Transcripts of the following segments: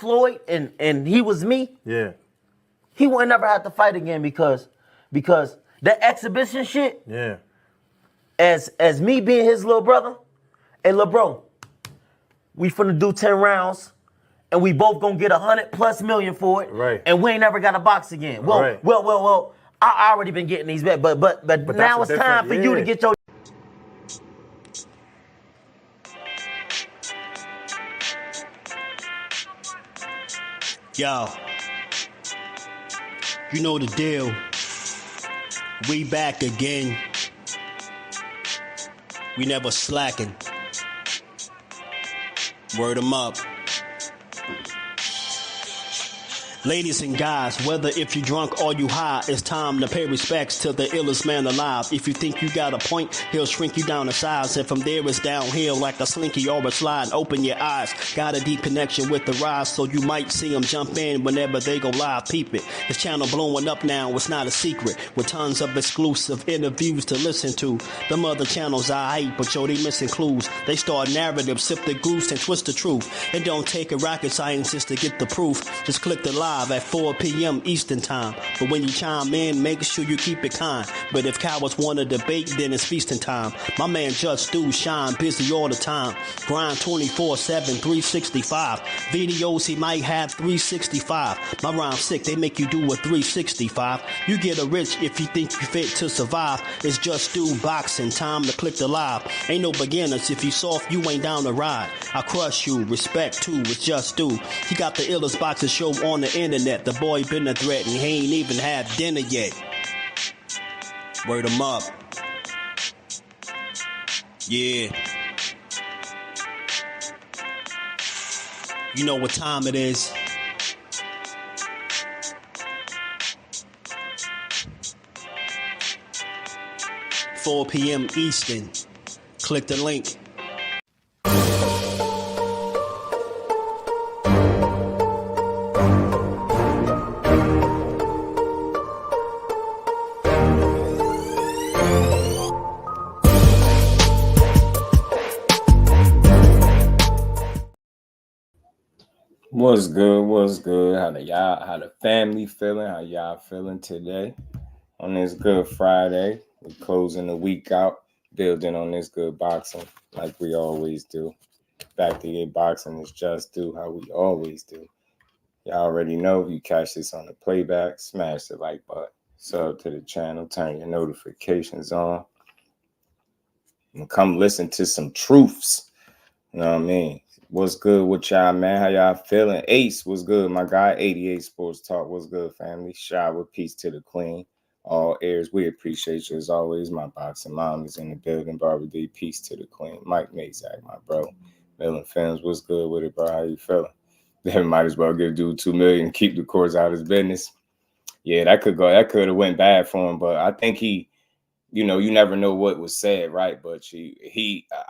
Floyd and he was me, he would never have to fight again because that exhibition shit, as me being his little brother, hey, little bro, we finna do 10 rounds and we both gonna get 100+ million for it. Right. And we ain't never got to box again. Well, I already been getting these bets, but now it's time for you to get your. Yo, you know the deal. We back again. We never slacking. Word 'em up. Ladies and guys, whether if you drunk or you high, it's time to pay respects to the illest man alive. If you think you got a point, he'll shrink you down to size. And from there it's downhill like a slinky or a slide. Open your eyes, got a deep connection with the rise, so you might see them jump in whenever they go live. Peep it, this channel blowing up now, it's not a secret. With tons of exclusive interviews to listen to. Them other channels I hate, but yo, they missing clues. They start narratives, sip the goose and twist the truth. It don't take a rocket scientist to get the proof. Just click the live at 4 p.m. Eastern time. But when you chime in, make sure you keep it kind. But if cowards want to debate, then it's feasting time. My man JUSDUE shine, busy all the time. Grind 24/7, 365. Videos he might have 365. My rhyme sick, they make you do a 365. You get a rich if you think you fit to survive. It's JUSDUE boxing, time to click the live. Ain't no beginners, if you soft, you ain't down to ride. I crush you, respect too, it's JUSDUE. He got the illest boxing show on the internet. The boy been a threat and he ain't even had dinner yet. Word 'em up. Yeah. You know what time it is. $4 p.m. Eastern. Click the link. What's good? What's good? How the family feeling? How y'all feeling today? On this good Friday, we're closing the week out, building on this good boxing like we always do. Back to get boxing is JUSDUE how we always do. Y'all already know if you catch this on the playback, smash the like button, sub to the channel, turn your notifications on, and come listen to some truths. You know what I mean? What's good with y'all, man? How y'all feeling? Ace, what's good, my guy? 88 Sports Talk, what's good, family? Shower, peace to the queen. All airs, we appreciate you as always. My boxing mom is in the building. Barbara D, peace to the queen. Mike Mazak, my bro. Millen Films, what's good with it, bro? How you feeling? Devin might as well give dude $2 million, keep the courts out of his business. Yeah, that could have went bad for him, but I think he, you know, you never know what was said, right? But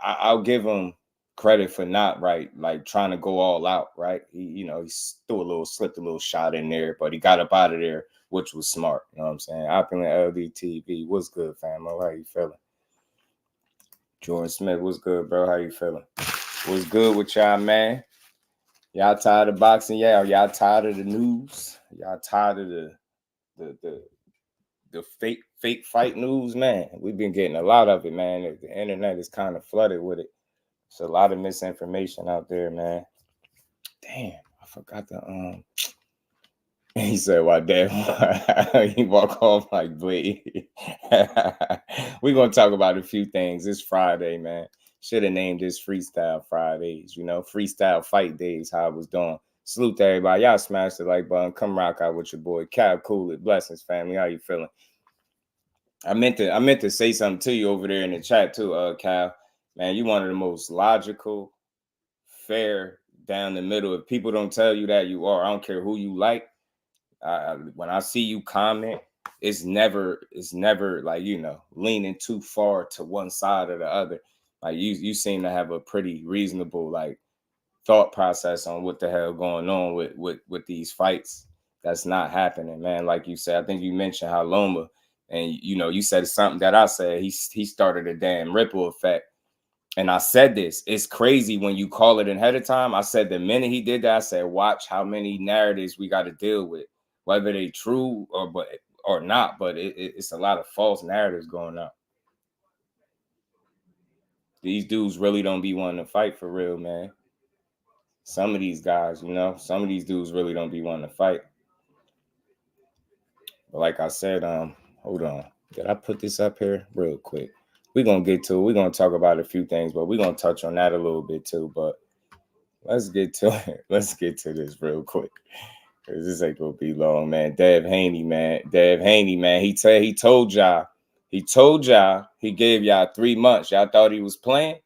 I'll give him credit for not like trying to go all out, right? He slipped a little shot in there, but he got up out of there, which was smart. You know what I'm saying? Opulent LDTV, what's good, fam? How you feeling? Jordan Smith, what's good, bro? How you feeling? What's good with y'all, man? Y'all tired of boxing? Yeah, y'all tired of the news? Y'all tired of the fake fight news, man? We've been getting a lot of it, man. The internet is kind of flooded with it. There's a lot of misinformation out there, man. Damn, I forgot the He said, "Why, damn?" He walk off like bleed. We're gonna talk about a few things. It's Friday, man. Should have named this Freestyle Fridays. You know, freestyle fight days. How I was doing. Salute to everybody. Y'all smash the like button. Come rock out with your boy Cal Cool. Blessings, family. How you feeling? I meant to say something to you over there in the chat too, Cal. Man, you one of the most logical, fair, down the middle. If people don't tell you that, you are. I don't care who you like. When I see you comment, it's never like, you know, leaning too far to one side or the other. Like you seem to have a pretty reasonable like thought process on what the hell going on with these fights. That's not happening, man. Like you said, I think you mentioned how Loma, and you know, you said something that I said. He started a damn ripple effect. And I said this, it's crazy when you call it ahead of time. I said the minute he did that, I said, watch how many narratives we got to deal with, whether they true or not, but it's a lot of false narratives going on. These dudes really don't be wanting to fight for real, man. Some of these guys, you know, some of these dudes really don't be wanting to fight. But like I said, hold on. Did I put this up here real quick? We're going to get to it. We're going to talk about a few things, but we're going to touch on that a little bit too. But let's get to it. Let's get to this real quick. Because this ain't going to be long, man. Haney, man. Haney, man. He told y'all. He told y'all he gave y'all 3 months. Y'all thought he was playing?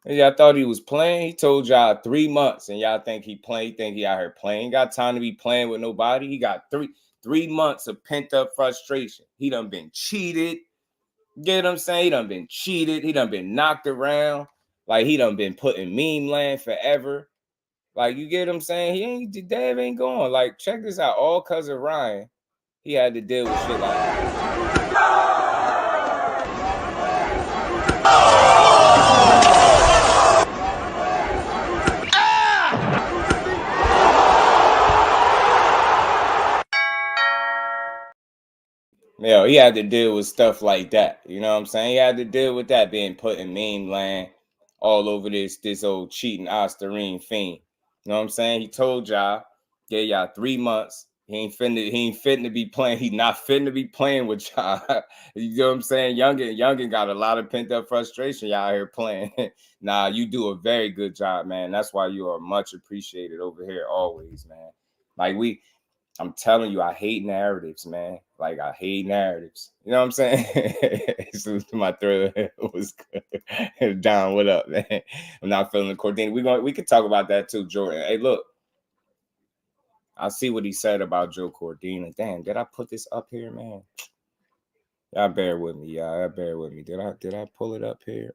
Y'all thought he was playing? He told y'all 3 months, and y'all think he playing? Think he out here playing? He got time to be playing with nobody. He got three months of pent-up frustration. He done been cheated. Get what I'm saying? He done been cheated. He done been knocked around. Like, he done been put in meme land forever. Like, you get what I'm saying? Dev ain't going. Like, check this out. All because of Ryan, he had to deal with shit like that. He had to deal with stuff like that. You know what I'm saying? He had to deal with that, being put in meme land all over this old cheating Ostarine fiend. You know what I'm saying? He told y'all, gave y'all 3 months. He ain't fitting to be playing. He not fitting to be playing with y'all. You know what I'm saying? Youngin got a lot of pent up frustration. Y'all here playing. Nah, you do a very good job, man. That's why you are much appreciated over here always, man. Like, I'm telling you, I hate narratives, man. Like, I hate narratives. You know what I'm saying? My throat was good. Don, what up, man? I'm not feeling the Cordina. We could talk about that too, Jordan. Hey, look. I see what he said about Joe Cordina. Damn, did I put this up here, man? Y'all bear with me, y'all. Y'all bear with me. Did I pull it up here?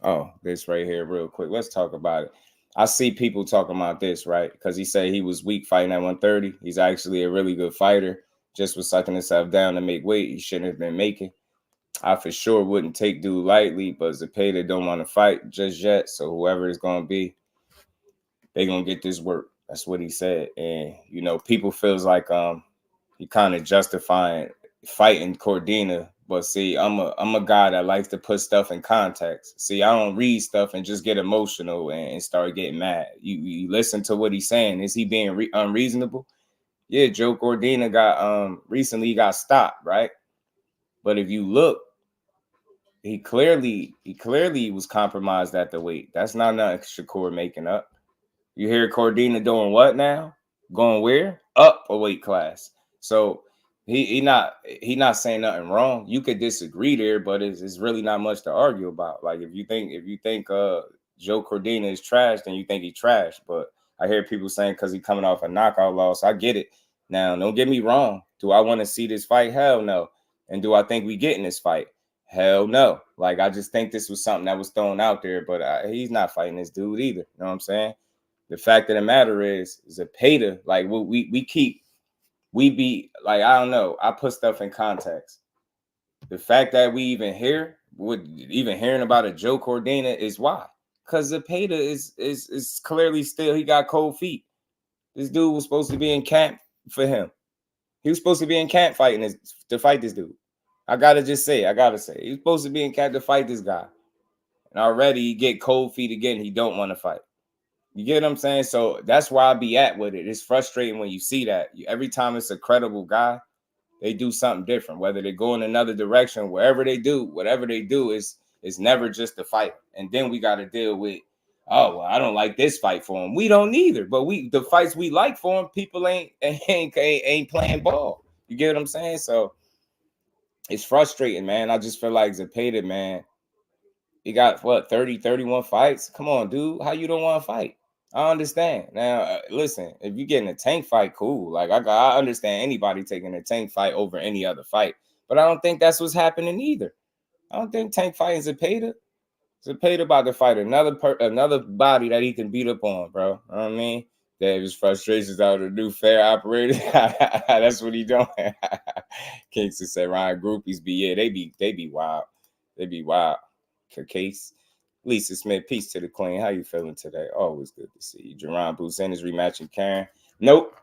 Oh, this right here, real quick. Let's talk about it. I see people talking about this, right? Because he said he was weak fighting at 130. He's actually a really good fighter. Just was sucking himself down to make weight he shouldn't have been making. I for sure wouldn't take dude lightly, but Zepeda don't want to fight just yet. So whoever it's going to be, they're going to get this work. That's what he said. And, you know, people feels like he kind of justifying fighting Cordina. But see, I'm a guy that likes to put stuff in context. See, I don't read stuff and just get emotional and start getting mad. You listen to what he's saying. Is he being unreasonable? Yeah, Joe Cordina got recently got stopped, right? But if you look, he clearly was compromised at the weight. That's not nothing Shakur making up. You hear Cordina doing what now? Going where? Up a weight class. So he not saying nothing wrong. You could disagree there, but it's really not much to argue about. Like, if you think Joe Cordina is trash, then you think he's trash. But I hear people saying because he's coming off a knockout loss. I get it. Now, don't get me wrong. Do I want to see this fight? Hell no. And do I think we get in this fight? Hell no. Like, I just think this was something that was thrown out there, but he's not fighting this dude either. You know what I'm saying? The fact of the matter is Zepeda, like, we be like, I don't know. I put stuff in context. The fact that we even hearing about a Joe Cordina is why. Because Zepeda is clearly still, he got cold feet. This dude was supposed to be in camp for him. He was supposed to be in camp to fight this dude. I gotta say, he was supposed to be in camp to fight this guy. And already he get cold feet again. He don't want to fight. You get what I'm saying? So that's where I be at with it. It's frustrating when you see that. Every time it's a credible guy, they do something different. Whether they go in another direction, whatever they do is never just a fight. And then we got to deal with, oh, well, I don't like this fight for him. We don't either. But the fights we like for him, people ain't playing ball. You get what I'm saying? So it's frustrating, man. I just feel like Zepeda, man, he got 30, 31 fights. Come on, dude. How you don't want to fight? I understand. Now, listen, if you get in a tank fight, cool. Like, I understand anybody taking a tank fight over any other fight. But I don't think that's what's happening either. I don't think tank fighting Zepeda. Zepeda about to fight another body that he can beat up on, bro. You know what I mean? That his frustrations out of the new fair operator. That's what he doing. Kingston said Ryan groupies be, yeah, they be wild. They be wild. Case. Lisa Smith, peace to the queen. How you feeling today? Always good to see you. Jaron Boots Ennis rematching Karen. Nope.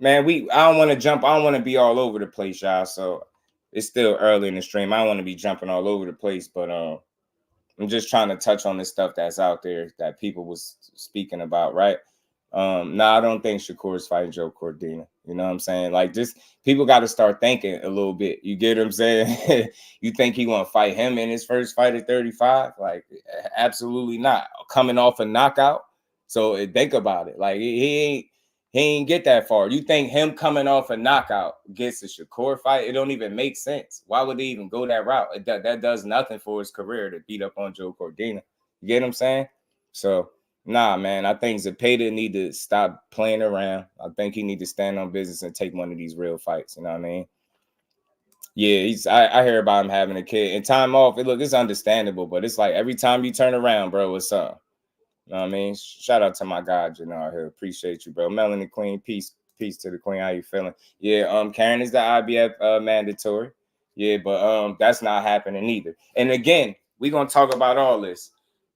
Man, I don't want to jump. I don't want to be all over the place, y'all. So it's still early in the stream. I don't want to be jumping all over the place, but I'm just trying to touch on this stuff that's out there that people was speaking about, right? No, I don't think Shakur's fighting Joe Cordina. You know what I'm saying? Like, just people got to start thinking a little bit. You get what I'm saying? You think he want to fight him in his first fight at 35? Like, absolutely not. Coming off a knockout. So think about it. Like, he ain't get that far. You think him coming off a knockout gets a Shakur fight? It don't even make sense. Why would they even go that route? That does nothing for his career to beat up on Joe Cordina. You get what I'm saying? So, nah, man, I think Zepeda need to stop playing around. I think he need to stand on business and take one of these real fights. You know what I mean? Yeah, I hear about him having a kid. And time off, look, it's understandable, but it's like every time you turn around, bro, it's up. You know what I mean? Shout out to my guy, Jannar here. Appreciate you, bro. Melanie Queen, peace to the queen. How you feeling? Yeah, Karen is the IBF mandatory. Yeah, but that's not happening either. And again, we're gonna talk about all this.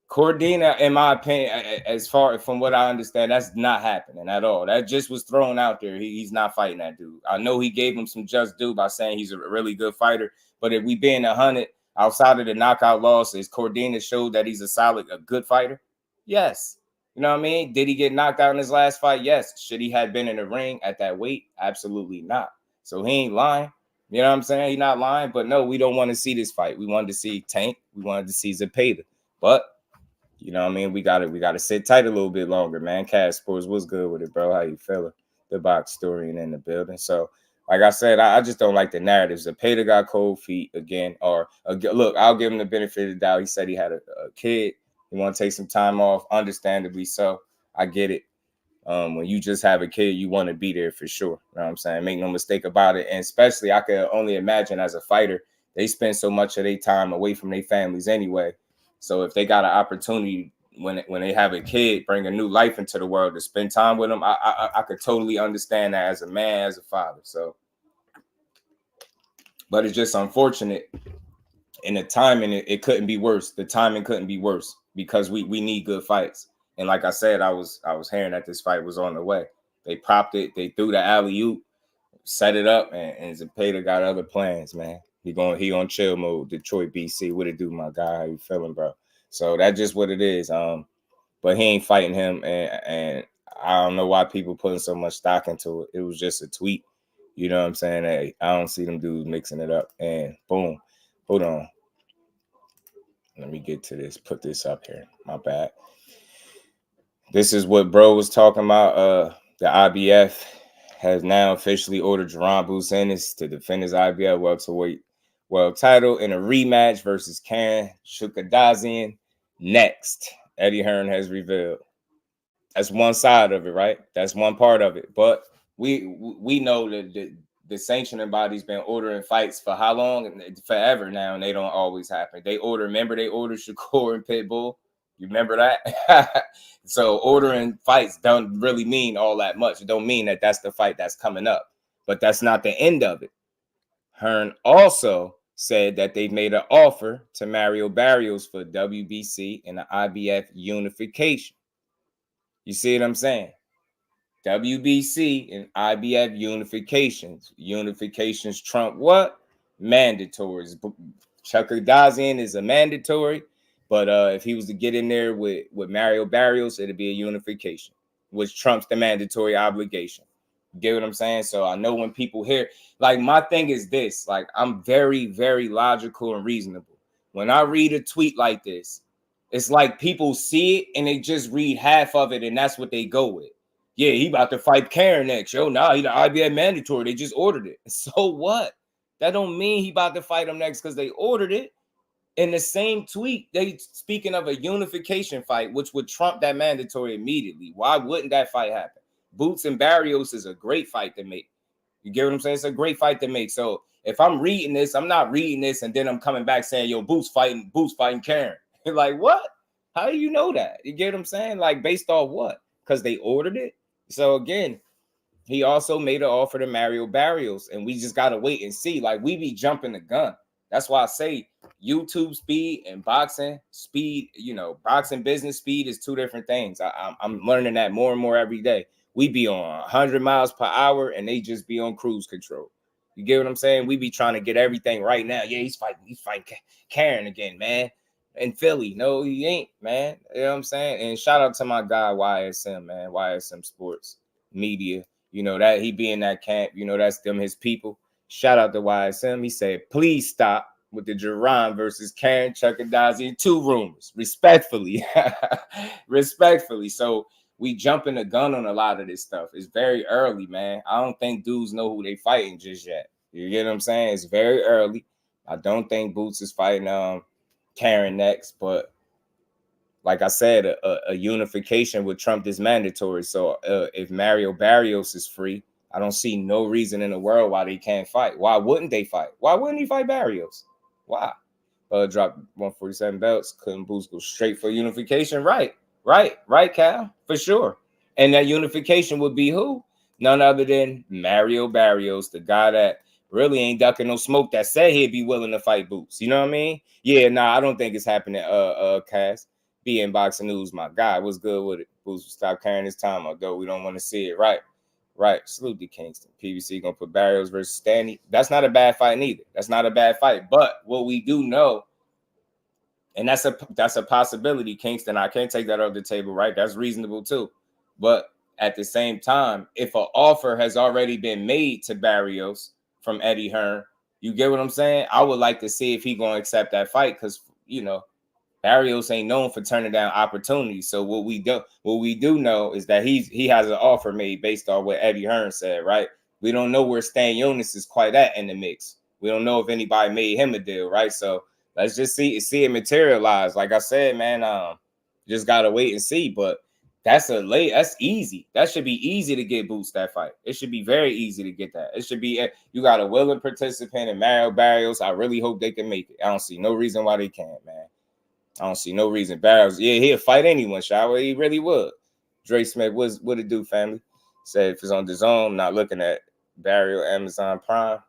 Cordina, in my opinion, as far from what I understand, that's not happening at all. That just was thrown out there. He's not fighting that dude. I know he gave him some just due by saying he's a really good fighter, but if we being 100 outside of the knockout losses, Cordina showed that he's a good fighter. Yes. You know what I mean? Did he get knocked out in his last fight? Yes. Should he have been in the ring at that weight? Absolutely not. So he ain't lying. You know what I'm saying? He's not lying. But no, we don't want to see this fight. We wanted to see Tank. We wanted to see Zepeda. But you know what I mean? We gotta sit tight a little bit longer, man. Cash Sports, what's good with it, bro? How you feeling? The box story and in the building. So, like I said, I just don't like the narratives. Zepeda got cold feet again. Or look, I'll give him the benefit of the doubt. He said he had a kid. He want to take some time off, understandably so. I get it. When you just have a kid, you want to be there for sure. You know what I'm saying? Make no mistake about it. And especially, I can only imagine as a fighter, they spend so much of their time away from their families anyway. So if they got an opportunity when they have a kid, bring a new life into the world to spend time with them, I could totally understand that as a man, as a father. So, but it's just unfortunate. And the timing, it couldn't be worse. The timing couldn't be worse because we need good fights. And like I said, I was hearing that this fight was on the way. They popped it. They threw the alley-oop, set it up, and Zepeda got other plans, man. He on chill mode. Detroit, BC. What it do, my guy? How you feeling, bro? So that's just what it is. But he ain't fighting him, and I don't know why people putting so much stock into it. It was just a tweet. You know what I'm saying? Hey, I don't see them dudes mixing it up. And boom. Hold on. Let me get to this. Put this up here. My bad. This is what bro was talking about. The IBF has now officially ordered Jaron Boots Ennis to defend his IBF welterweight world title in a rematch versus Karen Shukadazian next. Eddie Hearn has revealed. That's one side of it, right? That's one part of it. But we know that the sanctioning body's been ordering fights for how long? Forever now, and they don't always happen. Remember they ordered Shakur and Pitbull? You remember that? So ordering fights don't really mean all that much. It don't mean that that's the fight that's coming up. But that's not the end of it. Hearn also said that they've made an offer to Mario Barrios for WBC and the IBF unification. You see what I'm saying? WBC and IBF unifications. Unifications trump what? Mandatories. Shukadazian is a mandatory, but if he was to get in there with Mario Barrios, it'd be a unification, which trumps the mandatory obligation. You get what I'm saying? So I know when people hear, like, my thing is this, like, I'm very, very logical and reasonable. When I read a tweet like this, it's like people see it and they just read half of it and that's what they go with. Yeah, he about to fight Karen next. Yo, nah, he the IBF mandatory. They just ordered it. So what? That don't mean he about to fight him next because they ordered it. In the same tweet, they speaking of a unification fight, which would trump that mandatory immediately. Why wouldn't that fight happen? Boots and Barrios is a great fight to make. You get what I'm saying? It's a great fight to make. So if I'm reading this, I'm not reading this and then I'm coming back saying, yo, Boots fighting Karen. You're like, what? How do you know that? You get what I'm saying? Like, based off what? Because they ordered it? So again, he also made an offer to Mario Barrios, and we just gotta wait and see. Like, we be jumping the gun. That's why I say YouTube speed and boxing speed, boxing business speed is two different things. I'm learning that more and more every day. We be on 100 miles per hour and they just be on cruise control. You get what I'm saying? We be trying to get everything right now. Yeah, he's fighting Karen again, man. In Philly. No, he ain't, man. You know what I'm saying? And shout out to my guy YSM, man. YSM Sports Media. That he be in that camp. That's them, his people. Shout out to YSM. He said, please stop with the Jaron versus Karen Chuckadazi and 2 rumors. Respectfully. Respectfully. So we jumping the gun on a lot of this stuff. It's very early, man. I don't think dudes know who they fighting just yet. You get what I'm saying? It's very early. I don't think Boots is fighting Karen next, but like I said, a unification with Trump is mandatory. So if Mario Barrios is free, I don't see no reason in the world why they can't fight. Why wouldn't they fight? Why wouldn't he fight Barrios? Why? Dropped 147 belts. Couldn't Boots go straight for unification? Right, Cal, for sure. And that unification would be who? None other than Mario Barrios, the guy that really ain't ducking no smoke, that said he'd be willing to fight Boots. You know what I mean? Yeah, nah, I don't think it's happening. Cass, being Boxing News, my guy, what's good with it? Boots will stop carrying his time, although we don't want to see it. Right. Salute to Kingston. PBC gonna put Barrios versus Stanley. That's not a bad fight neither. That's not a bad fight. But what we do know, and that's a possibility, Kingston. I can't take that off the table, right? That's reasonable too. But at the same time, if an offer has already been made to Barrios from Eddie Hearn, you get what I'm saying? I would like to see if he gonna accept that fight, because Barrios ain't known for turning down opportunities. So what we do know is that he has an offer made based on what Eddie Hearn said, right? We don't know where Stan Jonas is quite at in the mix. We don't know if anybody made him a deal, right? So let's just see it materialize. Like I said, man, just gotta wait and see. But that's easy. That should be easy to get Boots that fight. It should be very easy to get that. It should be, you got a willing participant in Mario Barrios. I really hope they can make it. I don't see no reason why they can't, man. I don't see no reason. Barrios, yeah, he'll fight anyone, Shower. He really would. Dre Smith, what it do, family? Said if it's on the zone, not looking at Barrio Amazon Prime.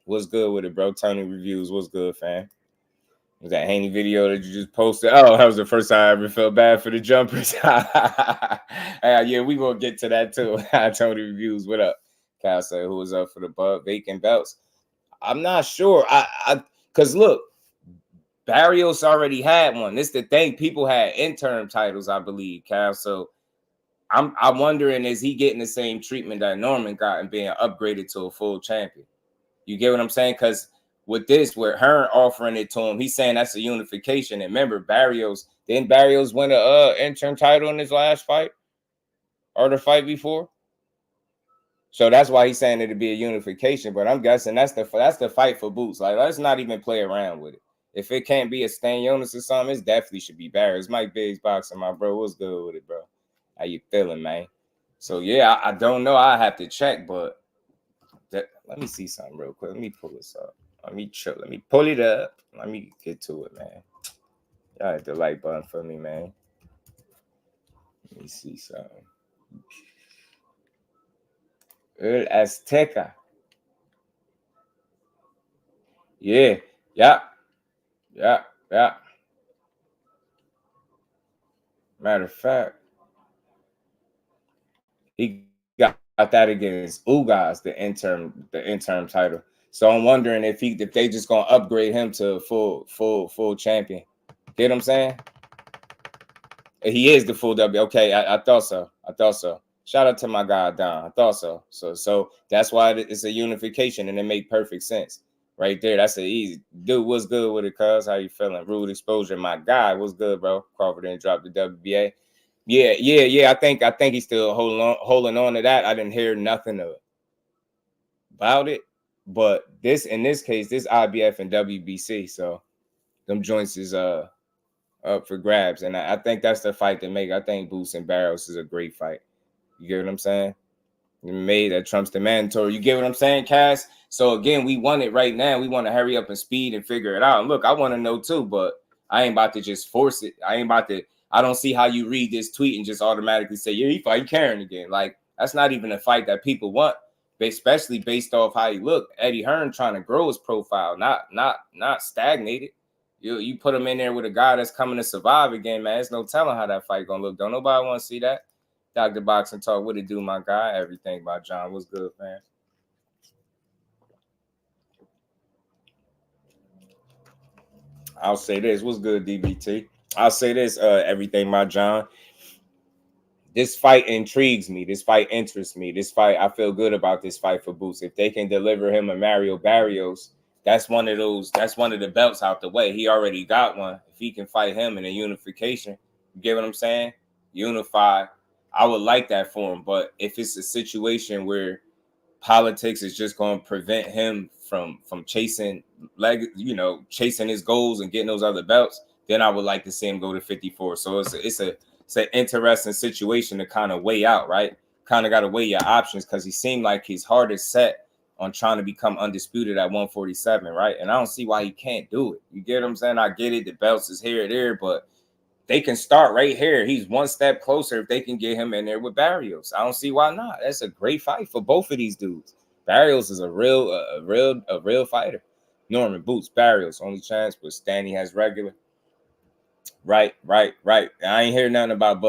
What's good with it, bro? Tony Reviews, what's good, fam? Was that Haney video that you just posted? Oh, that was the first time I ever felt bad for the jumpers. Yeah, we gonna get to that too. Tony Reviews, what up? Kyle said, who was up for the vacant belts? I'm not sure. Because look, Barrios already had one. This the thing. People had interim titles, I believe, Cal. So I'm wondering, is he getting the same treatment that Norman got and being upgraded to a full champion? You get what I'm saying? Because with this, with Hearn offering it to him, he's saying that's a unification. And remember, didn't Barrios win a interim title in his last fight or the fight before? So that's why he's saying it'd be a unification. But I'm guessing that's the fight for Boots. Like, let's not even play around with it. If it can't be a Stan Jonas or something, it definitely should be Barrios. Mike Biggs boxing, my bro. What's good with it, bro? How you feeling, man? So yeah, I don't know. I have to check, but let me see something real quick. Let me pull this up. Let me pull it up. Let me get to it, man. Y'all hit the like button for me, man. Let me see something. El Azteca. Yeah. Matter of fact, he got that against Ugas, the interim title. So I'm wondering if they just gonna upgrade him to full champion. Get what I'm saying? He is the full W. Okay, I thought so. Shout out to my guy Don. I thought so. So that's why it's a unification, and it made perfect sense. Right there, that's an easy dude. What's good with it, cuz? How you feeling? Rude Exposure, my guy. What's good, bro? Crawford didn't drop the WBA. Yeah. I think he's still holding on to that. I didn't hear nothing about it, but in this case, this IBF and WBC, so them joints is up for grabs, and I think that's the fight to make. I think Boots and Barrios is a great fight. You get what I'm saying? Made that Trump's the mandatory. You get what I'm saying, Cass? So again, we want it right now. We want to hurry up and speed and figure it out. And look, I want to know too, but I ain't about to just force it. I don't see how you read this tweet and just automatically say, yeah, he fight Karen again. Like, that's not even a fight that people want. especially based off how he looked. Eddie Hearn trying to grow his profile, not stagnated. You put him in there with a guy that's coming to survive again, man. There's no telling how that fight gonna look. Don't nobody want to see that. Dr. Boxing Talk, what it do, my guy? Everything by John. What's good, man? I'll say this. What's good, DBT? I'll say this. Everything by John. This fight intrigues me. This fight interests me. This fight, I feel good about this fight for Boots. If they can deliver him a Mario Barrios, that's one of those. That's one of the belts out the way. He already got one. If he can fight him in a unification, you get what I'm saying? Unify. I would like that for him. But if it's a situation where politics is just going to prevent him from chasing chasing his goals and getting those other belts, then I would like to see him go to 54. So it's an interesting situation to kind of weigh out, right? Kind of got to weigh your options because he seemed like his heart is set on trying to become undisputed at 147, right? And I don't see why he can't do it. You get what I'm saying? I get it. The belts is here, there, but they can start right here. He's one step closer if they can get him in there with Barrios. I don't see why not. That's a great fight for both of these dudes. Barrios is a real fighter. Norman Boots, Barrios, only chance, but Stanley has regular. Right. I ain't hear nothing about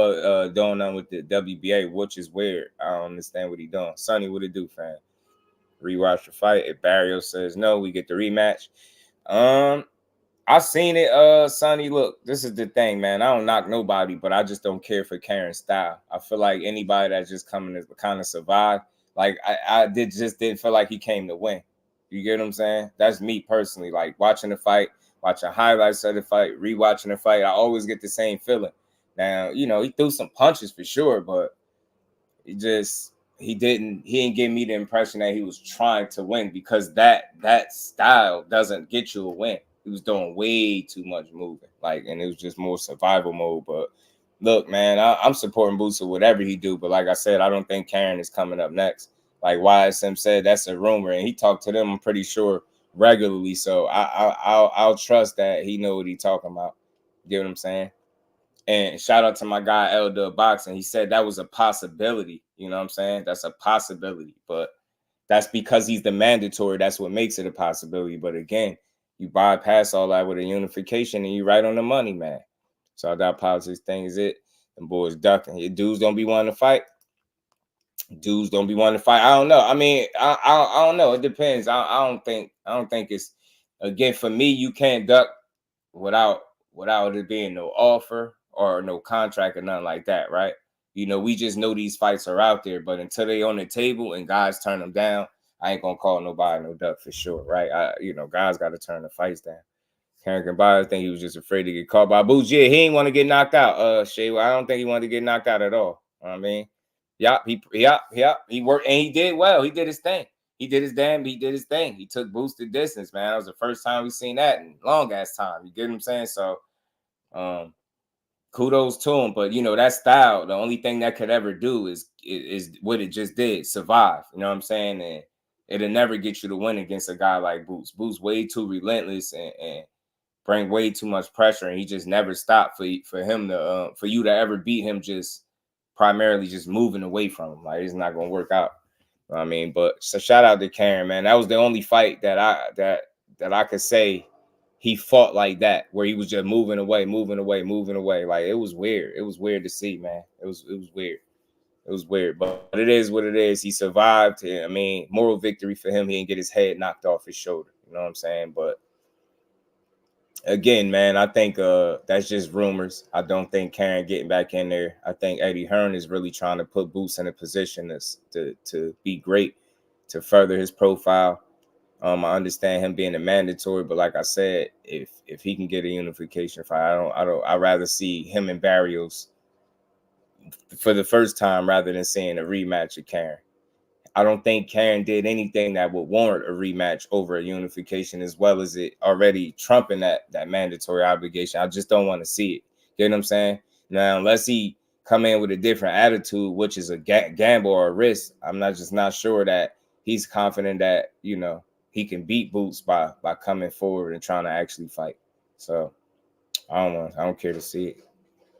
doing nothing with the WBA, which is weird. I don't understand what he doing. Sonny, what it do, fam? Rewatch the fight. If Barrios says no, we get the rematch. I seen it, Sonny. Look, this is the thing, man. I don't knock nobody, but I just don't care for Karen's style. I feel like anybody that's just coming to kind of survive, like I didn't feel like he came to win. You get what I'm saying? That's me personally. Like watching the fight, watching highlights of the fight, rewatching the fight, I always get the same feeling. Now, he threw some punches for sure, but he didn't give me the impression that he was trying to win because that style doesn't get you a win. He was doing way too much moving, and it was just more survival mode. But look, man, I'm supporting Boots with whatever he do. But like I said, I don't think Karen is coming up next. Like YSM said, that's a rumor, and he talked to them, I'm pretty sure, regularly. So I'll trust that he know what he talking about. You get what I'm saying? And shout out to my guy JUSDUEBOXING. He said that was a possibility. You know what I'm saying? That's a possibility, but that's because he's the mandatory. That's what makes it a possibility. But again, you bypass all that with a unification and you right on the money, man. So that politics thing is it. And boys ducking. Your dudes don't be wanting to fight. I don't know. I mean, I don't know. It depends. I don't think it's, again, for me, you can't duck without it being no offer or no contract or nothing like that, right? We just know these fights are out there, but until they on the table and guys turn them down, I ain't gonna call nobody no duck for sure, right? Guys got to turn the fights down. Karen Gambaya, I think he was just afraid to get caught by Boots. Yeah, he ain't want to get knocked out. Shay, I don't think he wanted to get knocked out at all. You know what I mean, he worked and he did well. He did his thing. He did his thing. He took Boots the distance, man. That was the first time we seen that in long ass time. You get what I'm saying? So, kudos to him, but that style, the only thing that could ever do is what it just did, survive. You know what I'm saying? And it'll never get you to win against a guy like Boots. Boots way too relentless and bring way too much pressure, and he just never stopped for you to ever beat him just primarily just moving away from him. Like, it's not gonna work out. You know what I mean? But so shout out to Karen, man. That was the only fight that I could say he fought like that, where he was just moving away. Like, it was weird. It was weird to see, man. It was weird. It was weird, but it is what it is. He survived. I mean, moral victory for him. He didn't get his head knocked off his shoulder. You know what I'm saying? But again, man, I think that's just rumors. I don't think Karen getting back in there. I think Eddie Hearn is really trying to put Boots in a position to be great, to further his profile. I understand him being a mandatory, but like I said, if he can get a unification fight, I'd rather see him and Barrios for the first time rather than seeing a rematch of Karen. I don't think Karen did anything that would warrant a rematch over a unification, as well as it already trumping that mandatory obligation. I just don't want to see it. You know what I'm saying? Now, unless he come in with a different attitude, which is a gamble or a risk, I'm not sure that he's confident that, he can beat Boots by coming forward and trying to actually fight. So I don't care to see it.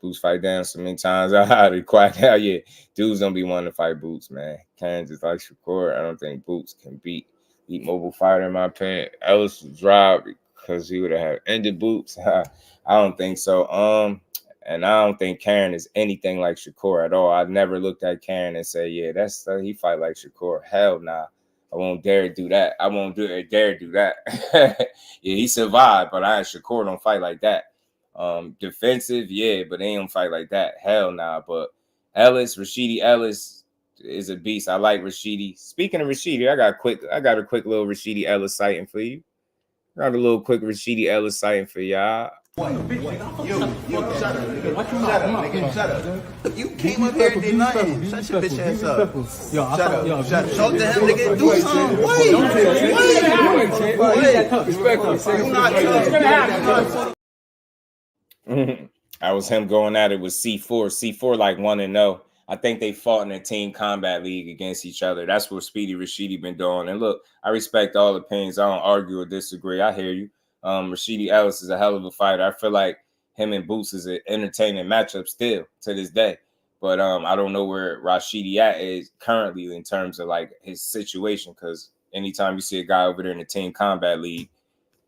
Boots fight down so many times. I had to quiet out. Yeah, dudes don't be wanting to fight Boots, man. Kansas like Shakur. I don't think Boots can beat mobile fighter in my opinion. Ellis was dropped because he would have ended Boots. I don't think so. And I don't think Karen is anything like Shakur at all. I've never looked at Karen and say, yeah, that's he fight like Shakur. Hell nah. I won't dare do that. I won't dare do that. Yeah, he survived, but Shakur don't fight like that. Defensive, yeah, but they don't fight like that. Hell nah. But Rashidi Ellis is a beast. I like Rashidi. Speaking of Rashidi, I got a quick little Rashidi Ellis sighting for you. Got a little quick Rashidi Ellis sighting for y'all. Yo, shut up. You came up here and did nothing. Shut your bitch ass up. Shut up. Talk to him, nigga. Do something. Wait. That was him going at it with C4. C4 like 1-0. I think they fought in a team combat league against each other. That's what Speedy Rashidi been doing. And look, I respect all opinions. I don't argue or disagree. I hear you. Rashidi Ellis is a hell of a fighter. I feel like him and Boots is an entertaining matchup still to this day. But I don't know where Rashidi at is currently in terms of like his situation, because anytime you see a guy over there in the team combat league,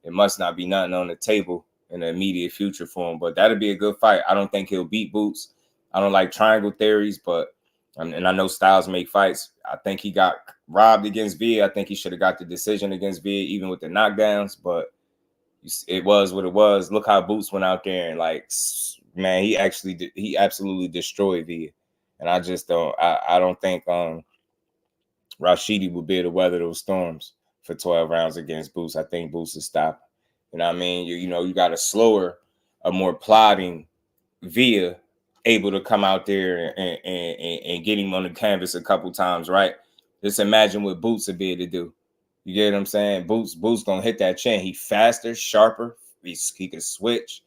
it must not be nothing on the table in the immediate future for him. But that'll be a good fight. I don't think he'll beat Boots. I don't like triangle theories, but and I know styles make fights. I think he got robbed against Villa. I think he should have got the decision against Villa, even with the knockdowns, but it was what it was. Look how Boots went out there and like, man, he absolutely destroyed Villa. And I just don't, I don't think Rashidi would be able to weather those storms for 12 rounds against Boots. I think Boots is stopping. You know what I mean? You got a slower, a more plodding Villa able to come out there and get him on the canvas a couple times, right? Just imagine what Boots would be able to do. You get what I'm saying? Boots gonna hit that chin. He faster, sharper. He can switch.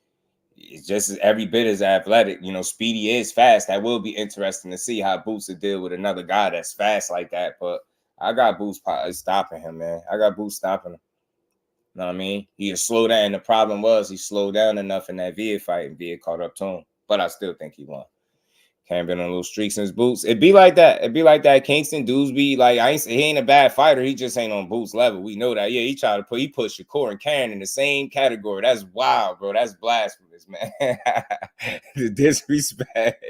It's just every bit as athletic. Speedy is fast. That will be interesting to see how Boots will deal with another guy that's fast like that. But I got Boots stopping him, man. I got Boots stopping him. You know what I mean? He slowed down. The problem was he slowed down enough in that Villa fight, and Villa caught up to him. But I still think he won. Can't been on a little streak since Boots. It'd be like that. Kingston dudes be like, he ain't a bad fighter. He just ain't on Boots level. We know that. Yeah, he put Shakur and Karen in the same category. That's wild, bro. That's blasphemous, man. The disrespect.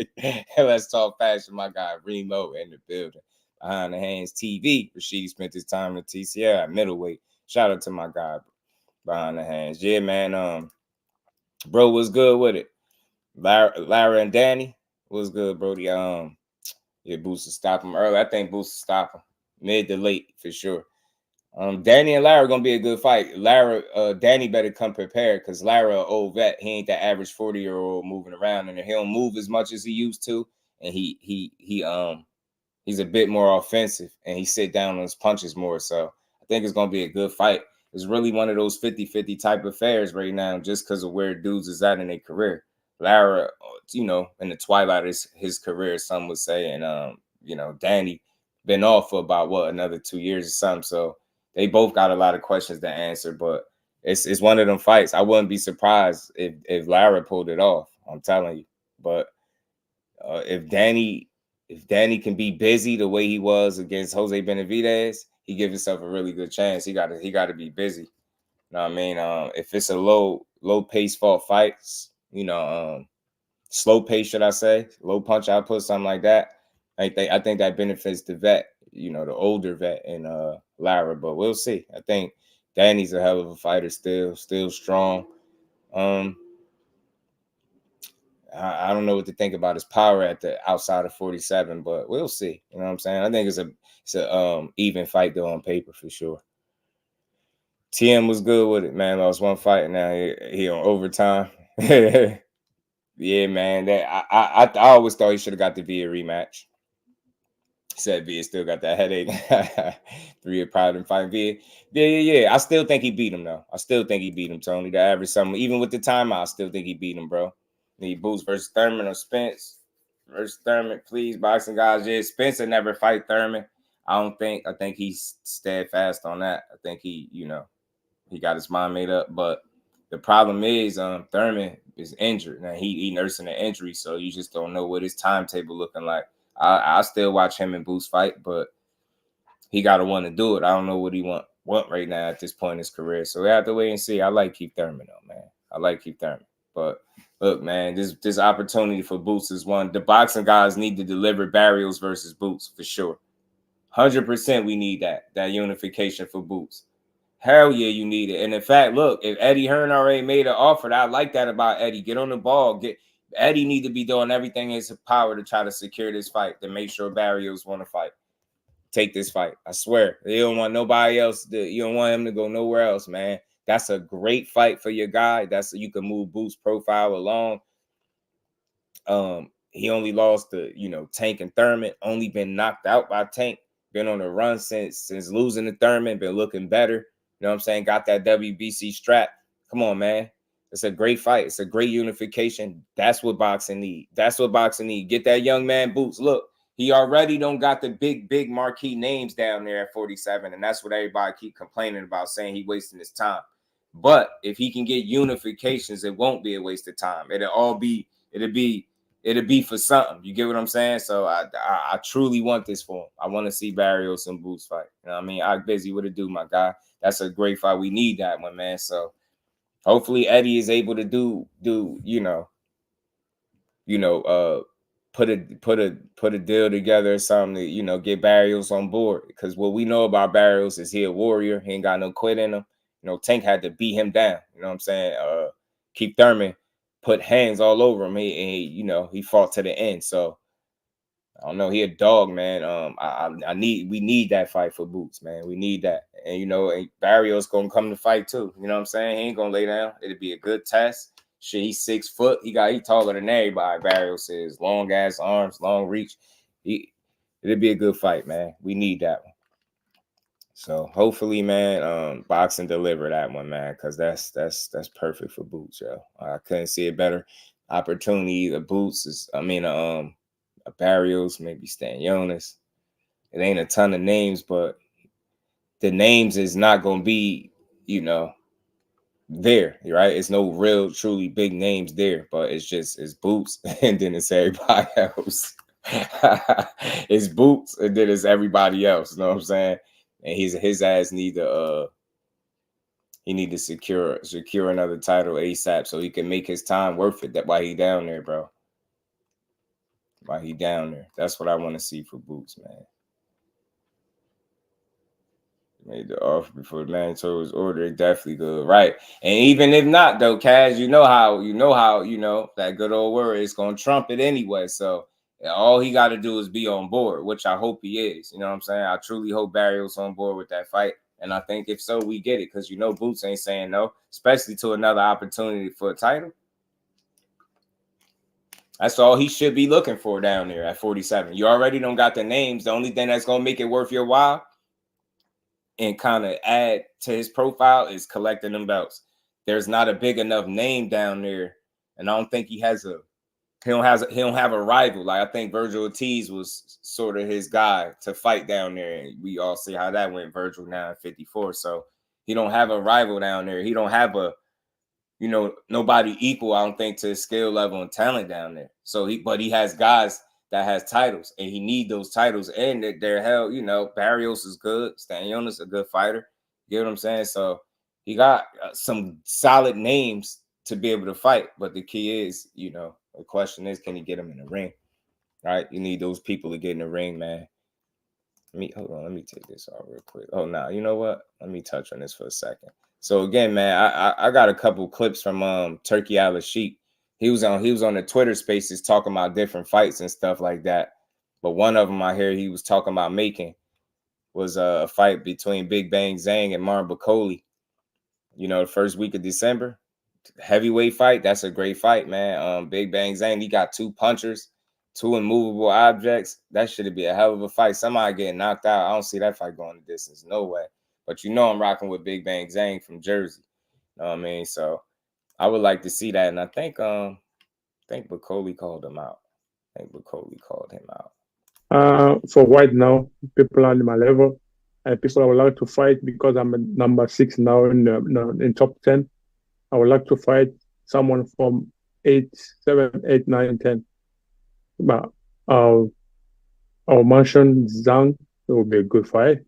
Let's talk fashion. My guy Remo in the building. Behind the Hands TV. Rashidi spent his time in TCL at middleweight. Shout out to my guy Behind the Hands. Yeah, man. Bro, what's good with it? Lara and Danny. What's good, Brody? Yeah, Boots will stop him early. I think Boots will stop him mid to late for sure. Danny and Lara are gonna be a good fight. Danny better come prepared because Lara, an old vet, he ain't that average 40-year-old moving around, and he don't move as much as he used to. And he's a bit more offensive, and he sit down on his punches more. So I think it's gonna be a good fight. It's really one of those 50-50 type affairs right now, just because of where dudes is at in their career. Lara, in the twilight of his career, some would say, and Danny been off for about another 2 years or something. So they both got a lot of questions to answer, but it's one of them fights. I wouldn't be surprised if Lara pulled it off. I'm telling you. But if Danny can be busy the way he was against Jose Benavidez, he gives himself a really good chance. He got to be busy. You know what I mean? If it's a low pace fought fights, slow pace, should I say, low punch output, something like that. I think that benefits the vet, the older vet in Lara, but we'll see. I think Danny's a hell of a fighter still strong. I don't know what to think about his power at the outside of 47, but we'll see. You know what I'm saying? I think it's a even fight though on paper for sure. TM was good with it, man. Lost one fight, and now he on overtime. Yeah, man. I always thought he should have got the Villa rematch. Said Villa still got that headache. 3 year probably didn't fight Villa. Yeah. I still think he beat him though. I still think he beat him, Tony. The average something, even with the timeout, I still think he beat him, bro. Need Boots versus Thurman or Spence versus Thurman, please, boxing guys. Yeah, Spencer never fight Thurman. I think he's steadfast on that. I think he got his mind made up, but The problem is Thurman is injured. Now he nursing an injury, so you just don't know what his timetable looking like. I still watch him and Boots fight, but he gotta want to do it. I don't know what he want right now at this point in his career. So we have to wait and see. I like Keith Thurman though, man. I like Keith Thurman. But look, man, this opportunity for Boots is one. The boxing guys need to deliver Barrios versus Boots for sure. 100% we need that unification for Boots. Hell yeah, you need it. And in fact, look, if Eddie Hearn already made an offer, I like that about Eddie. Get on the ball. Eddie need to be doing everything in his power to try to secure this fight, to make sure Barrios want to fight. Take this fight. I swear. You don't want nobody else. You don't want him to go nowhere else, man. That's a great fight for your guy. You can move Boots' profile along. He only lost to, Tank and Thurman. Only been knocked out by Tank. Been on a run since losing to Thurman. Been looking better. You know what I'm saying? Got that WBC strap. Come on, man. It's a great fight. It's a great unification. That's what boxing need. That's what boxing need. Get that young man Boots. Look, he already don't got the big marquee names down there at 47, and that's what everybody keep complaining about, saying he wasting his time. But if he can get unifications, it won't be a waste of time. It'll be for something. You get what I'm saying? So I truly want this for him. I want to see Barrios and Boots fight. You know what I mean? I'm busy with it, my guy. That's a great fight. We need that one, man. So hopefully Eddie is able to put a deal together or something to, get Barrios on board. Because what we know about Barrios is he a warrior. He ain't got no quit in him. Tank had to beat him down. You know what I'm saying? Keith Thurman put hands all over him. He fought to the end. So I don't know. He a dog, man. We need that fight for Boots, man. We need that. And and Barrios gonna come to fight too. You know what I'm saying? He ain't gonna lay down. It'll be a good test. Shit, he's 6 foot. He taller than everybody. Barrios is long ass arms, long reach. It'll be a good fight, man. We need that one. So hopefully, man, boxing deliver that one, man, because that's perfect for Boots, yo. I couldn't see a better opportunity. The Boots is, Barrios, maybe Stanionis. It ain't a ton of names, but the names is not gonna be, there, right? It's no real, truly big names there, but it's Boots, and then it's everybody else. It's Boots, and then it's everybody else. You know what I'm saying? And his ass need to secure another title ASAP so he can make his time worth it. That why he down there, bro. Why he down there? That's what I want to see for Boots, man. Made the offer before the mandatory was ordered. Definitely good, right? And even if not, though, Kaz, you know how that good old word is gonna trump it anyway. So all he got to do is be on board, which I hope he is. You know what I'm saying? I truly hope Barrios on board with that fight. And I think if so, we get it, because Boots ain't saying no, especially to another opportunity for a title. That's all he should be looking for down there at 47. You already don't got the names. The only thing that's gonna make it worth your while and kind of add to his profile is collecting them belts. There's not a big enough name down there, and I don't think he don't have a rival. Like, I think Virgil Ortiz was sort of his guy to fight down there, and we all see how that went. Virgil now at 54, so he don't have a rival down there. He don't have nobody equal, I don't think, to his skill level and talent down there. So but he has guys that has titles, and he need those titles, and they're held. Barrios is good. Stanionis a good fighter. You get what I'm saying? So he got some solid names to be able to fight. But the key is, the question is, can he get him in the ring? Right? You need those people to get in the ring, man. Hold on. Let me take this off real quick. Oh, no. You know what? Let me touch on this for a second. So again, man, I got a couple clips from Turkey Al-Sheikh. He was on the Twitter Spaces talking about different fights and stuff like that. But one of them I hear he was talking about making was a fight between Big Bang Zhang and Martin Bakoli. The first week of December. Heavyweight fight. That's a great fight, man. Big Bang Zhang, he got 2 punchers, 2 immovable objects. That should be a hell of a fight. Somebody getting knocked out. I don't see that fight going the distance. No way. But I'm rocking with Big Bang Zhang from Jersey. You know what I mean? So I would like to see that. And I think Bakoli called him out. For right now, people on my level, and people are allowed to fight because I'm at number 6 now in top 10. I would like to fight someone from 8, 7, 8, 9, 10. But I'll mention Zhang. It will be a good fight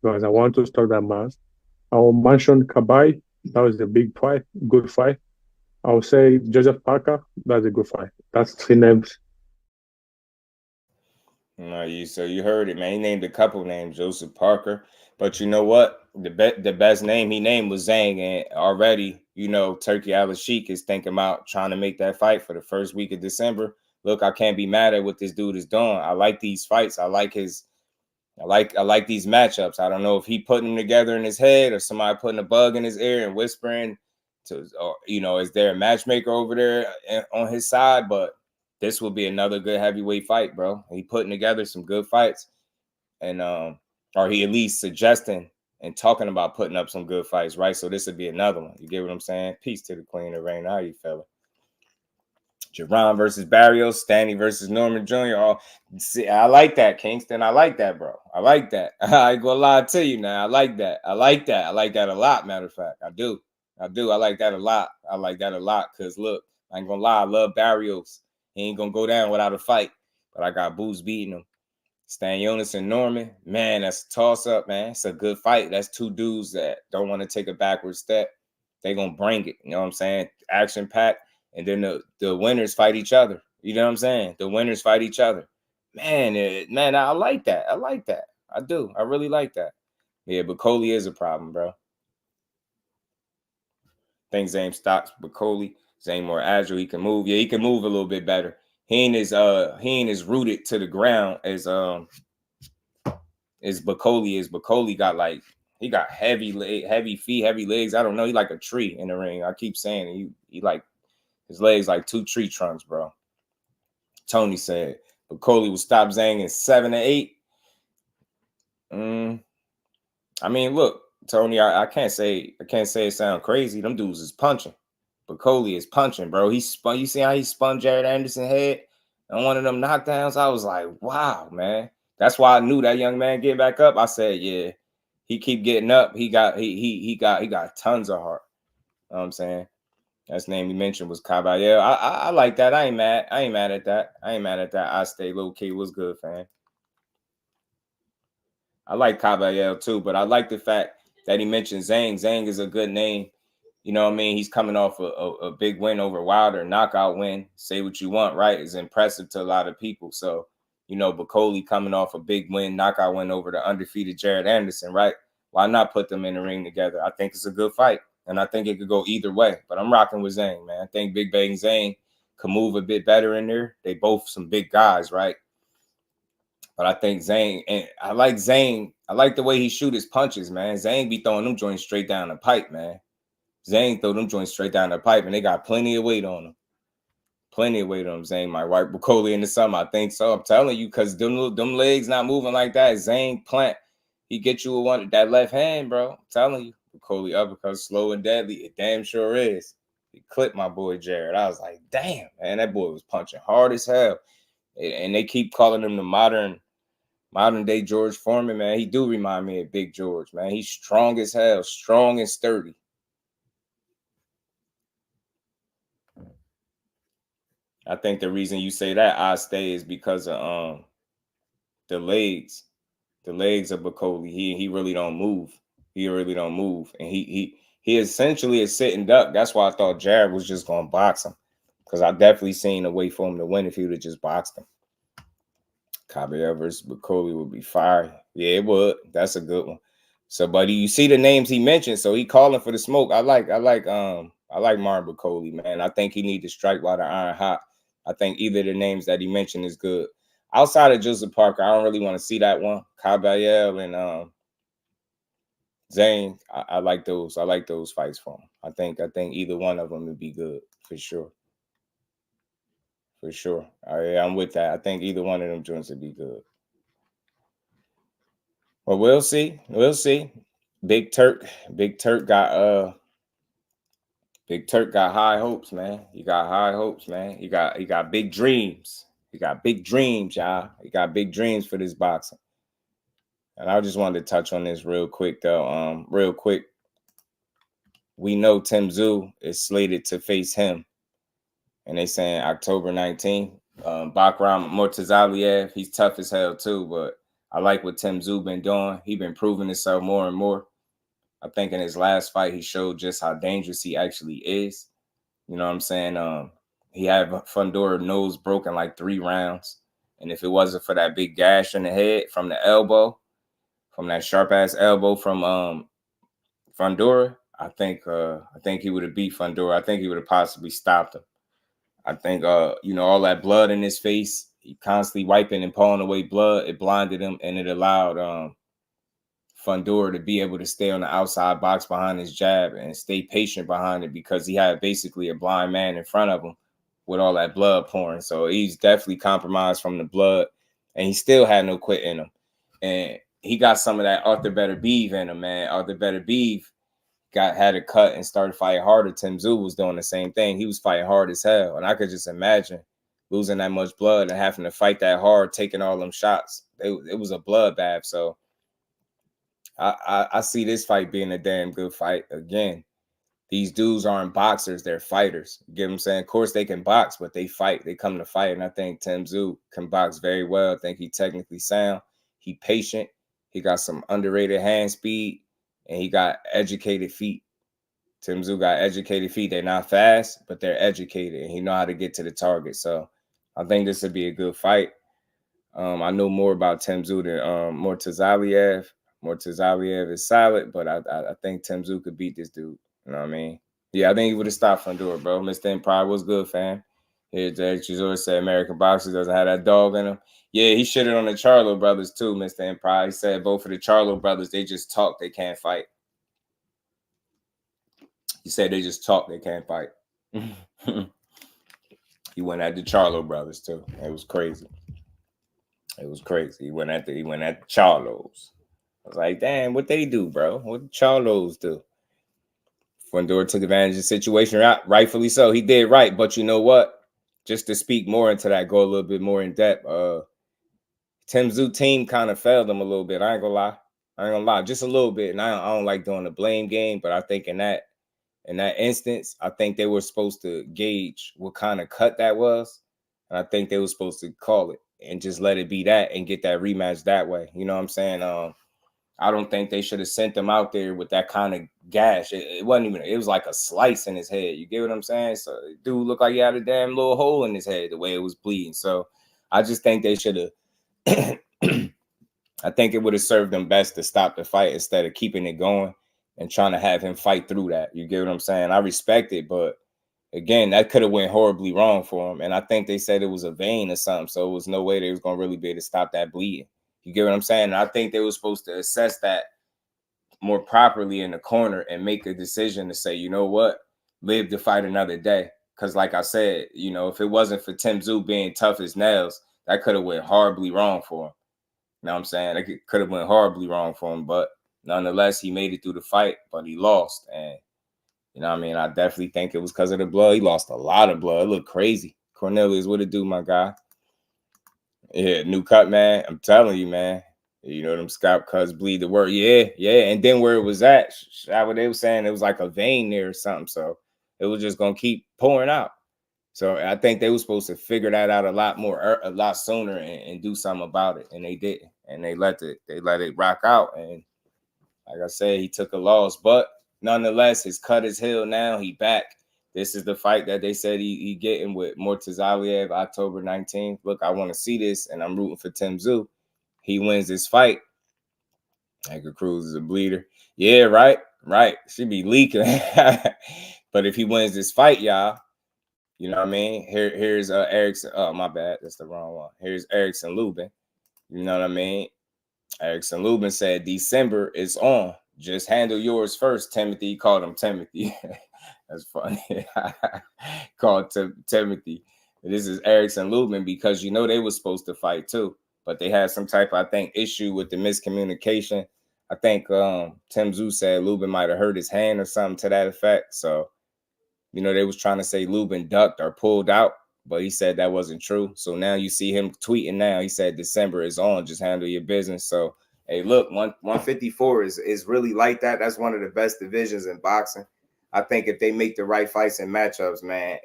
because I want to start that match. I'll mention Kabai. That was a big fight, good fight. I'll say Joseph Parker. That's a good fight. That's 3 names. So you heard it, man. He named a couple names, Joseph Parker. But you know what? The best name he named was Zhang. And already, Turkey Al-Sheikh is thinking about trying to make that fight for the first week of December. Look, I can't be mad at what this dude is doing. I like these fights. I like these matchups. I don't know if he putting them together in his head or somebody putting a bug in his ear and whispering is there a matchmaker over there on his side? But this will be another good heavyweight fight, bro. He putting together some good fights, and or he at least suggesting and talking about putting up some good fights, right? So this would be another one. You get what I'm saying? Peace to the queen of rain. How you feeling? Jaron versus Barrios, Stanley versus Norman Jr. Oh, see, I like that, Kingston. I like that, bro. I like that. I ain't gonna lie to you now. I like that. I like that. I like that a lot, matter of fact. I do. I like that a lot. I like that a lot because, look, I ain't gonna lie. I love Barrios. He ain't gonna go down without a fight. But I got Boots beating him. Stan Jonas and Norman, man, that's a toss-up, man. It's a good fight. That's two dudes that don't want to take a backward step. They gonna bring it. You know what I'm saying? Action-packed. And then the winners fight each other. You know what I'm saying? The winners fight each other. Man, I like that. I like that. I do. I really like that. Yeah, but Coley is a problem, bro. I think Zane stops Coley. Zane more agile. He can move. Yeah, he can move a little bit better. He ain't as rooted to the ground as Bacoli is. Bacoli got he got heavy feet, heavy legs. I don't know. He like a tree in the ring. I keep saying it. He like his legs like 2 tree trunks, bro. Tony said Bacoli will stop Zhang in 7 or 8. I mean, look, Tony, I can't say it sound crazy. Them dudes is punching. Bacoli is punching, bro. He spun. You see how he spun Jared Anderson's head on one of them knockdowns? I was like, wow, man. That's why I knew that young man getting back up. I said, yeah, he keep getting up. He got tons of heart. You know what I'm saying? That's the name he mentioned was Caballero. I like that. I ain't mad at that. I stay low key. What's good, fam? I like Caballero too, but I like the fact that he mentioned Zhang. Zhang is a good name. You know what I mean? He's coming off a big win over Wilder, knockout win. Say what you want, right? It's impressive to a lot of people. So, Bacoli coming off a big win, knockout win over the undefeated Jared Anderson, right? Why not put them in the ring together? I think it's a good fight. And I think it could go either way. But I'm rocking with Zane, man. I think Big Bang Zane can move a bit better in there. They both some big guys, right? But I think Zane, and I like Zane. I like the way he shoot his punches, man. Zane be throwing them joints straight down the pipe, man. Zane throw them joints straight down the pipe, and they got plenty of weight on them. Plenty of weight on them. Zane might wipe Bacoli in the summer. I think so. I'm telling you, because them legs not moving like that. Zane plant, he get you with that left hand, bro. I'm telling you. Bacoli uppercut slow and deadly. It damn sure is. He clipped my boy Jared. I was like, damn, man, that boy was punching hard as hell. And they keep calling him the modern day George Foreman, man. He do remind me of Big George, man. He's strong as hell, strong and sturdy. I think the reason you say that I stay is because of the legs. The legs of Bacoli. He really don't move. And he essentially is sitting duck. That's why I thought Jared was just gonna box him. Because I definitely seen a way for him to win if he would have just boxed him. Caballero versus Bacoli would be fire. Yeah, it would. That's a good one. So, buddy, you see the names he mentioned, so he calling for the smoke. I like Martin Bacoli, man. I think he need to strike while the iron hot. I think either of the names that he mentioned is good. Outside of Joseph Parker, I don't really want to see that one. Caballero and Zane, I like those. I like those fights for him. I think either one of them would be good for sure. For sure. I'm with that. I think either one of them joints would be good. Well, we'll see. Big Turk got high hopes, man. He got high hopes, man. He got big dreams. He got big dreams, y'all. He got big dreams for this boxing. And I just wanted to touch on this real quick, though. we know Tszyu is slated to face him. And they saying October 19th. Bakram Murtazaliev, he's tough as hell too, but I like what Tszyu been doing. He been proving himself more and more. I think in his last fight, he showed just how dangerous he actually is. You know what I'm saying? He had Fundora nose broken like 3 rounds. And if it wasn't for that big gash in the head from the elbow, from that sharp-ass elbow from Fundora, I think he would have beat Fundora. I think he would have possibly stopped him. I think, all that blood in his face, he constantly wiping and pulling away blood, it blinded him, and it allowed Fundora to be able to stay on the outside box behind his jab and stay patient behind it because he had basically a blind man in front of him with all that blood pouring. So he's definitely compromised from the blood, and he still had no quit in him. And he got some of that Arthur Better Beef in him, man. Arthur Better Beef had a cut and started fighting harder. Tszyu was doing the same thing. He was fighting hard as hell. And I could just imagine losing that much blood and having to fight that hard, taking all them shots. It was a bloodbath. So I see this fight being a damn good fight. Again, these dudes aren't boxers. They're fighters. You get what I'm saying? Of course, they can box, but they fight. They come to fight. And I think Tszyu can box very well. I think he technically sound. He patient. He got some underrated hand speed. And he got educated feet. Tszyu got educated feet. They're not fast, but they're educated. And he know how to get to the target. So I think this would be a good fight. I know more about Tszyu than Murtazaliev. Murtazaliev is solid, but I think Tszyu could beat this dude. You know what I mean? Yeah, I think he would have stopped Fundora, bro. Mr. Empire was good, fam. Here, Tszyu said American boxers doesn't have that dog in him. Yeah, he shitted on the Charlo brothers too, Mr. Empire. He said both of the Charlo brothers, they just talk, they can't fight. He said they just talk, they can't fight. He went at the Charlo brothers too. It was crazy. It was crazy. He went at the Charlos. I was like, damn, what they do, bro? What the Charlos do? Fundora took advantage of the situation, rightfully so. He did right, but you know what? Just to speak more into that, go a little bit more in depth. Tszyu team kind of failed him a little bit. I ain't gonna lie, just a little bit. And I don't like doing the blame game, but I think in that instance, I think they were supposed to gauge what kind of cut that was, and I think they were supposed to call it and just let it be that and get that rematch that way. You know what I'm saying? I don't think they should have sent him out there with that kind of gash. It wasn't even. It was like a slice in his head. You get what I'm saying? So dude looked like he had a damn little hole in his head the way it was bleeding. So I just think they should have. I think it would have served them best to stop the fight instead of keeping it going and trying to have him fight through that. You get what I'm saying? I respect it, but again, that could have went horribly wrong for him. And I think they said it was a vein or something, so it was no way they was gonna really be able to stop that bleeding. You get what I'm saying? And I think they were supposed to assess that more properly in the corner and make a decision to say, you know what, live to fight another day. Because like I said, you know, if it wasn't for Tszyu being tough as nails, that could have went horribly wrong for him. You know what I'm saying? It could have went horribly wrong for him, but nonetheless, he made it through the fight, but he lost. And, you know what I mean? I definitely think it was because of the blood. He lost a lot of blood. It looked crazy. Cornelius, what it do, my guy? Yeah, new cut, man. I'm telling you, man. You know, them scalp cuts bleed the word. Yeah. And then where it was at, what they were saying, it was like a vein there or something. So it was just going to keep pouring out. So I think they were supposed to figure that out a lot sooner and do something about it. And they didn't. And they let it rock out. And like I said, he took a loss. But nonetheless, his cut is healed now. He back. This is the fight that they said he getting with Murtazaliev October 19th. Look, I want to see this, and I'm rooting for Tszyu. He wins this fight. Anchor Cruz is a bleeder. Yeah, right. She be leaking. But if he wins this fight, y'all, you know what I mean? Here's Erickson. Oh, my bad. That's the wrong one. Here's Erickson Lubin. You know what I mean? Erickson Lubin said December is on. Just handle yours first, Timothy. He called him Timothy. That's funny. Called Timothy. This is Erickson Lubin because, you know, they were supposed to fight too, but they had some type of, I think, issue with the miscommunication. I think Tszyu said Lubin might have hurt his hand or something to that effect. So, you know, they was trying to say Lubin ducked or pulled out, but he said that wasn't true. So now you see him tweeting now. He said December is on. Just handle your business. So, hey, look, 154 is really like that. That's one of the best divisions in boxing. I think if they make the right fights and matchups, man,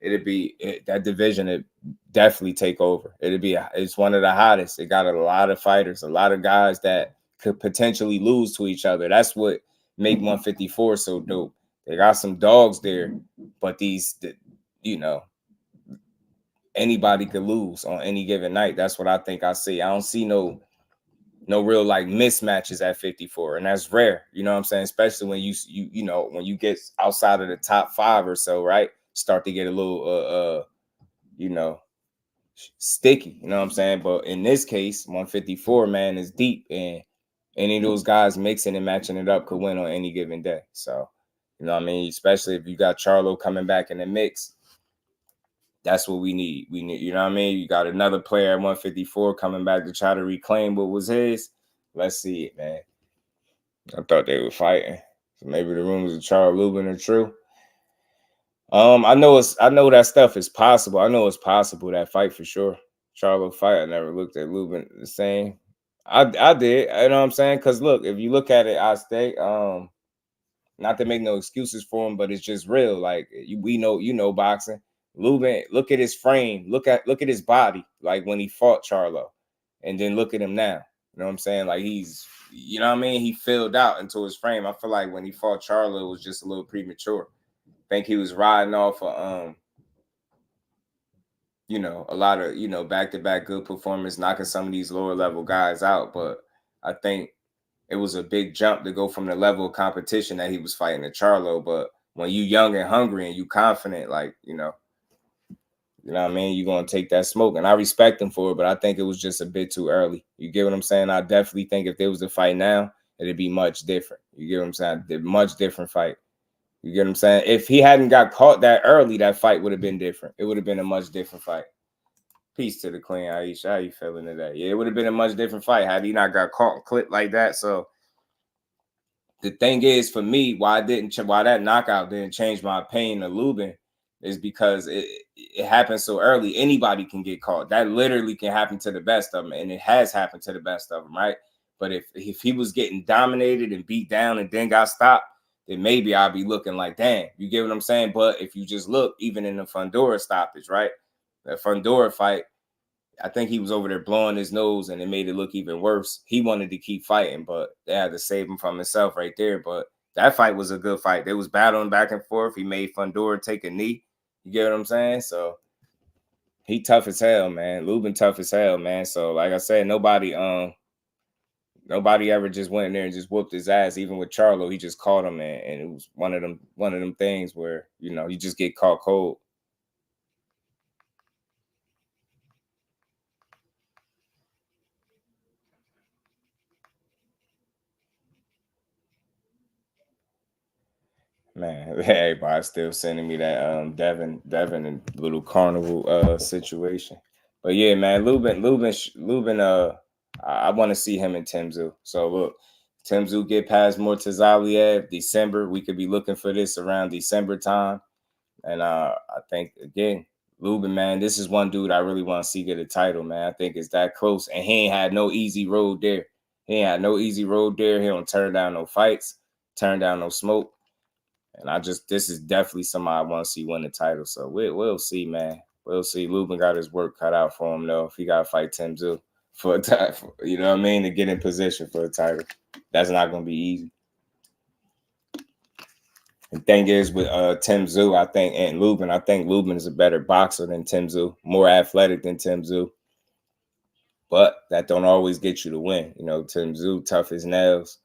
that division it definitely take over. It's one of the hottest. It got a lot of fighters, a lot of guys that could potentially lose to each other. That's what make 154 so dope. They got some dogs there, but anybody could lose on any given night. That's what I think I see. I don't see no real like mismatches at 54, and that's rare. You know what I'm saying? Especially when when you get outside of the top 5 or so, right? Start to get a little sticky. You know what I'm saying? But in this case, 154, man, is deep, and any of those guys mixing and matching it up could win on any given day. So, you know what I mean? Especially if you got Charlo coming back in the mix. That's what we need. We need, you know what I mean? You got another player at 154 coming back to try to reclaim what was his. Let's see it, man. I thought they were fighting. So maybe the rumors of Charles Lubin are true. I know that stuff is possible. I know it's possible, that fight for sure. Charlo fight. I never looked at Lubin the same. I did. You know what I'm saying? Because look, if you look at it, I stay. Not to make no excuses for him, but it's just real. Like we know, boxing. Lubin, look at his frame. Look at his body. Like when he fought Charlo, and then look at him now. You know what I'm saying? Like he's, you know what I mean? He filled out into his frame. I feel like when he fought Charlo, it was just a little premature. I think he was riding off of a lot of back-to-back good performance, knocking some of these lower level guys out. But I think it was a big jump to go from the level of competition that he was fighting at Charlo. But when you young and hungry and you confident, like, you know what I mean? You're going to take that smoke. And I respect him for it, but I think it was just a bit too early. You get what I'm saying? I definitely think if there was a fight now, it'd be much different. You get what I'm saying? A much different fight. You get what I'm saying? If he hadn't got caught that early, that fight would have been different. It would have been a much different fight. Peace to the queen, Aisha. How you feeling today? Yeah, it would have been a much different fight had he not got caught and clipped like that. So the thing is, for me, why that knockout didn't change my opinion of Lubin is because it happened so early. Anybody can get caught. That literally can happen to the best of them, and it has happened to the best of them, right? But if he was getting dominated and beat down and then got stopped, then maybe I'll be looking like, damn, you get what I'm saying? But if you just look, even in the Fundora stoppage, right? That Fundora fight, I think he was over there blowing his nose and it made it look even worse. He wanted to keep fighting, but they had to save him from himself right there. But that fight was a good fight. They was battling back and forth. He made Fundora take a knee. You get what I'm saying? So he tough as hell, man. Lubin tough as hell, man. So like I said, nobody ever just went in there and just whooped his ass. Even with Charlo, he just caught him, and it was one of them things where, you just get caught cold. Man, everybody's still sending me that Devin and little carnival situation. But yeah, man, Lubin, I want to see him in Tszyu. So look, Tszyu get past Murtazaliev December. We could be looking for this around December time. And I think again, Lubin, man, this is one dude I really want to see get a title, man. I think it's that close. And he ain't had no easy road there. He don't turn down no fights, turn down no smoke. And this is definitely somebody I want to see win the title. So we'll see, man. We'll see. Lubin got his work cut out for him, though. If he got to fight Tszyu for a title, you know what I mean, to get in position for a title, that's not going to be easy. The thing is with Tszyu, I think Lubin is a better boxer than Tszyu, more athletic than Tszyu. But that don't always get you to win. Tszyu tough as nails,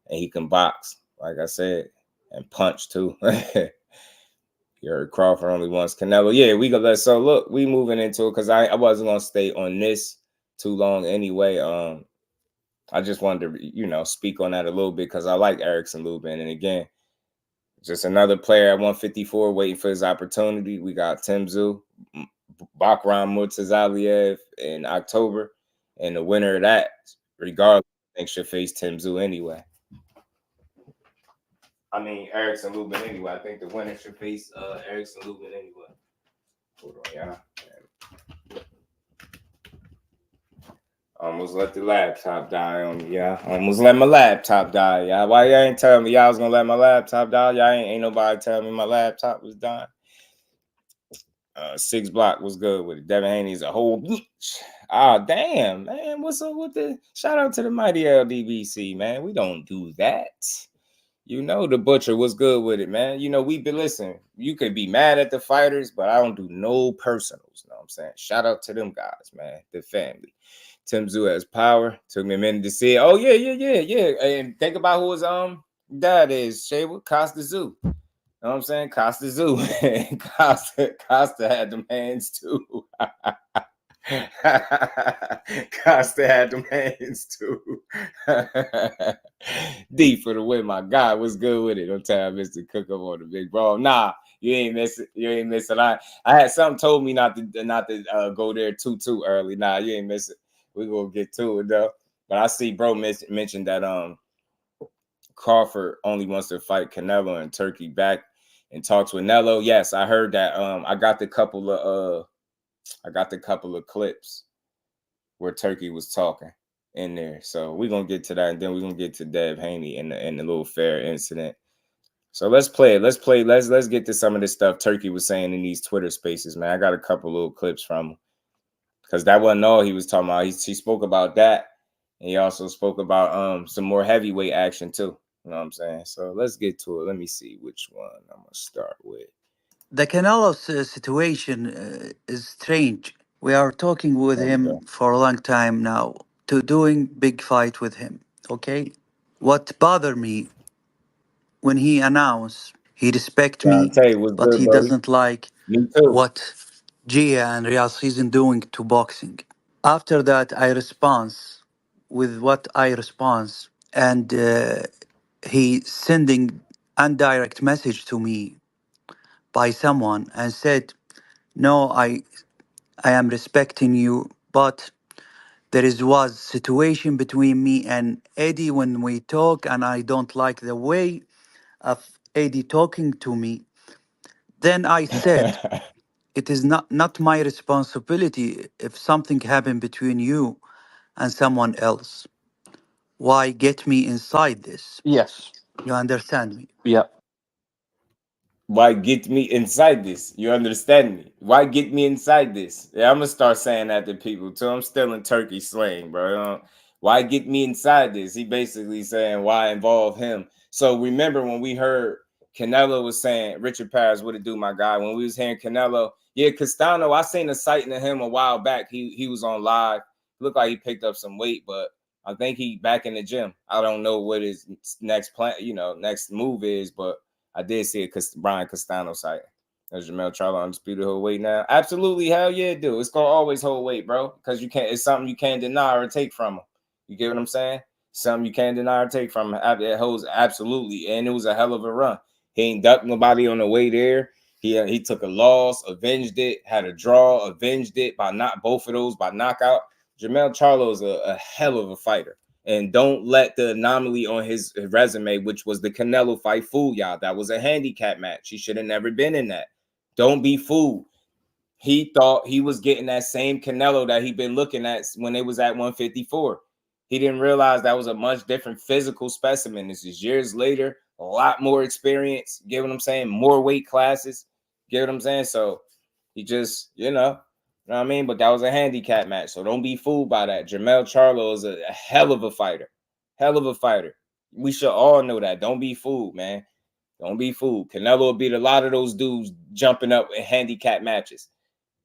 and he can box, like I said. And punch too. You heard Crawford only wants Canelo. Yeah, so look, we moving into it because I wasn't gonna stay on this too long anyway. I just wanted to, speak on that a little bit because I like Erickson Lubin. And again, just another player at 154 waiting for his opportunity. We got Tszyu, Bakhram Murtazaliev in October. And the winner of that, regardless, I think should face Tszyu anyway. I mean, Erickson Lubin anyway. I think the winner should face Erickson Lubin anyway. Hold on, Almost let the laptop die on me, yeah. Almost let my laptop die, yeah. Why y'all ain't telling me y'all was gonna let my laptop die? Y'all ain't nobody telling me my laptop was dying. 6 Block was good with it. Devin Haney's a whole damn, man. What's up with the shout out to the mighty LDBC, man? We don't do that. You know, the Butcher was good with it, man. You know, we've been listening. You could be mad at the fighters, but I don't do no personals. You know what I'm saying? Shout out to them guys, man. The family. Tszyu has power. Took me a minute to see it. Oh, yeah. And think about who his dad is, Shaver Costa Tszyu. You know what I'm saying? Costa Tszyu. Costa had them hands too. Costa had them hands too. D for the win, my guy. What's good with it? Don't tell Mr. Cook up on the big bro. Nah, you ain't missing. You ain't missing. I had something told me not to go there too early. Nah, you ain't missing. We gonna get to it though. But I see bro mentioned that Crawford only wants to fight Canelo and Turkey back and talks with Nello. Yes, I heard that. I got the couple of clips where Turkey was talking in there. So we're gonna get to that, and then we're gonna get to Dev Haney and the little fair incident. So let's play it. Let's get to some of this stuff Turkey was saying in these Twitter spaces, man. I got a couple little clips from him. Because that wasn't all he was talking about. He spoke about that. And he also spoke about some more heavyweight action too. You know what I'm saying? So let's get to it. Let me see which one I'm gonna start with. The Canelo situation is strange. We are talking with him for a long time now to doing big fight with him. Okay, what bothered me when he announced he respect me, What's but good, he buddy? doesn't like Me too. what Gia and Real Season doing to boxing. After that, I respond with what I respond, and he sending indirect message to me by someone and said, "No, I am respecting you, but there was situation between me and Eddie when we talk, and I don't like the way of Eddie talking to me." Then I said, "It is not my responsibility if something happened between you and someone else. Why get me inside this?" Yes. You understand me? Yeah. Why get me inside this? You understand me? Why get me inside this? Yeah, I'm gonna start saying that to people too. I'm still in Turkey slang, bro. Why get me inside this? He basically saying why involve him. So remember when we heard Canelo was saying, Richard Paris, what it do, my guy? When we was hearing Canelo, yeah, Castano, I seen a sighting of him a while back. He was on live. Looked like he picked up some weight, but I think he back in the gym. I don't know what his next plan, next move is, but I did see it Brian Castano sighting. Does Jamel Charlo undisputed hold weight now? Absolutely, hell yeah, it do. It's gonna always hold weight, bro. Because it's something you can't deny or take from him. You get what I'm saying? Something you can't deny or take from him. It holds absolutely, and it was a hell of a run. He ain't ducked nobody on the way there. He took a loss, avenged it, had a draw, avenged it by both of those by knockout. Jamel Charlo is a hell of a fighter. And don't let the anomaly on his resume, which was the Canelo fight, fool y'all. That was a handicap match. He should have never been in that. Don't be fooled. He thought he was getting that same Canelo that he'd been looking at when they was at 154. He didn't realize that was a much different physical specimen. This is years later, a lot more experience. Get what I'm saying? More weight classes. Get what I'm saying? So he just, you know what I mean? But that was a handicap match. So don't be fooled by that. Jamel Charlo is a hell of a fighter. Hell of a fighter. We should all know that. Don't be fooled, man. Don't be fooled. Canelo beat a lot of those dudes jumping up in handicap matches.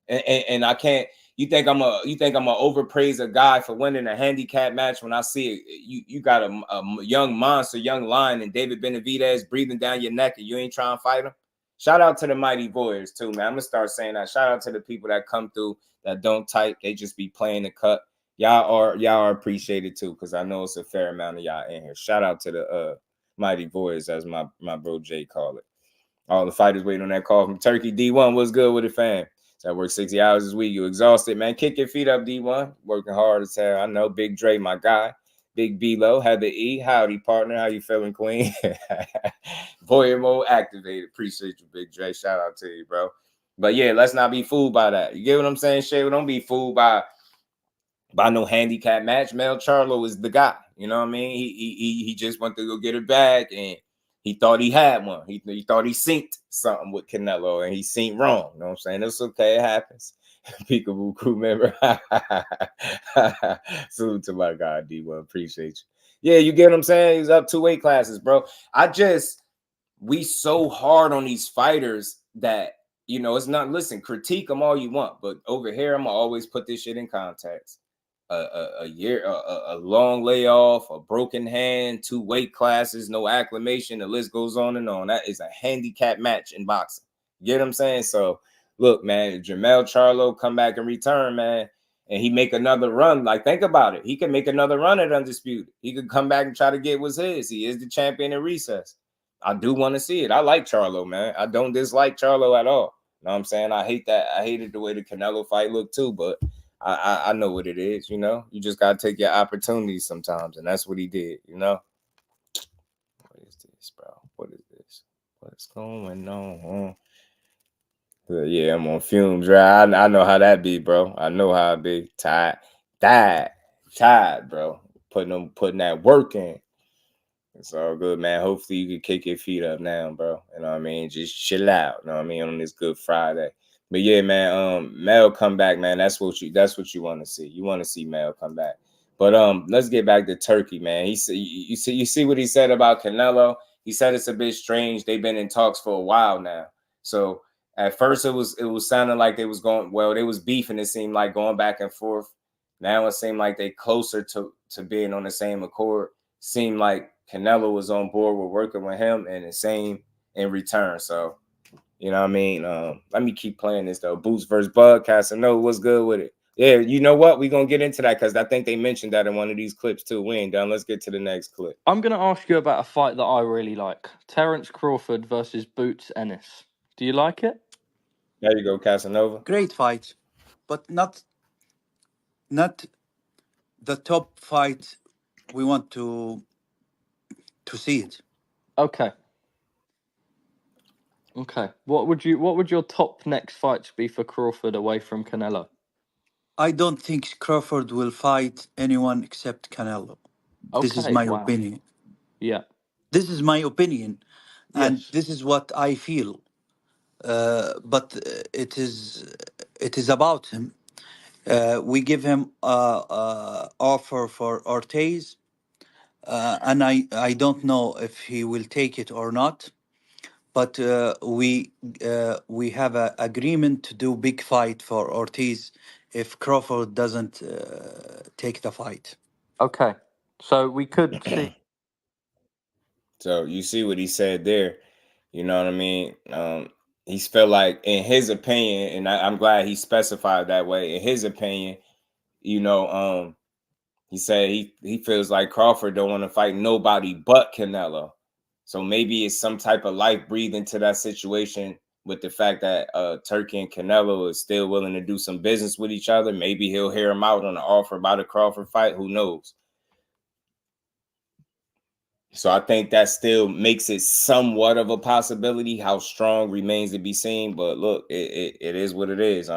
And I can't. You think I'm gonna overpraise a guy for winning a handicap match when I see it? You got a young monster, young lion, and David Benavidez breathing down your neck, and you ain't trying to fight him. Shout out to the mighty Warriors too, man. I'm gonna start saying that. Shout out to the people that come through that don't type. They just be playing the cut. Y'all are appreciated too, because I know it's a fair amount of y'all in here. Shout out to the mighty Warriors, as my bro Jay call it. All the fighters waiting on that call from Turkey. D1, what's good with it, fam? So I work 60 hours this week. You exhausted, man. Kick your feet up, D1. Working hard as hell. I know. Big Dre, my guy. Big B-Lo, had the E. Howdy, partner. How you feeling, Queen? Voyeur mode activated. Appreciate you, Big Dre. Shout out to you, bro. But yeah, let's not be fooled by that. You get what I'm saying, Shay? Don't be fooled by by no handicap match, Mel Charlo is the guy. You know what I mean? He just went to go get it back, and he thought he had one. He thought he synced something with Canelo, and he synced wrong. You know what I'm saying? It's okay. It happens. Peekaboo crew member. Salute to my guy, D1. Appreciate you. Yeah, you get what I'm saying? He's up 2 weight classes, bro. We so hard on these fighters that, you know, it's not, listen, critique them all you want, but over here, I'm going to always put this shit in context. A long layoff, a broken hand, 2 weight classes, no acclimation, the list goes on and on. That is a handicap match in boxing. You get what I'm saying? So, look, man, if Jermell Charlo come back and return, man, and he make another run, like, think about it. He can make another run at Undisputed. He could come back and try to get what's his. He is the champion in recess. I do want to see it. I like Charlo, man. I don't dislike Charlo at all. You know what I'm saying? I hate that. I hated the way the Canelo fight looked too, but I know what it is, you know? You just got to take your opportunities sometimes, and that's what he did, you know? What is this, bro? What is this? What's going on? Yeah, I'm on fumes, right? I know how that be, bro. I know how it be. Tired, bro. Putting that work in. It's all good, man. Hopefully you can kick your feet up now, bro. You know what I mean? Just chill out. You know what I mean? On this Good Friday. But yeah, man, Mel come back, man. That's what you want to see. You want to see Mel come back. But let's get back to Turkey, man. He said you see what he said about Canelo? He said it's a bit strange. They've been in talks for a while now. So at first it was sounding like they was beefing, it seemed like, going back and forth. Now it seemed like they closer to being on the same accord. Seemed like Canelo was on board with working with him, and the same in return. So, you know what I mean? Let me keep playing this, though. Boots versus Bud. Casanova, what's good with it? Yeah, you know what? We're going to get into that because I think they mentioned that in one of these clips, too. We ain't done. Let's get to the next clip. I'm going to ask you about a fight that I really like. Terence Crawford versus Boots Ennis. Do you like it? There you go, Casanova. Great fight, but not the top fight we want to see it. Okay. What would your top next fights be for Crawford away from Canelo? I don't think Crawford will fight anyone except Canelo. Okay, this is my opinion. Yeah. This is my opinion, and yes. This is what I feel. But it is about him. We give him offer for Ortiz, and I don't know if he will take it or not. But we have an agreement to do big fight for Ortiz if Crawford doesn't take the fight. Okay, so we could see. So you see what he said there. You know what I mean? He felt like, in his opinion, and I'm glad he specified that way. In his opinion, you know, he said he feels like Crawford don't want to fight nobody but Canelo. So maybe it's some type of life breathing to that situation with the fact that Turkey and Canelo is still willing to do some business with each other. Maybe he'll hear him out on the offer about a Crawford fight. Who knows? So I think that still makes it somewhat of a possibility. How strong remains to be seen. But look, it is what it is.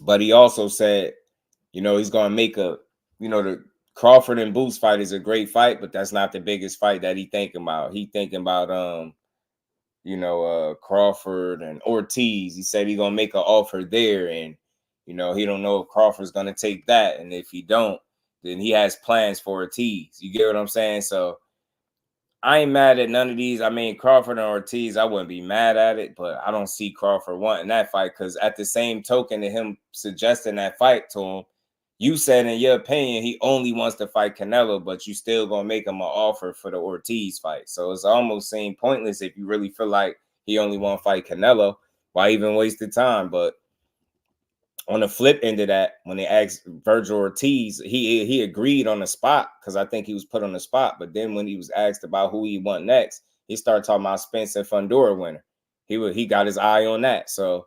But he also said, you know, he's going to make the Crawford and Boots fight is a great fight, but that's not the biggest fight that he thinking about. He thinking about, Crawford and Ortiz. He said he's going to make an offer there, and, you know, he don't know if Crawford's going to take that. And if he don't, then he has plans for Ortiz. You get what I'm saying? So I ain't mad at none of these. I mean, Crawford and Ortiz, I wouldn't be mad at it, but I don't see Crawford wanting that fight, because at the same token of him suggesting that fight to him, you said in your opinion he only wants to fight Canelo, but you still gonna make him an offer for the Ortiz fight. So it's almost seem pointless if you really feel like he only want to fight Canelo. Why even waste the time? But on the flip end of that, when they asked Virgil Ortiz, he agreed on the spot, because I think he was put on the spot. But then when he was asked about who he want next, he started talking about Spence and Fundora winner. He got his eye on that. So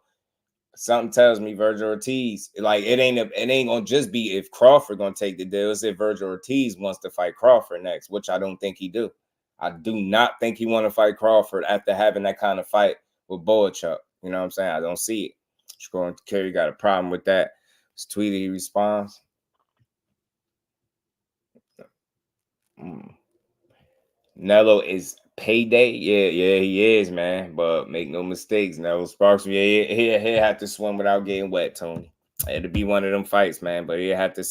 something tells me Virgil Ortiz, like, it ain't gonna just be if Crawford gonna take the deal. It's if Virgil Ortiz wants to fight Crawford next, which I don't think he do. I do not think he want to fight Crawford after having that kind of fight with Boachuk. You know what I'm saying? I don't see it. Scrolling, Kerry got a problem with that. It's tweeted, he responds. Nello is payday. Yeah, he is, man. But make no mistakes, Nello Sparks. Yeah, he had to swim without getting wet, Tony. It'd be one of them fights, man. But he had to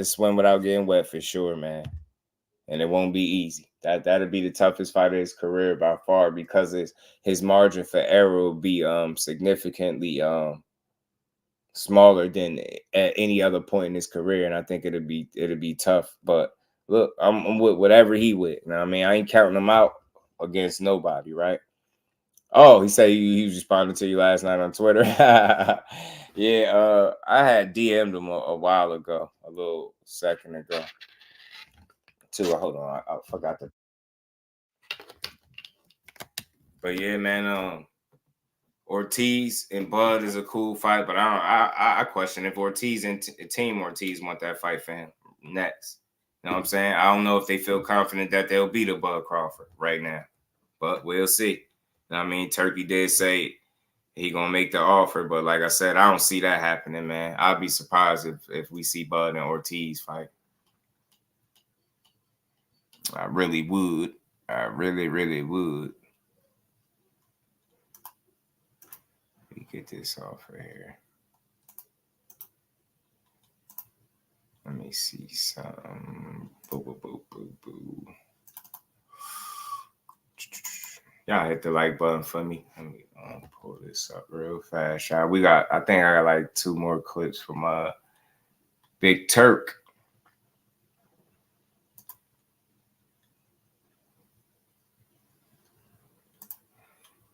swim without getting wet for sure, man. And it won't be easy. That'll be the toughest fight of his career by far, because his margin for error will be significantly smaller than at any other point in his career. And I think it'll be tough. But look, I'm with whatever he with. You know what I mean? I ain't counting him out against nobody, right? Oh, he said he was responding to you last night on Twitter. Yeah, I had DM'd him a while ago, a little second ago. Hold on, I forgot to. But yeah, man, Ortiz and Bud is a cool fight, but I question if Ortiz and Team Ortiz want that fight for him next. You know what I'm saying? I don't know if they feel confident that they'll beat a Bud Crawford right now, but we'll see. You know what I mean? Turkey did say he gonna make the offer, but like I said, I don't see that happening, man. I'd be surprised if we see Bud and Ortiz fight. I really would. I really, really would. Let me get this off right here. Let me see some. Boo, boo, boo, boo, boo. Y'all hit the like button for me. Let me pull this up real fast. I think I got like 2 more clips from Big Turk.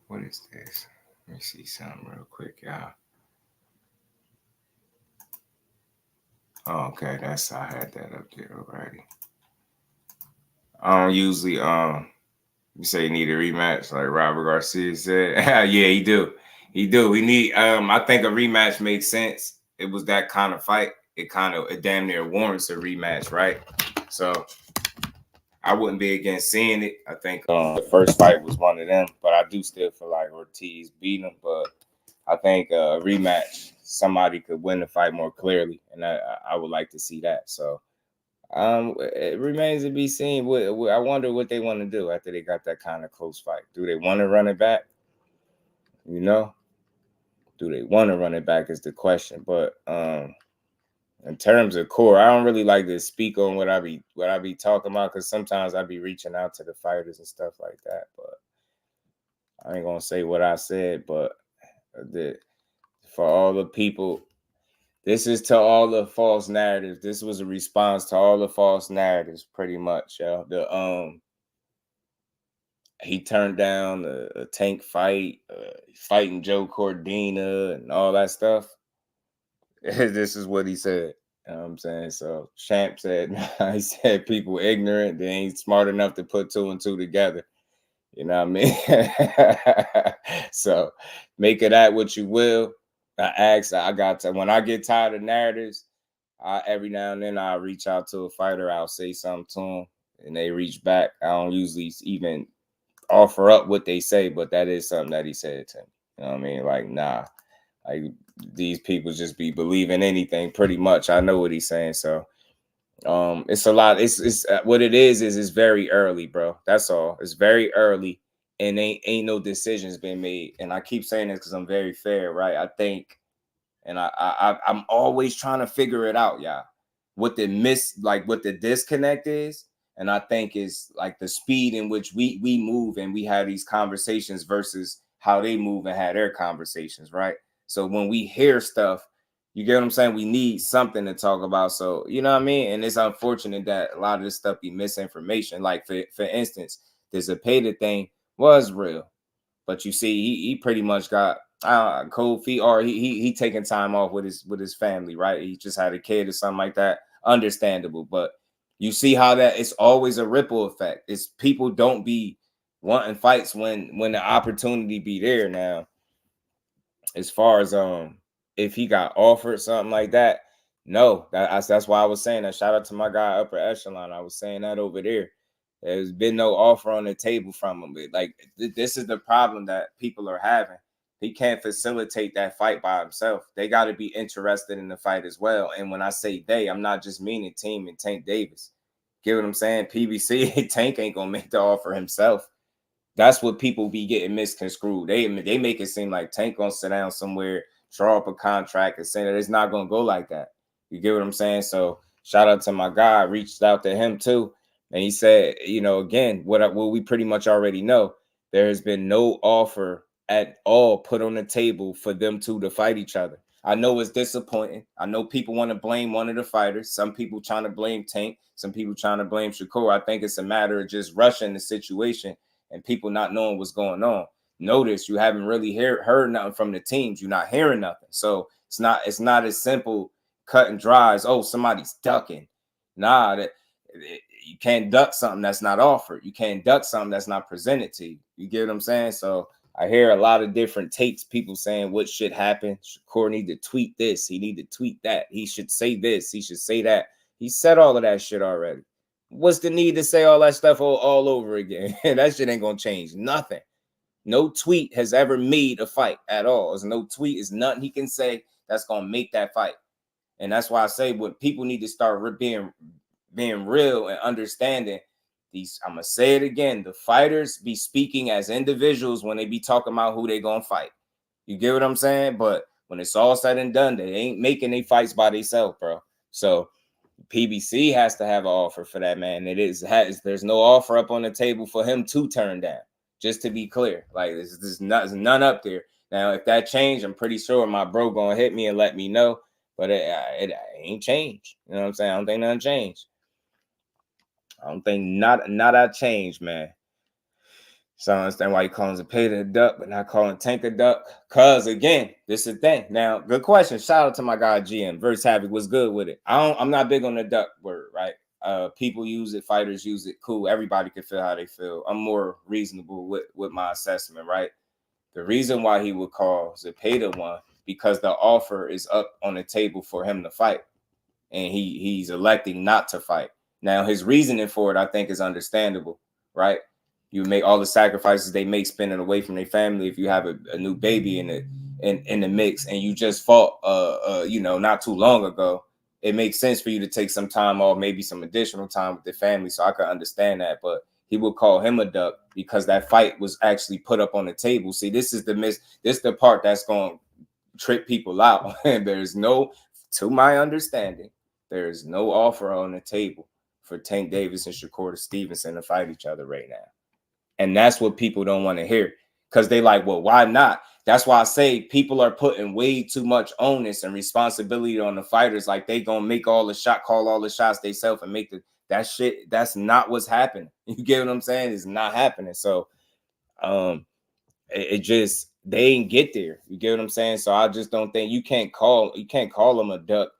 What is this? Let me see something real quick, y'all. Oh, okay, I had that up there already. I don't usually you say you need a rematch, like Robert Garcia said. Yeah, he do. We need I think a rematch makes sense. It was that kind of fight. It damn near warrants a rematch, right? So I wouldn't be against seeing it. I think the first fight was one of them, but I do still feel like Ortiz beat him. But I think a rematch, somebody could win the fight more clearly, and I would like to see that. So it remains to be seen. I wonder what they want to do after they got that kind of close fight. Do they want to run it back? You know, do they want to run it back is the question. But in terms of core, I don't really like to speak on what I be talking about, because sometimes I be reaching out to the fighters and stuff like that. But I ain't gonna say what I said. But for all the people, this is to all the false narratives. This was a response to all the false narratives, pretty much. He turned down a Tank fight, fighting Joe Cordina and all that stuff. This is what he said. You know what I'm saying? So Champ said, he said people ignorant, they ain't smart enough to put 2 and 2 together. You know what I mean? So make of that what you will. When I get tired of narratives, every now and then I'll reach out to a fighter, I'll say something to them, and they reach back. I don't usually even offer up what they say, but that is something that he said to me. You know what I mean? Like, nah, like these people just be believing anything pretty much. I know what he's saying. So it's a lot. It's what it is it's very early, bro. That's all. It's very early, and ain't no decisions been made. And I keep saying this because I'm very fair, right? I think, and I'm always trying to figure it out, y'all. What the disconnect is. And I think is like the speed in which we move and we have these conversations versus how they move and have their conversations, right? So when we hear stuff, you get what I'm saying? We need something to talk about. So, you know what I mean? And it's unfortunate that a lot of this stuff be misinformation. Like, for instance, the Zepeda thing was real. But you see, he pretty much got cold feet, or he taking time off with his family, right? He just had a kid or something like that. Understandable. But you see how that it's always a ripple effect. It's people don't be wanting fights when the opportunity be there. Now, as far as if he got offered something like that, no, that's why I was saying that. Shout out to my guy Upper Echelon. I was saying that over there. There's been no offer on the table from him. Like, this is the problem that people are having. He can't facilitate that fight by himself. They got to be interested in the fight as well. And when I say they, I'm not just meaning Team and Tank Davis. Get what I'm saying? PBC, Tank ain't going to make the offer himself. That's what people be getting misconstrued. They make it seem like Tank going to sit down somewhere, draw up a contract, and say that it's not going to go like that. You get what I'm saying? So shout out to my guy. I reached out to him too. And he said, you know, again, what we pretty much already know, there has been no offer at all put on the table for them two to fight each other. I know it's disappointing. I know people want to blame one of the fighters. Some people trying to blame Tank. Some people trying to blame Shakur. I think it's a matter of just rushing the situation and people not knowing what's going on. Notice you haven't really heard nothing from the teams. You're not hearing nothing. So it's not as simple, cut and dry as, oh, somebody's ducking. Nah, you can't duck something that's not offered. You can't duck something that's not presented to you. You get what I'm saying? So I hear a lot of different takes, people saying what should happen. Shakur need to tweet this. He need to tweet that. He should say this. He should say that. He said all of that shit already. What's the need to say all that stuff all over again? That shit ain't going to change nothing. No tweet has ever made a fight at all. There's no tweet. There's nothing he can say that's going to make that fight. And that's why I say what people need to start being real and understanding these. I'm going to say it again. The fighters be speaking as individuals when they be talking about who they going to fight. You get what I'm saying? But when it's all said and done, they ain't making their fights by themselves, bro. So PBC has to have an offer for that, man. There's no offer up on the table for him to turn down. Just to be clear, like there's none up there. Now, if that changed, I'm pretty sure my bro gonna hit me and let me know. But it ain't changed. You know what I'm saying? I don't think nothing changed. I don't think not that changed, man. So I understand why you calling Zepeda a duck, but not calling Tank a duck. Cause again, this is the thing. Now, good question. Shout out to my guy GM. Verse Havoc was good with it. I'm not big on the duck word, right? People use it, fighters use it. Cool. Everybody can feel how they feel. I'm more reasonable with my assessment, right? The reason why he would call Zepeda one, because the offer is up on the table for him to fight. And he's electing not to fight. Now, his reasoning for it, I think, is understandable, right? You make all the sacrifices they make spending away from their family. If you have a new baby in the mix and you just fought, not too long ago, it makes sense for you to take some time off, maybe some additional time with the family. So I could understand that, but he would call him a duck because that fight was actually put up on the table. See, this is the part that's going to trip people out. And to my understanding, there is no offer on the table for Tank Davis and Shakur Stevenson to fight each other right now. And that's what people don't want to hear because they like, well, why not? That's why I say people are putting way too much onus and responsibility on the fighters. Like they gonna make all the call all the shots themselves and make that shit. That's not what's happening. You get what I'm saying? It's not happening. So, they ain't get there. You get what I'm saying? So I just don't think you can't call them a duck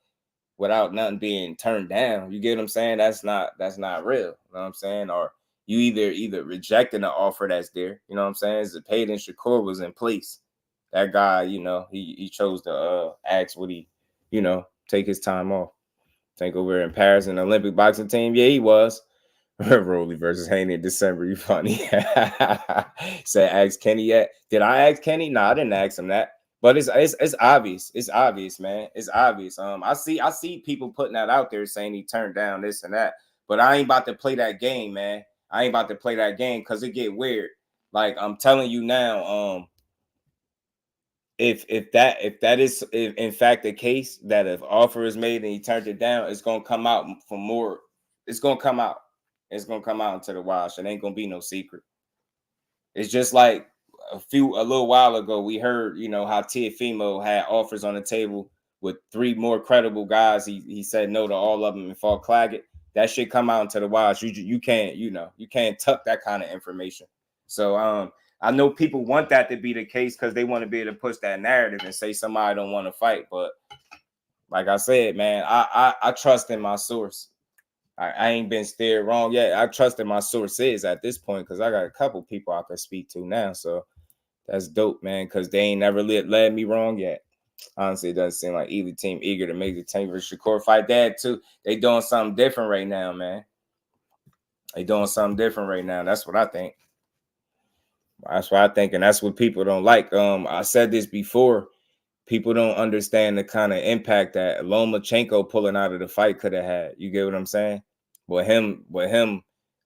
without nothing being turned down. You get what I'm saying? That's not real. You know what I'm saying? Or you either rejecting the offer that's there. You know what I'm saying? Zepeda and Shakur was in place. That guy, he chose to ask would he, take his time off. Think over in Paris in the Olympic boxing team. Yeah, he was. Rolly versus Haney in December. You funny. Said ask Kenny yet. Did I ask Kenny? No, I didn't ask him that. But it's obvious. It's obvious, man. It's obvious. I see people putting that out there saying he turned down this and that. But I ain't about to play that game, man. I ain't about to play that game because it get weird. Like I'm telling you now, if that is in fact the case, that if offer is made and he turned it down, it's gonna come out for more. It's gonna come out. It's gonna come out into the wild. It ain't gonna be no secret. It's just like a little while ago, we heard, how Teofimo had offers on the table with 3 more credible guys. He said no to all of them and fought Claggett. That shit come out into the wild. You can't tuck that kind of information. So I know people want that to be the case because they want to be able to push that narrative and say somebody don't want to fight. But like I said, man, I trust in my source. I ain't been steered wrong yet. I trust in my sources at this point because I got a couple people I can speak to now. So that's dope, man, because they ain't never led me wrong yet. Honestly, it doesn't seem like either team eager to make the Tank versus Shakur fight. That too. They doing something different right now, man. They doing something different right now. That's what I think. That's what I think, and that's what people don't like. I said this before. People don't understand the kind of impact that Lomachenko pulling out of the fight could have had. You get what I'm saying? With him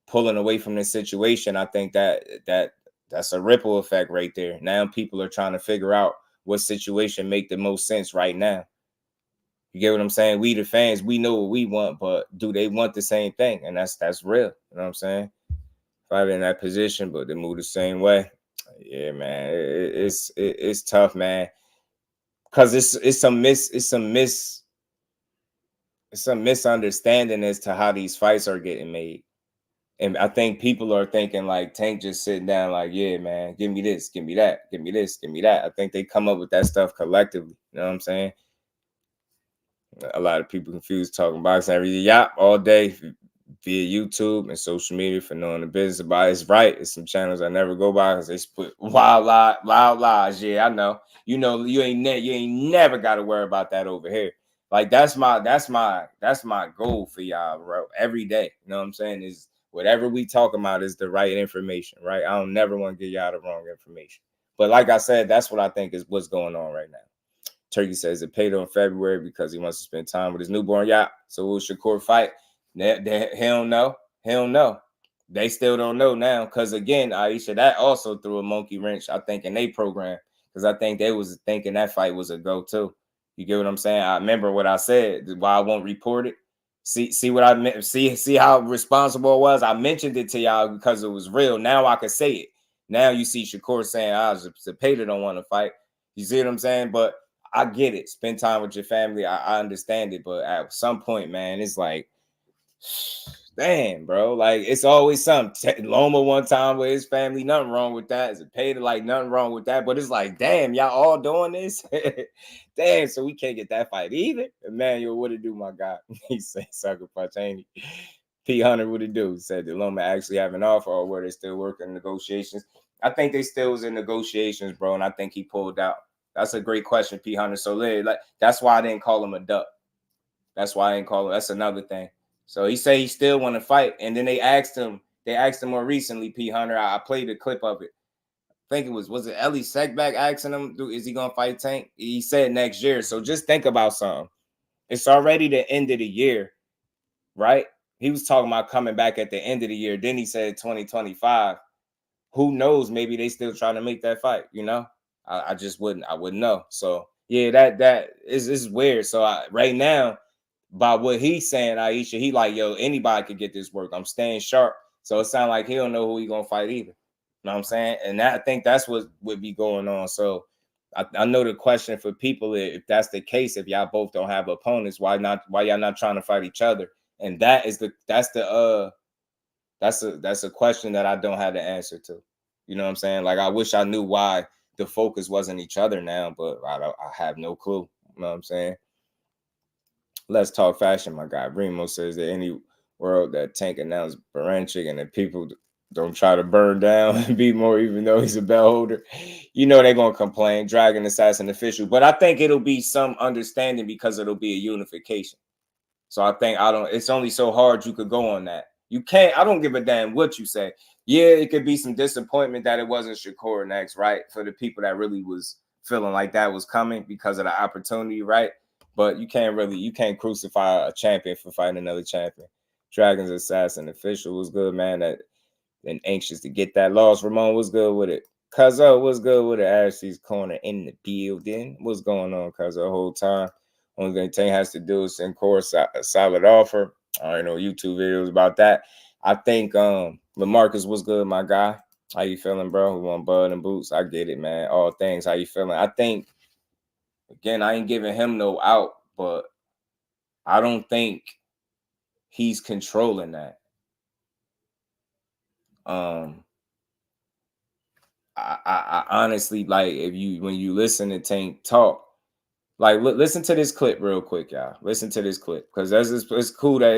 pulling away from this situation, I think that's a ripple effect right there. Now people are trying to figure out what situation make the most sense right now. You get what I'm saying? We the fans, we know what we want, but do they want the same thing? And that's real. You know what I'm saying? Fight in that position, but they move the same way. Yeah, man, it's tough, man. Cause it's some misunderstanding as to how these fights are getting made. And I think people are thinking like Tank just sitting down like, yeah, man, give me this, give me that, give me this, give me that. I think they come up with that stuff collectively. You know what I'm saying? A lot of people confused talking boxing every yap all day via YouTube and social media for knowing the business about it. It's right. It's some channels I never go by because they split wild lies. Yeah, I know. You know, you ain't never got to worry about that over here. Like that's my goal for y'all, bro. Every day. You know what I'm saying? Is whatever we talk about is the right information, right? I don't never want to give y'all the wrong information. But like I said, that's what I think is what's going on right now. Turkey says it paid on February because he wants to spend time with his newborn yacht. So will Shakur fight? He don't know. He don't know. They still don't know now. Because again, Aisha, that also threw a monkey wrench, I think, in their program. Because I think they was thinking that fight was a go too. You get what I'm saying? I remember what I said, why I won't report it. See what I meant. See how responsible it was. I mentioned it to y'all because it was real. Now I can say it. Now you see Shakur saying, Zepeda don't want to fight. You see what I'm saying? But I get it. Spend time with your family. I understand it. But at some point, man, it's like, damn, bro. Like, it's always something. Loma one time with his family, nothing wrong with that. Is it paid? Like, nothing wrong with that. But it's like, damn, y'all all doing this? Damn, so we can't get that fight either. Emmanuel, what it do, my guy? He said, sucker punch, ain't he? P. Hunter, what it do? He said, did Loma actually have an offer or were they still working negotiations? I think they still was in negotiations, bro. And I think he pulled out. That's a great question, P. Hunter. So, like, that's why I didn't call him a duck. That's why I didn't call him. That's another thing. So he said he still want to fight. And then they asked him more recently, P. Hunter. I played a clip of it. I think it was it Ellie Seckback asking him, is he going to fight Tank? He said next year. So just think about something. It's already the end of the year, right? He was talking about coming back at the end of the year. Then he said 2025. Who knows? Maybe they still trying to make that fight, you know? I wouldn't know. So yeah, that is weird. So right now, by what he's saying, Aisha, he like, yo, anybody could get this work. I'm staying sharp. So it sounds like he don't know who he gonna fight either. You know what I'm saying? And I think that's what would be going on. So I know the question for people, if that's the case, if y'all both don't have opponents, why y'all not trying to fight each other? And that's a question that I don't have the answer to. You know what I'm saying? Like, I wish I knew why the focus wasn't each other now, but I have no clue. You know what I'm saying? Let's talk fashion, my guy. Remo says that any world that Tank announced Baranchik and that people don't try to burn down and be more, even though he's a belt holder, you know they're going to complain. Dragon Assassin official. But I think it'll be some understanding because it'll be a unification. So I think it's only so hard you could go on that. You can't, I don't give a damn what you say. Yeah, it could be some disappointment that it wasn't Shakur next, right? For the people that really was feeling like that was coming because of the opportunity, right? But you can't crucify a champion for fighting another champion. Dragon's Assassin official was good, man. That and anxious to get that loss. Ramon was good with it. Cuzzo was good with it. Ashley's corner in the building. What's going on, Cuzzo, the whole time? Only thing Tank has to do is send Core a solid offer. I already know YouTube videos about that. I think LaMarcus was good, my guy. How you feeling, bro? Who want Bud and Boots? I get it, man. All things. How you feeling? I think, again, I ain't giving him no out, but I don't think he's controlling that. I honestly, like, when you listen to Tank talk, like, listen to this clip real quick, y'all. Listen to this clip, because it's cool that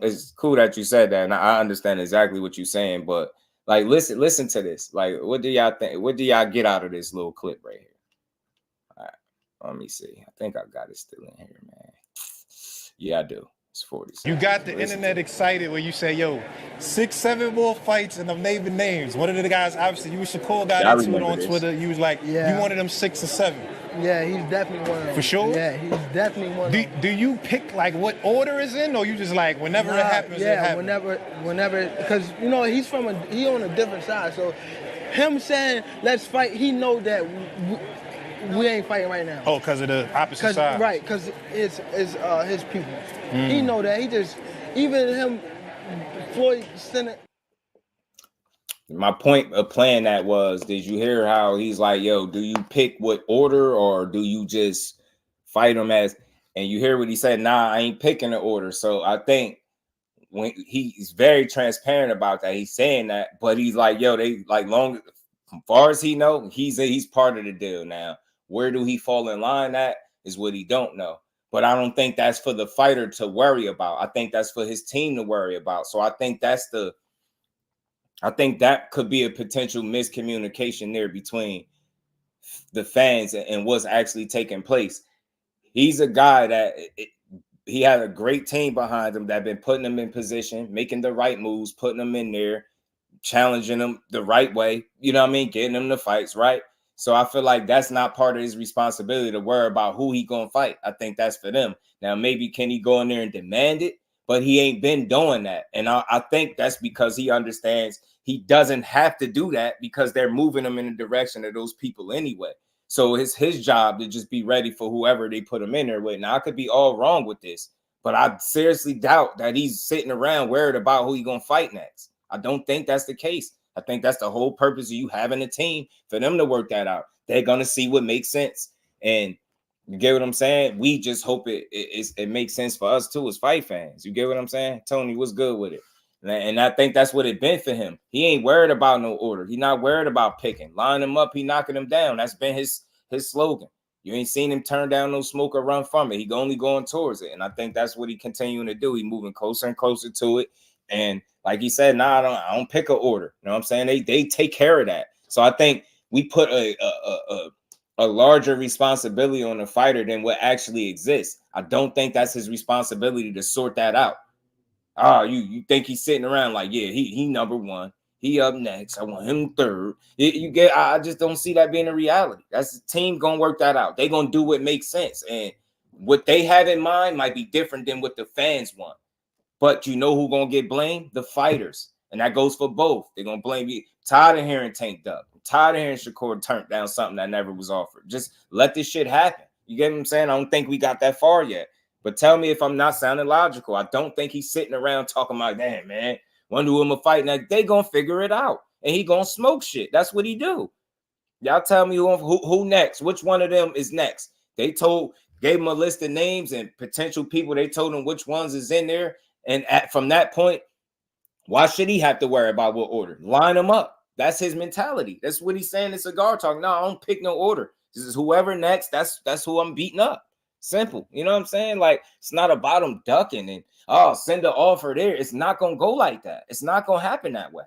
it's cool that you said that, and I understand exactly what you're saying. But like, listen to this. Like, what do y'all think? What do y'all get out of this little clip right here? All right, let me see. I think I got it still in here, man. Yeah, I do. It's 40. You got the internet excited when you say, yo, 6, 7 more fights and I'm naming names. One of the guys, obviously, you and Shakur got into it on Twitter. You was like, you wanted them 6 or 7. Yeah, he's definitely one of them. For sure? Yeah, he's definitely one of them. Do you pick, like, what order is in, or you just like, whenever it happens, it happens? whenever, because, you know, he's on a different side. So him saying, let's fight, he know that we ain't fighting right now. Oh, because of the opposite side? Right, because it's his people. He know that. He just, even him, Floyd Senate. My point of playing that was, did you hear how he's like, yo, do you pick what order or do you just fight him as, and you hear what he said, nah, I ain't picking the order. So I think when he's very transparent about that, he's saying that, but he's like, yo, they like long, as far as he know, he's part of the deal now. Where do he fall in line at is what he don't know. But I don't think that's for the fighter to worry about. I think that's for his team to worry about. So I think that could be a potential miscommunication there between the fans and what's actually taking place. He's a guy that he had a great team behind him that been putting him in position, making the right moves, putting him in there, challenging him the right way. You know what I mean? Getting him the fights, right? So I feel like that's not part of his responsibility to worry about who he gonna fight. I think that's for them. Now, maybe can he go in there and demand it? But he ain't been doing that. And I think that's because he understands he doesn't have to do that because they're moving him in the direction of those people anyway. So it's his job to just be ready for whoever they put him in there with. Now, I could be all wrong with this, but I seriously doubt that he's sitting around worried about who he's gonna fight next. I don't think that's the case. I think that's the whole purpose of you having a team, for them to work that out. They're going to see what makes sense. And you get what I'm saying? We just hope it makes sense for us too as fight fans. You get what I'm saying? Tony, what's good with it? And I think that's what it been for him. He ain't worried about no order. He not worried about picking. Line him up, he knocking him down. That's been his slogan. You ain't seen him turn down no smoke or run from it. He only going towards it. And I think that's what he continuing to do. He moving closer and closer to it. And like he said, nah, I don't pick an order. You know what I'm saying? They take care of that. So I think we put a larger responsibility on the fighter than what actually exists. I don't think that's his responsibility to sort that out. You think he's sitting around like, yeah, he number one. He up next. I want him third. I just don't see that being a reality. That's the team gonna work that out. They gonna do what makes sense. And what they have in mind might be different than what the fans want. But you know who gonna get blamed? The fighters. And that goes for both. They're gonna blame you. Tired of hearing Tank Duck. Tired of hearing Shakur turn down something that never was offered. Just let this shit happen. You get what I'm saying? I don't think we got that far yet. But tell me if I'm not sounding logical. I don't think he's sitting around talking about, damn, man, wonder who I'm gonna fight next. They gonna figure it out. And he gonna smoke shit. That's what he do. Y'all tell me who next. Which one of them is next? They gave him a list of names and potential people. They told him which ones is in there. And from that point, why should he have to worry about what order? Line them up. That's his mentality. That's what he's saying in Cigar Talk. No, I don't pick no order. This is whoever next. That's who I'm beating up. Simple. You know what I'm saying? Like, it's not about him ducking and send an offer there. It's not gonna go like that. It's not gonna happen that way.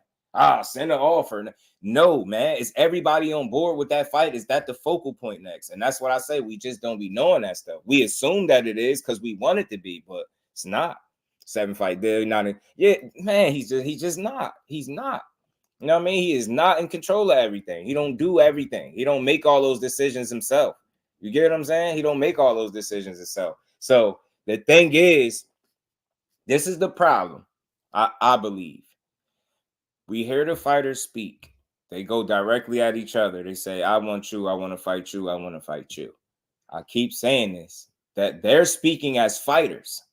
Send an offer. No, man. Is everybody on board with that fight? Is that the focal point next? And that's what I say. We just don't be knowing that stuff. We assume that it is because we want it to be, but it's not. 7-fight deal. Man, he's just not. He's not. You know what I mean? He is not in control of everything. He don't do everything. He don't make all those decisions himself. You get what I'm saying? He don't make all those decisions himself. So the thing is, this is the problem. I believe. We hear the fighters speak. They go directly at each other. They say, I want you. I want to fight you. I want to fight you. I keep saying this, that they're speaking as fighters.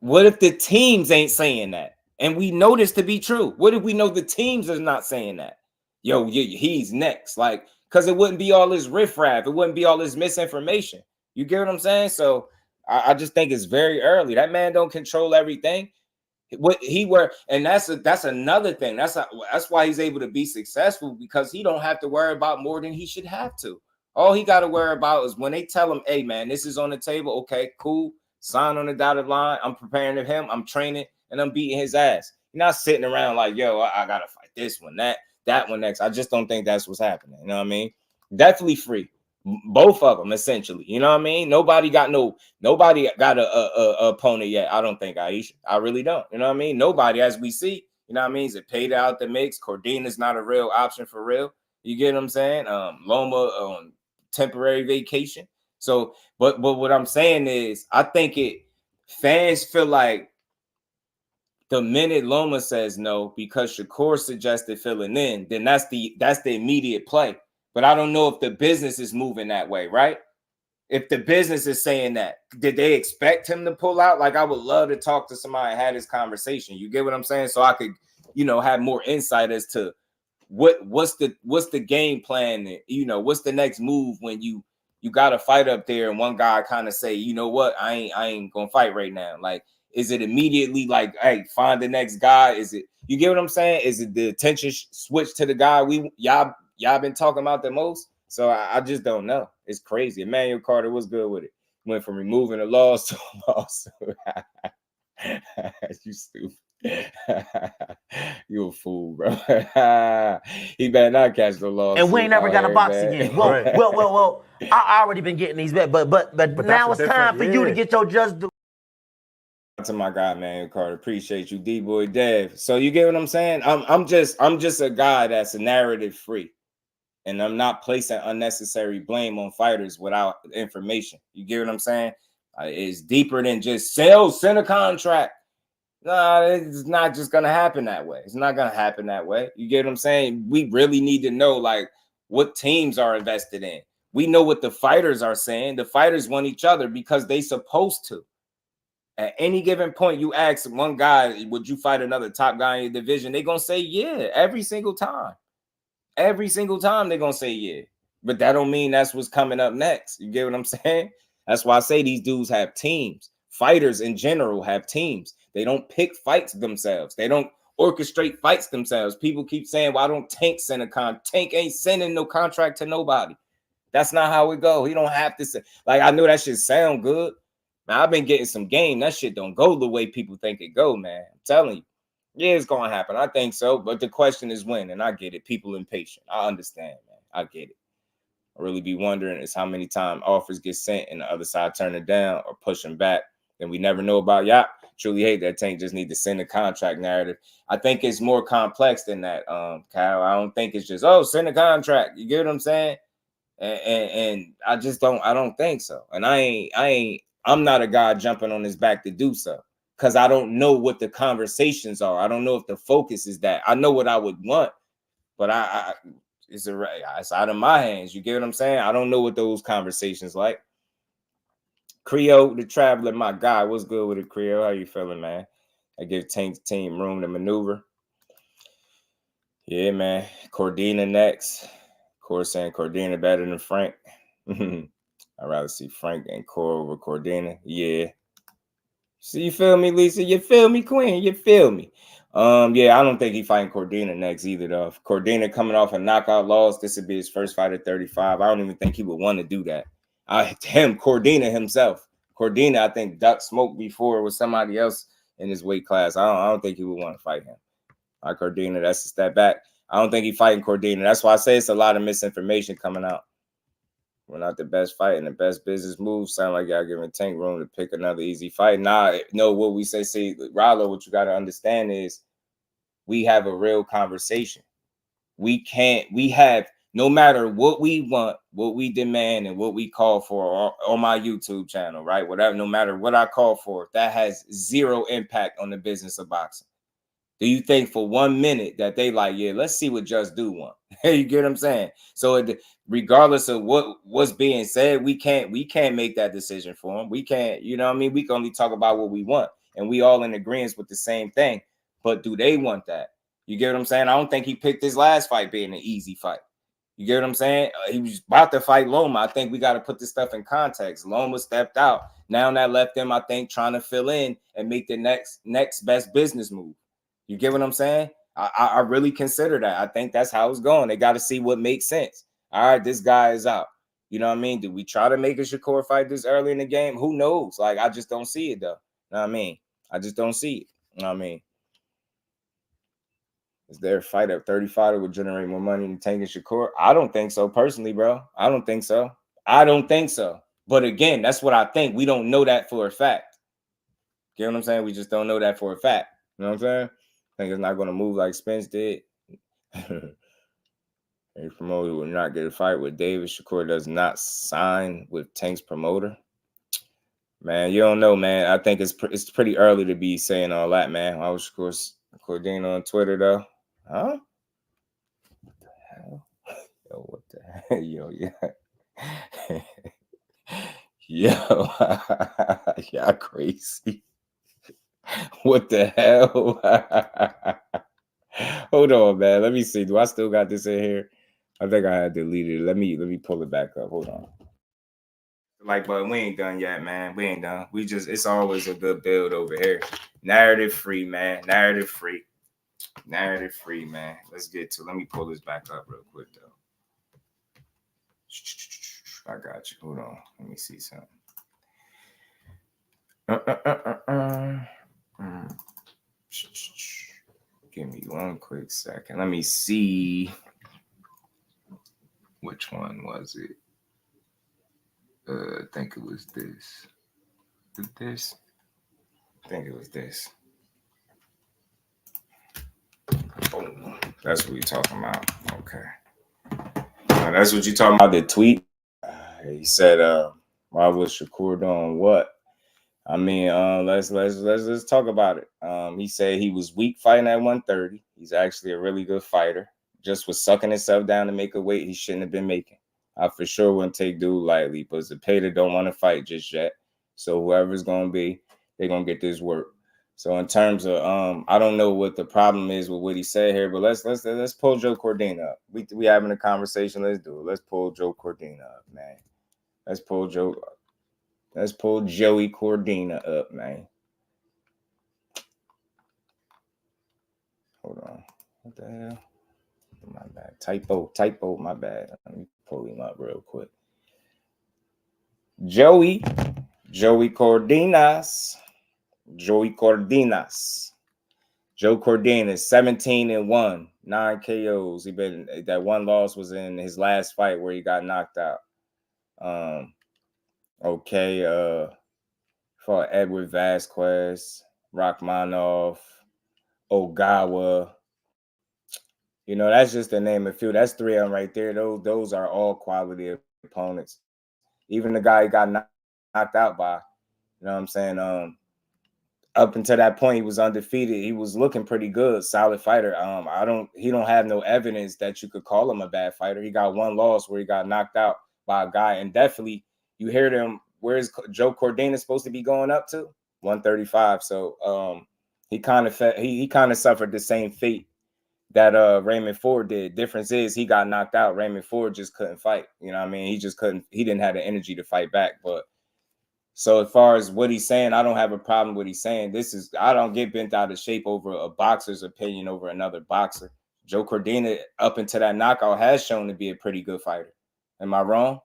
What if the teams ain't saying that? And we know this to be true. What if we know the teams is not saying that? Yo, he's next. Like, because it wouldn't be all this riffraff. It wouldn't be all this misinformation. You get what I'm saying? So I just think it's very early. That man don't control everything. And that's another thing. That's why he's able to be successful, because he don't have to worry about more than he should have to. All he got to worry about is when they tell him, hey, man, this is on the table. Okay, cool. Sign on the dotted line. I'm preparing him. I'm training, and I'm beating his ass. You're not sitting around like, yo, I gotta fight this one, that one next. I just don't think that's what's happening. You know what I mean? Definitely free. Both of them, essentially. You know what I mean? Nobody got a opponent yet. I don't think, Aisha. I really don't. You know what I mean? Nobody, as we see. You know what I mean? Is it paid out the mix? Cordina's not a real option for real. You get what I'm saying? Loma on temporary vacation. So, but what I'm saying is, I think fans feel like the minute Loma says no because Shakur suggested filling in, then that's the immediate play. But I don't know if the business is moving that way, right? If the business is saying that, did they expect him to pull out? Like, I would love to talk to somebody and have this conversation. You get what I'm saying? So I could, have more insight as to what's the game plan. What's the next move when you got a fight up there and one guy kind of say, you know what, I ain't gonna fight right now. Like, is it immediately like, hey, find the next guy? Is it, you get what I'm saying? Is it the attention switch to the guy y'all been talking about the most? So I just don't know. It's crazy. Emmanuel Carter was good with it. Went from removing a loss to a lawsuit. You stupid. You a fool, bro. He better not catch the loss. And we ain't never got a box again. Well, I already been getting these back, but now it's time for you to get your just due. To my guy, Emmanuel Carter. Appreciate you, D-Boy Dev. So you get what I'm saying? I'm just a guy that's narrative free. And I'm not placing unnecessary blame on fighters without information. You get what I'm saying? It's deeper than just send a contract. No, it's not just going to happen that way. It's not going to happen that way. You get what I'm saying? We really need to know, like, what teams are invested in. We know what the fighters are saying. The fighters want each other because they supposed to. At any given point, you ask one guy, would you fight another top guy in your division? They're going to say, yeah, every single time. Every single time they're going to say yeah. But that don't mean that's what's coming up next. You get what I'm saying? That's why I say these dudes have teams. Fighters in general have teams. They don't pick fights themselves. They don't orchestrate fights themselves. People keep saying, why don't Tank send a contract? Tank ain't sending no contract to nobody. That's not how it go. He don't have to say. Like, I know that shit sound good. Man, I've been getting some game. That shit don't go the way people think it go, man. I'm telling you. Yeah, it's going to happen. I think so. But the question is when. And I get it. People impatient. I understand, man. I get it. I really be wondering is how many times offers get sent and the other side turn it down or push them back. And we never know about. Yeah, truly hate that. Tank just need to send a contract narrative. I think it's more complex than that, Kyle. I don't think it's just, send a contract. You get what I'm saying? And I just don't. I don't think so. And I'm not a guy jumping on his back to do so. Because I don't know what the conversations are. I don't know if the focus is that. I know what I would want, but it's out of my hands. You get what I'm saying? I don't know what those conversations like. Creo, the Traveler, my guy. What's good with it, Creo? How you feeling, man? I give Tank's team room to maneuver. Yeah, man. Cordina next. Of course, saying Cordina better than Frank. I'd rather see Frank and Core over Cordina. Yeah. So you feel me, Lisa? You feel me, Queen? You feel me? Yeah, I don't think he's fighting Cordina next either, though. If Cordina coming off a knockout loss, this would be his first fight at 35. I don't even think he would want to do that. Cordina himself. Cordina, I think, ducked smoke before with somebody else in his weight class. I don't think he would want to fight him. All right, Cordina, that's a step back. I don't think he's fighting Cordina. That's why I say it's a lot of misinformation coming out. We're not the best fight and the best business move. Sound like y'all giving Tank room to pick another easy fight. No, what we say, Rollo, what you got to understand is we have a real conversation. We have, no matter what we want, what we demand, and what we call for on my YouTube channel, right? Whatever, no matter what I call for, that has zero impact on the business of boxing. Do you think for 1 minute that they like, yeah, let's see what Just Do want? You get what I'm saying? So regardless of what's being said, we can't make that decision for them. We can't, you know what I mean? We can only talk about what we want. And we all in agreement with the same thing. But do they want that? You get what I'm saying? I don't think he picked his last fight being an easy fight. You get what I'm saying? He was about to fight Loma. I think we got to put this stuff in context. Loma stepped out. Now that left him, I think, trying to fill in and make the next best business move. You get what I'm saying? I really consider that. I think that's how it's going. They got to see what makes sense. All right, this guy is out. You know what I mean? Do we try to make a Shakur fight this early in the game? Who knows? Like, I just don't see it, though. You know what I mean? I just don't see it. You know what I mean? Is there a fight at 35 that would generate more money than Tank and Shakur? I don't think so, personally, bro. I don't think so. I don't think so. But again, that's what I think. We don't know that for a fact. You know what I'm saying? We just don't know that for a fact. You know what I'm saying? I think it's not going to move like Spence did. A promoter will not get a fight with David. Shakur does not sign with Tank's promoter. Man, you don't know, man. I think it's pretty early to be saying all that, man. I was, of course, Cordina on Twitter, though. Huh? What the hell? Yo, what the hell? Yo, yeah. Yo, y'all crazy. What the hell? Hold on, man. Let me see. Do I still got this in here? I think I had deleted it. Let me pull it back up. Hold on. Like, but we ain't done yet, man. We ain't done. It's always a good build over here. Narrative free, man. Narrative free. Narrative free, man. Let's get to. Let me pull this back up real quick, though. I got you. Hold on. Let me see something. Give me one quick second. Let me see. Which one was it? I think it was this. This? I think it was this. Oh, that's what we're talking about. Okay. That's what you're talking about. The tweet. He said, why was Shakur doing what? I mean, let's talk about it. He said he was weak fighting at 130. He's actually a really good fighter. Just was sucking himself down to make a weight he shouldn't have been making. I for sure wouldn't take dude lightly, but Zepeda don't want to fight just yet. So whoever's gonna be, they're gonna get this work. So in terms of I don't know what the problem is with what he said here, but let's pull Joe Cordina up. We having a conversation. Let's do it. Let's pull Joe Cordina up, man. Let's pull Joey Cordina up, man. Hold on. What the hell? My bad. Typo, my bad. Let me pull him up real quick. Joey Cordinas. Joe Cordina, 17-1, 9 KOs. That one loss was in his last fight where he got knocked out. For Edward Vasquez, Rachmanov, Ogawa. You know, that's just to name a few. That's 3 of them right there. Those are all quality opponents. Even the guy he got knocked out by, you know what I'm saying? Up until that point, he was undefeated. He was looking pretty good, solid fighter. He don't have no evidence that you could call him a bad fighter. He got one loss where he got knocked out by a guy, and definitely you hear them. Where's Joe Cordina supposed to be going up to? 135. So he kind of suffered the same fate that Raymond Ford did. Difference is he got knocked out. Raymond Ford just couldn't fight. You know what I mean? He just couldn't. He didn't have the energy to fight back. But so as far as what he's saying, I don't have a problem with what he's saying. I don't get bent out of shape over a boxer's opinion over another boxer. Joe Cordina, up until that knockout, has shown to be a pretty good fighter. Am I wrong?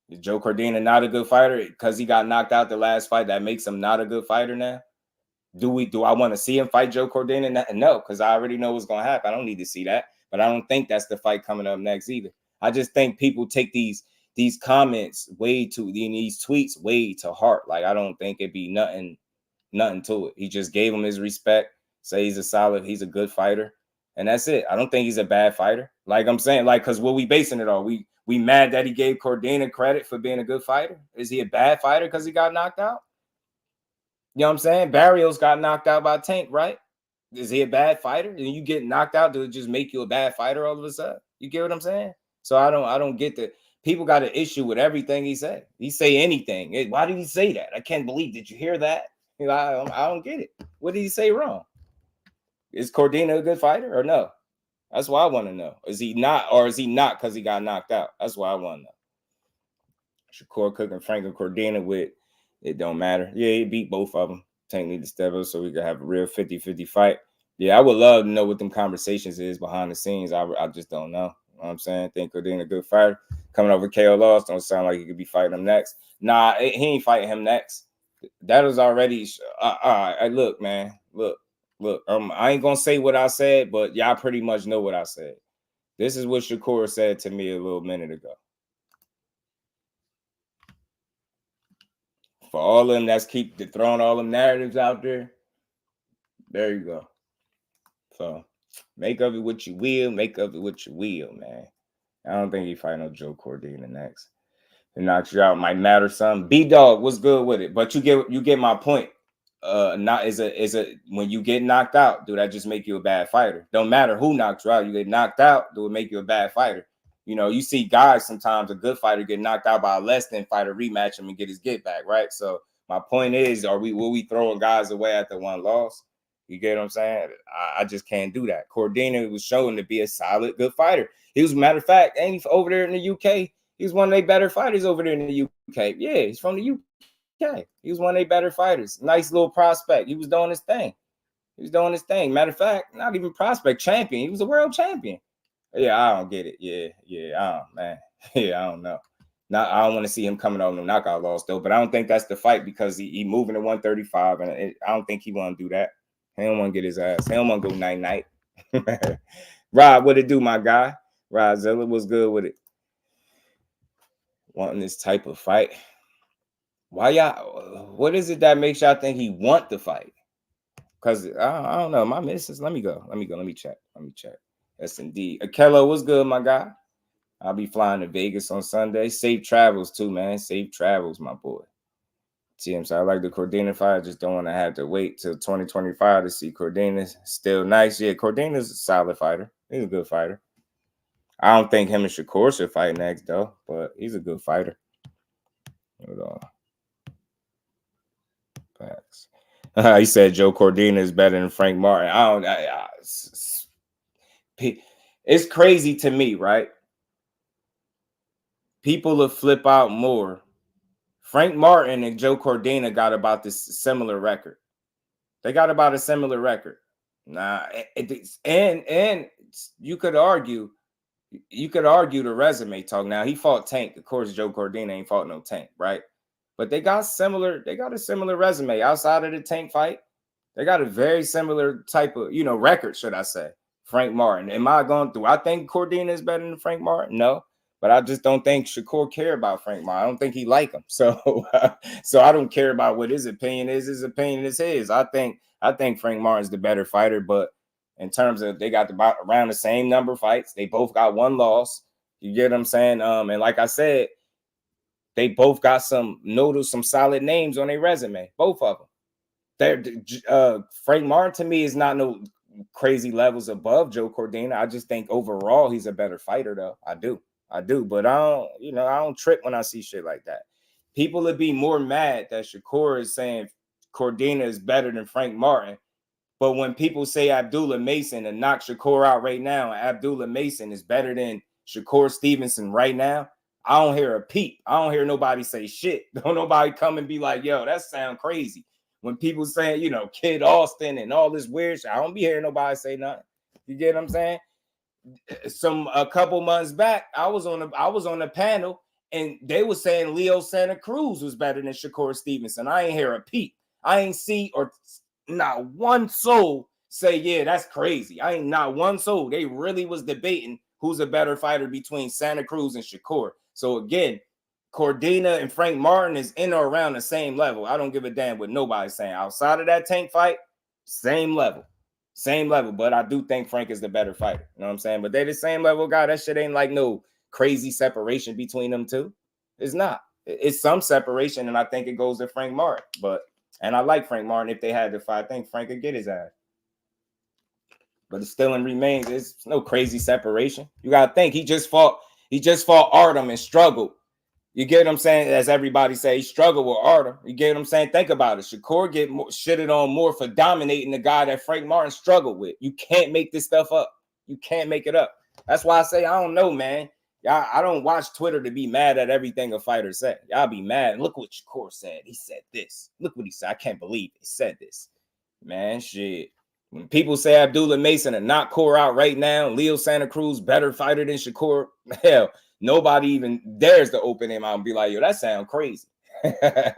Is Joe Cordina not a good fighter because he got knocked out the last fight? That makes him not a good fighter now. Do I want to see him fight Joe Cordina? No, because I already know what's going to happen. I don't need to see that. But I don't think that's the fight coming up next either. I just think people take these comments these tweets way to heart. Like, I don't think it'd be nothing to it. He just gave him his respect, say he's a good fighter, and that's it. I don't think he's a bad fighter. Like I'm saying, like, because what we basing it on, we mad that he gave Cordina credit for being a good fighter. Is he a bad fighter because he got knocked out? You know what I'm saying? Barrios got knocked out by Tank, right? Is he a bad fighter? And you get knocked out, does it just make you a bad fighter all of a sudden? You get what I'm saying? So I don't get that. People got an issue with everything he said. He say anything. Why did he say that? I can't believe. Did you hear that? You know, I don't get it. What did he say wrong? Is Cordina a good fighter or no? That's what I want to know. Is he not, or is he not because he got knocked out? That's what I want to know. Shakur cooking Frank and Cordina with, it don't matter. Yeah, he beat both of them. Tank need to step up so we can have a real 50-50 fight. Yeah, I would love to know what them conversations is behind the scenes. I just don't know. You know what I'm saying? Think Cordina a good fighter. Coming over KO loss, don't sound like he could be fighting him next. Nah, he ain't fighting him next. That was already look, man. Look. I ain't gonna say what I said, but y'all pretty much know what I said. This is what Shakur said to me a little minute ago. For all of them that's keep throwing all them narratives out there, there you go. So make of it what you will. Make of it what you will, man. I don't think he fight no Joe Cordina next. It knocks you out, might matter some. B-Dog, what's good with it? But you get my point. Not is a when you get knocked out, do that just make you a bad fighter? Don't matter who knocks you out, you get knocked out, do it make you a bad fighter? You know, you see guys sometimes a good fighter get knocked out by a less than fighter, rematch him and get his get back, right? So my point is, will we throwing guys away after one loss? You get what I'm saying? I just can't do that. Cordina was shown to be a solid, good fighter. He was, matter of fact, and he's over there in the UK. He's one of their better fighters over there in the UK. Yeah, he's from the UK. He was one of their better fighters. Nice little prospect. He was doing his thing. Matter of fact, not even prospect, champion. He was a world champion. Yeah, I don't get it. Yeah, man. Yeah, I don't know. I don't want to see him coming out no knockout loss though. But I don't think that's the fight because he moving to 135, and I don't think he want to do that. He don't want to get his ass. He don't want to go night. Rob, what it do, my guy? Rob Zilla was good with it. Wanting this type of fight. Why y'all? What is it that makes y'all think he want to fight? Because I don't know. My missus. Let me go. Let me check. Yes, indeed. Akello, what's good, my guy? I'll be flying to Vegas on Sunday. Safe travels too, man. Safe travels, my boy. TM, so I like the Cordina fight. I just don't want to have to wait till 2025 to see Cordina. Still nice. Yeah, Cordina's a solid fighter. He's a good fighter. I don't think him and Shakur should fight next, though, but he's a good fighter. Hold on. Facts. He said Joe Cordina is better than Frank Martin. It's crazy to me, right? People will flip out more. Frank Martin and Joe Cordina got about this similar record. They got about a similar record. And you could argue the resume talk. Now he fought Tank. Of course, Joe Cordina ain't fought no Tank, right? But they got a similar resume outside of the Tank fight. They got a very similar type of, record, should I say. Frank Martin. Am I going through? I think Cordina is better than Frank Martin. No. But I just don't think Shakur care about Frank Martin. I don't think he like him. So I don't care about what his opinion is. His opinion is his. I think Frank Martin's the better fighter. But in terms of they got about around the same number of fights, they both got one loss. You get what I'm saying? And like I said, they both got some solid names on their resume. Both of them. Frank Martin to me is not no crazy levels above Joe Cordina. I just think overall he's a better fighter, though. I do, but I don't trip when I see shit like that. People would be more mad that Shakur is saying Cordina is better than Frank Martin. But when people say Abdullah Mason and knock Shakur out right now, and Abdullah Mason is better than Shakur Stevenson right now, I don't hear a peep. I don't hear nobody say shit. Don't nobody come and be like, yo, that sound crazy. When people saying, Kid Austin and all this weird shit, I don't be hearing nobody say nothing. You get what I'm saying? A couple months back, I was on the panel and they were saying Leo Santa Cruz was better than Shakur Stevenson. I ain't hear a peep. I ain't see or not one soul say, yeah, that's crazy. I ain't not one soul. They really was debating who's a better fighter between Santa Cruz and Shakur. So again, Cordina and Frank Martin is in or around the same level. I don't give a damn what nobody's saying. Outside of that Tank fight, same level. But I do think Frank is the better fighter. You know what I'm saying? But they the same level guy. That shit ain't like no crazy separation between them two. It's not. It's some separation, and I think it goes to Frank Martin. And I like Frank Martin. If they had to fight, I think Frank could get his ass. But it still remains. It's no crazy separation. You gotta think he just fought Artem and struggled. You get what I'm saying? As everybody say, he struggled with Artem. You get what I'm saying? Think about it. Shakur get shitted on more for dominating the guy that Frank Martin struggled with. You can't make this stuff up. You can't make it up. That's why I say, I don't know, man. Y'all, I don't watch Twitter to be mad at everything a fighter said. Y'all be mad. Look what Shakur said. He said this. Look what he said. I can't believe he said this. Man, shit. When people say Abdullah Mason and knock Core out right now, Leo Santa Cruz better fighter than Shakur, hell, nobody even dares to open him out and be like, yo, that sound crazy. So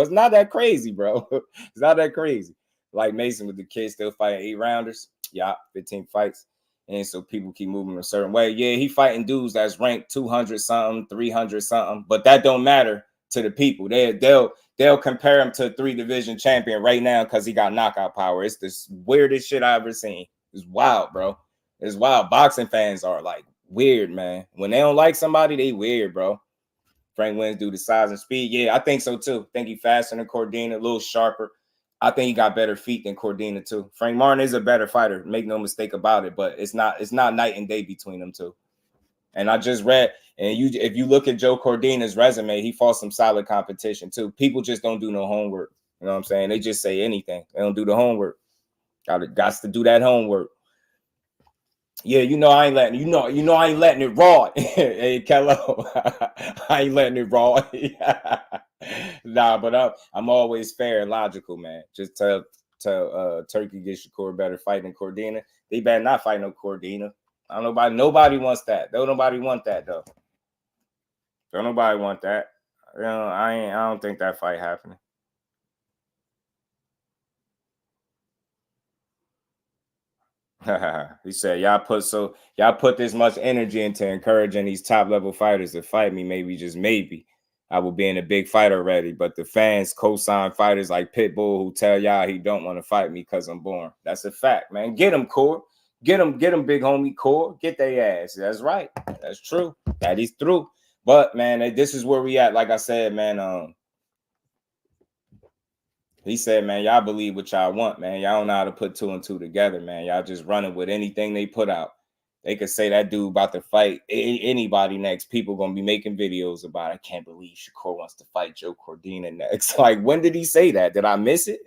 it's not that crazy, bro. It's not that crazy. Like Mason with the kids still fighting 8-rounders. Yeah, 15 fights. And so people keep moving a certain way. Yeah, he fighting dudes that's ranked 200 something, 300 something, but that don't matter to the people. They'll compare him to a 3-division champion right now because he got knockout power. It's the weirdest shit I've ever seen. It's wild, bro. It's wild. Boxing fans are like weird, man. When they don't like somebody, they weird, bro. Frank wins due to size and speed. Yeah, I think so too. I think he faster than Cordina, a little sharper. I think he got better feet than Cordina too. Frank Martin is a better fighter, make no mistake about it, but it's not night and day between them two. And I just read, and if you look at Joe Cordina's resume, he fought some solid competition too. People just don't do no homework. You know what I'm saying? They just say anything. They don't do the homework. Got to do that homework. Yeah, I ain't letting I ain't letting it raw. Hey, Kello, I ain't letting it raw. Nah, but I'm always fair and logical, man. Just tell Turkey get Shakur better fight than Cordina. They better not fight no Cordina. Nobody wants that. Don't nobody want that though. Don't nobody want that. I don't think that fight happening. He said, y'all put this much energy into encouraging these top level fighters to fight me. Maybe, just maybe, I will be in a big fight already. But the fans co-sign fighters like Pitbull who tell y'all he don't want to fight me because I'm born. That's a fact, man. Get him, Core. Get him, big homie Core. Get their ass. That's right. That's true. That is true. But man, this is where we at. Like I said, man. He said, man, y'all believe what y'all want, man. Y'all don't know how to put 2 and 2 together, man. Y'all just running with anything they put out. They could say that dude about to fight anybody next. People going to be making videos about it. I can't believe Shakur wants to fight Joe Cordina next. Like, when did he say that? Did I miss it?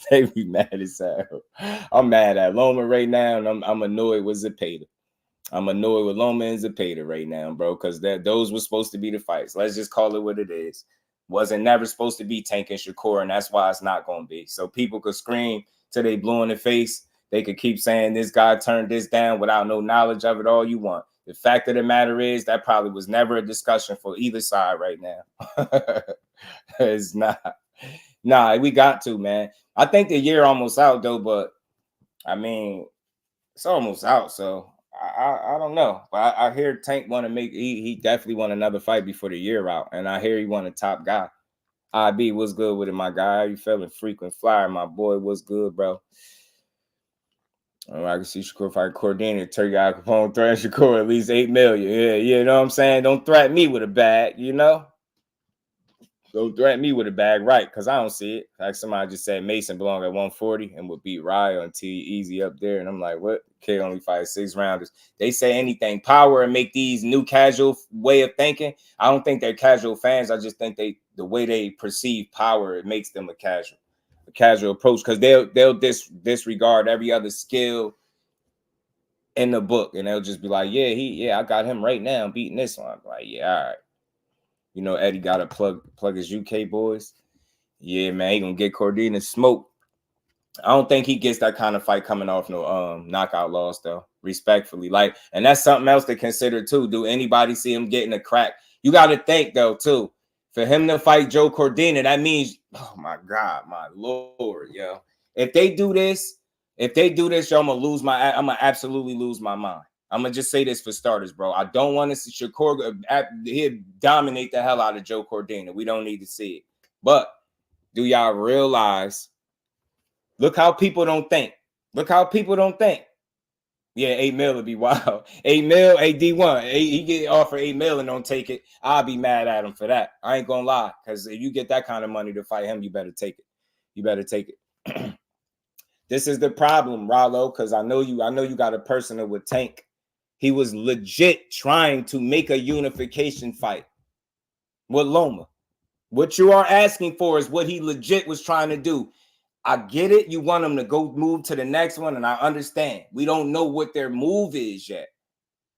They be mad as hell. I'm mad at Loma right now, and I'm annoyed with Zepeda. I'm annoyed with Loma and Zepeda right now, bro, because those were supposed to be the fights. Let's just call it what it is. Wasn't never supposed to be Tank and Shakur, and that's why it's not going to be. So people could scream till they blue in the face. They could keep saying this guy turned this down without no knowledge of it, all you want. The fact of the matter is that probably was never a discussion for either side right now. It's not. Nah, we got to, man. I think the year almost out, though, but, I mean, it's almost out, so I don't know. But I hear Tank want to make, he definitely want another fight before the year out, and I hear he want a top guy. IB, what's good with it, my guy? How you feeling? Frequent flyer, my boy. What's good, bro? I can see Shakur fight Cordina. Turkey Al Capone threaten Shakur at least $8 million. Yeah, you know what I'm saying? Don't threaten me with a bag, you know? Don't threaten me with a bag, right? Because I don't see it. Like somebody just said Mason belong at 140 and would beat Ryo and T easy up there. And I'm like, what? Kid only fights 6 rounders. They say anything power and make these new casual way of thinking. I don't think they're casual fans. I just think the way they perceive power, it makes them a casual approach, because they'll disregard every other skill in the book, and they'll just be like, I got him right now beating this one. I'm like, yeah, all right. You know, Eddie got to plug his UK boys. Yeah, man, he gonna get Cordina smoke. I don't think he gets that kind of fight coming off no knockout loss, though. Respectfully, like, and that's something else to consider too. Do anybody see him getting a crack? You got to think though too. For him to fight Joe Cordina, that means, oh my God, my Lord, yo. If they do this, yo, I'm gonna absolutely lose my mind. I'm gonna just say this for starters, bro. I don't want to see Shakur he'll dominate the hell out of Joe Cordina. We don't need to see it. But do y'all realize? Look how people don't think. Yeah, 8 mil would be wild. 8 mil, AD1. He get offered 8 mil and don't take it. I'll be mad at him for that. I ain't gonna lie, because if you get that kind of money to fight him, you better take it. This is the problem, Rollo, because I know you got a personal with Tank. He was legit trying to make a unification fight with Loma. What you are asking for is what he legit was trying to do. I get it. You want them to go move to the next one, and I understand. We don't know what their move is yet.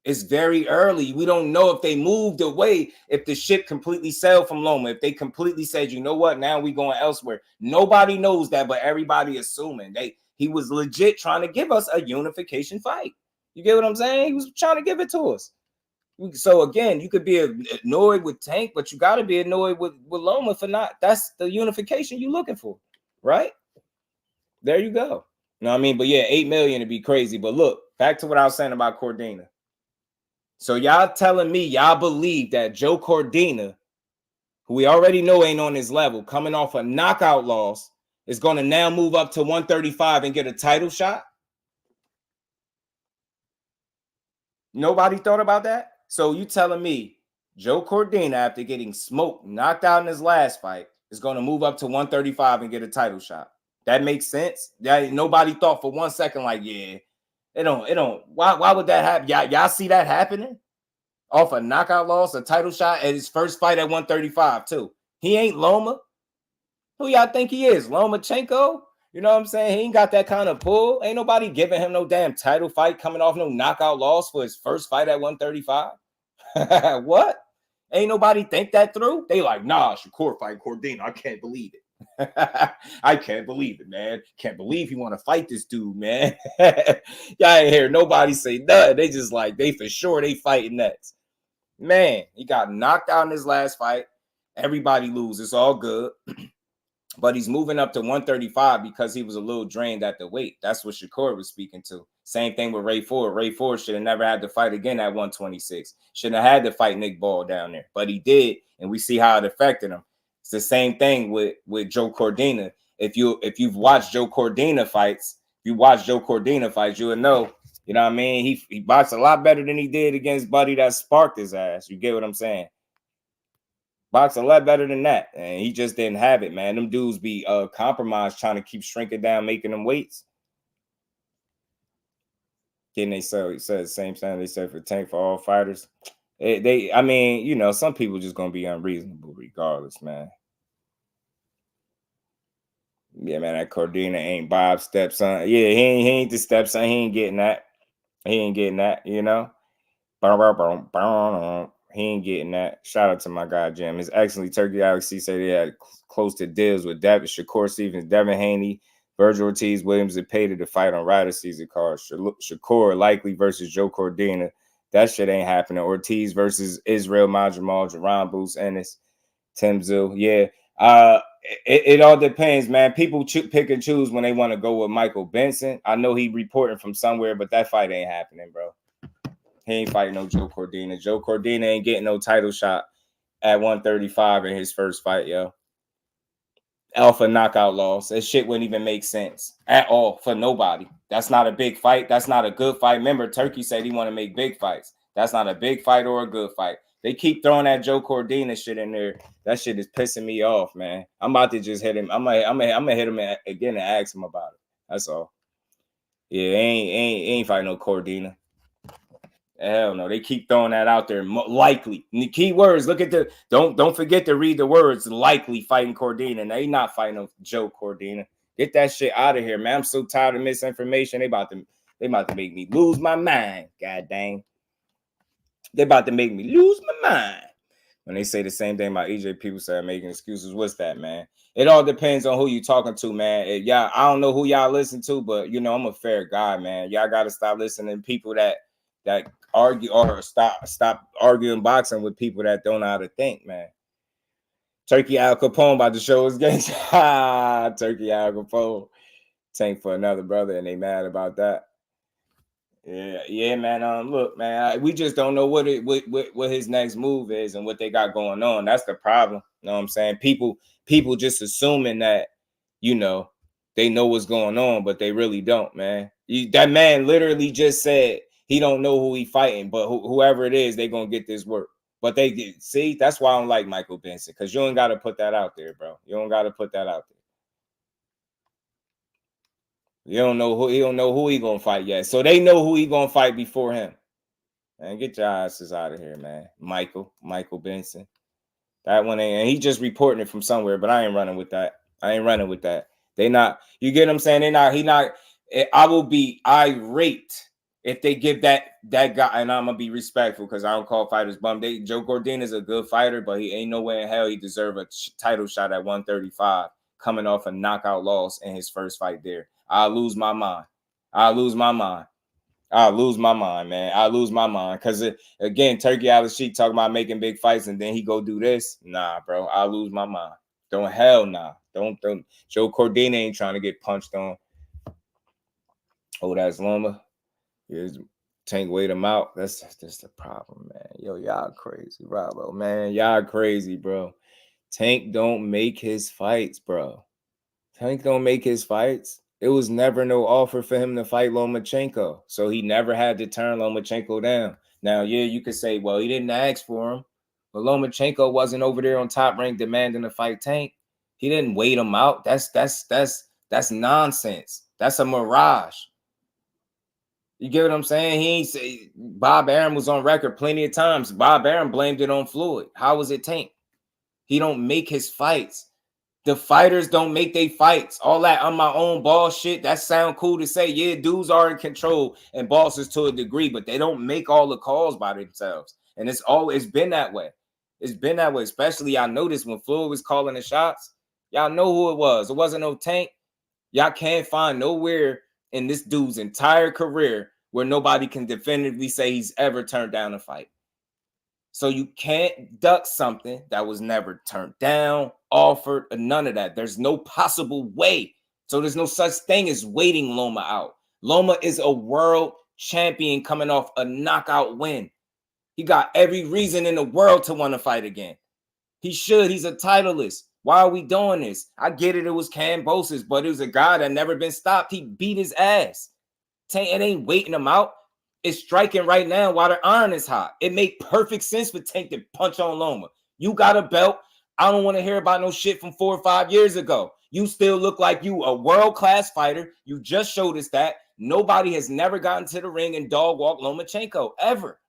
It's very early. We don't know if they moved away, if the ship completely sailed from Loma, if they completely said, you know what, now we going elsewhere. Nobody knows that, but everybody assuming. He was legit trying to give us a unification fight. You get what I'm saying? He was trying to give it to us. So again, you could be annoyed with Tank, but you got to be annoyed with Loma for not. That's the unification you're looking for, right? There you go. You know what I mean? But yeah, 8 million would be crazy. But look, back to what I was saying about Cordina. So y'all telling me y'all believe that Joe Cordina, who we already know ain't on his level, coming off a knockout loss, is going to now move up to 135 and get a title shot? Nobody thought about that? So you telling me Joe Cordina, after getting smoked, knocked out in his last fight, is going to move up to 135 and get a title shot? That makes sense? Nobody thought for 1 second like, yeah, it don't. Why would that happen? Y'all see that happening? Off a knockout loss, a title shot at his first fight at 135 too. He ain't Loma. Who y'all think he is? Lomachenko? You know what I'm saying? He ain't got that kind of pull. Ain't nobody giving him no damn title fight coming off no knockout loss for his first fight at 135. What? Ain't nobody think that through? They like, nah, Shakur fight Cordina. I can't believe it. I can't believe it, man. Can't believe you want to fight this dude, man. Y'all ain't hear nobody say nothing. They just like, they for sure they fighting next. Man, he got knocked out in his last fight. Everybody lose. It's all good. But he's moving up to 135 because he was a little drained at the weight. That's what Shakur was speaking to. Same thing with Ray Ford. Ray Ford should have never had to fight again at 126. Shouldn't have had to fight Nick Ball down there. But he did, and we see how it affected him. It's the same thing with Joe Cordina. If you've watched Joe Cordina fights, you'll know, you know what I mean? He boxed a lot better than he did against Buddy that sparked his ass. You get what I'm saying? Boxed a lot better than that, and he just didn't have it, man. Them dudes be compromised, trying to keep shrinking down, making them weights. He said the same thing they said for Tank for all fighters. I mean, you know, some people just gonna be unreasonable regardless, man. Yeah, man, that Cordina ain't Bob's stepson. Yeah, he ain't the stepson. He ain't getting that. You know. He ain't getting that. Shout out to my guy Jim. His excellent Turkey Alex C said they had close to deals with Devin, Shakur Stevens, Devin Haney, Virgil Ortiz, Williams, and Payton to fight on Rider season cards. Shakur likely versus Joe Cordina. That shit ain't happening. Ortiz versus Israel Majamal, Jaron Boots, Ennis, Tszyu. Yeah. It all depends, man. People pick and choose when they want to go with Michael Benson. I know he reporting from somewhere, but that fight ain't happening, bro. He ain't fighting no Joe Cordina. Joe Cordina ain't getting no title shot at 135 in his first fight, yo. Alpha knockout loss. That shit wouldn't even make sense at all for nobody. That's not a big fight. That's not a good fight. Remember, Turkey said he want to make big fights. That's not a big fight or a good fight. They keep throwing that Joe Cordina shit in there. That shit is pissing me off, man. I'm about to just hit him. I'm gonna hit him again and ask him about it. That's all. Yeah, ain't fighting no Cordina. Hell no, they keep throwing that out there. Likely. And the key words, look at the don't forget to read the words. Likely fighting Cordina. And they not fighting no Joe Cordina. Get that shit out of here, man. I'm so tired of misinformation. They about to make me lose my mind. God dang. They about to make me lose my mind. When they say the same thing about EJ, people say I'm making excuses. What's that, man? It all depends on who you talking to, man. Y'all, I don't know who y'all listen to, but you know I'm a fair guy, man. Y'all got to stop listening to people that argue or stop arguing boxing with people that don't know how to think, man. Turkey Al Capone about to show his game. Turkey Al Capone. Tank for another brother, and they mad about that. Yeah, man. Look, man, we just don't know what his next move is and what they got going on. That's the problem. You know what I'm saying? People just assuming that, you know, they know what's going on, but they really don't, man. That man literally just said he don't know who he fighting, but whoever it is, they gonna get this work. But they did. See, that's why I don't like Michael Benson, because you ain't got to put that out there, bro. You don't got to put that out there. You don't know who he gonna fight yet. So they know who he gonna fight before him. Man, get your asses out of here, man. Michael Benson. That one ain't, and he just reporting it from somewhere, but I ain't running with that. They not, you get what I'm saying? I will be irate if they give that guy, and I'm gonna be respectful because I don't call fighters bum. Joe Cordina is a good fighter, but he ain't no way in hell he deserve a title shot at 135 coming off a knockout loss in his first fight there. I'll lose my mind, man. I'll lose my mind because again, Turkey Alex Sheik talking about making big fights and then he go do this. Nah, bro, I'll lose my mind. Don't. Joe Cordina ain't trying to get punched on. Oh, that's Loma. Tank weighed him out. That's the problem, man. Yo, y'all crazy, Robo, man. Y'all crazy, bro. Tank don't make his fights, bro. Tank don't make his fights. It was never no offer for him to fight Lomachenko, so he never had to turn Lomachenko down. Now, yeah, you could say, well, he didn't ask for him, but Lomachenko wasn't over there on Top Rank demanding to fight Tank. He didn't wait him out. That's nonsense. That's a mirage. You get what I'm saying? He ain't say Bob Arum was on record plenty of times. Bob Arum blamed it on Floyd. How was it Tank? He don't make his fights. The fighters don't make their fights. All that on my own boss shit, that sound cool to say. Yeah, dudes are in control and bosses to a degree, but they don't make all the calls by themselves. And it's been that way. It's been that way. Especially I noticed when Floyd was calling the shots. Y'all know who it was. It wasn't no Tank. Y'all can't find nowhere in this dude's entire career where nobody can definitively say he's ever turned down a fight. So you can't duck something that was never turned down, offered, or none of that. There's no possible way. So there's no such thing as waiting Loma out. Loma is a world champion coming off a knockout win. He got every reason in the world to want to fight again. He should. He's a titleist. Why are we doing this? I get it. It was Kambosos, but it was a guy that never been stopped. He beat his ass. It ain't waiting him out. It's striking right now while the iron is hot. It made perfect sense for Tank to punch on Loma. You got a belt. I don't want to hear about no shit from 4 or 5 years ago. You still look like you a world-class fighter. You just showed us that. Nobody has never gotten to the ring and dog walk Lomachenko ever.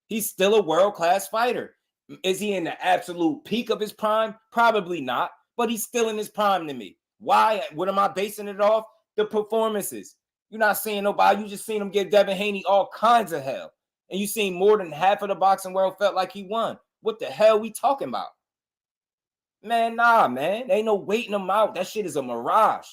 He's still a world-class fighter. Is he in the absolute peak of his prime? Probably not, but he's still in his prime to me. Why? What am I basing it off? The performances. You're not seeing nobody. You just seen him give Devin Haney all kinds of hell. And you seen more than half of the boxing world felt like he won. What the hell we talking about? Man, nah, man. Ain't no waiting him out. That shit is a mirage.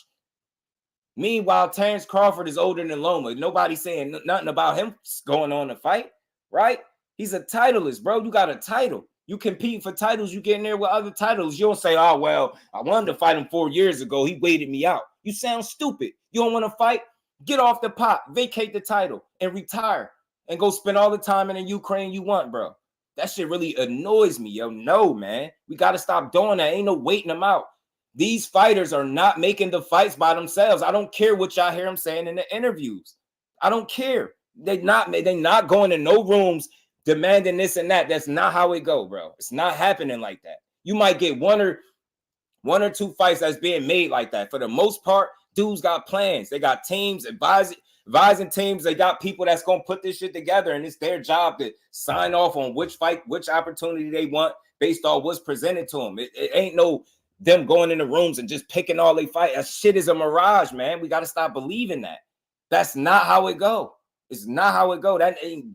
Meanwhile, Terrence Crawford is older than Loma. Nobody saying nothing about him going on to fight, right? He's a titleist, bro. You got a title. You compete for titles. You get in there with other titles. You don't say, oh, well, I wanted to fight him 4 years ago. He waited me out. You sound stupid. You don't want to fight? Get off the pot, vacate the title, and retire. And go spend all the time in the Ukraine you want, bro. That shit really annoys me, yo. No, man. We got to stop doing that. Ain't no waiting them out. These fighters are not making the fights by themselves. I don't care what y'all hear them saying in the interviews. I don't care. They not going to no rooms demanding this and that. That's not how it go, bro. It's not happening like that. You might get one or two fights that's being made like that. For the most part, dudes got plans. They got teams, advising teams. They got people that's going to put this shit together, and it's their job to sign off on which fight, which opportunity they want based on what's presented to them. It ain't no them going in the rooms and just picking all they fight. That shit is a mirage, man. We got to stop believing that. That's not how it go. It's not how it go.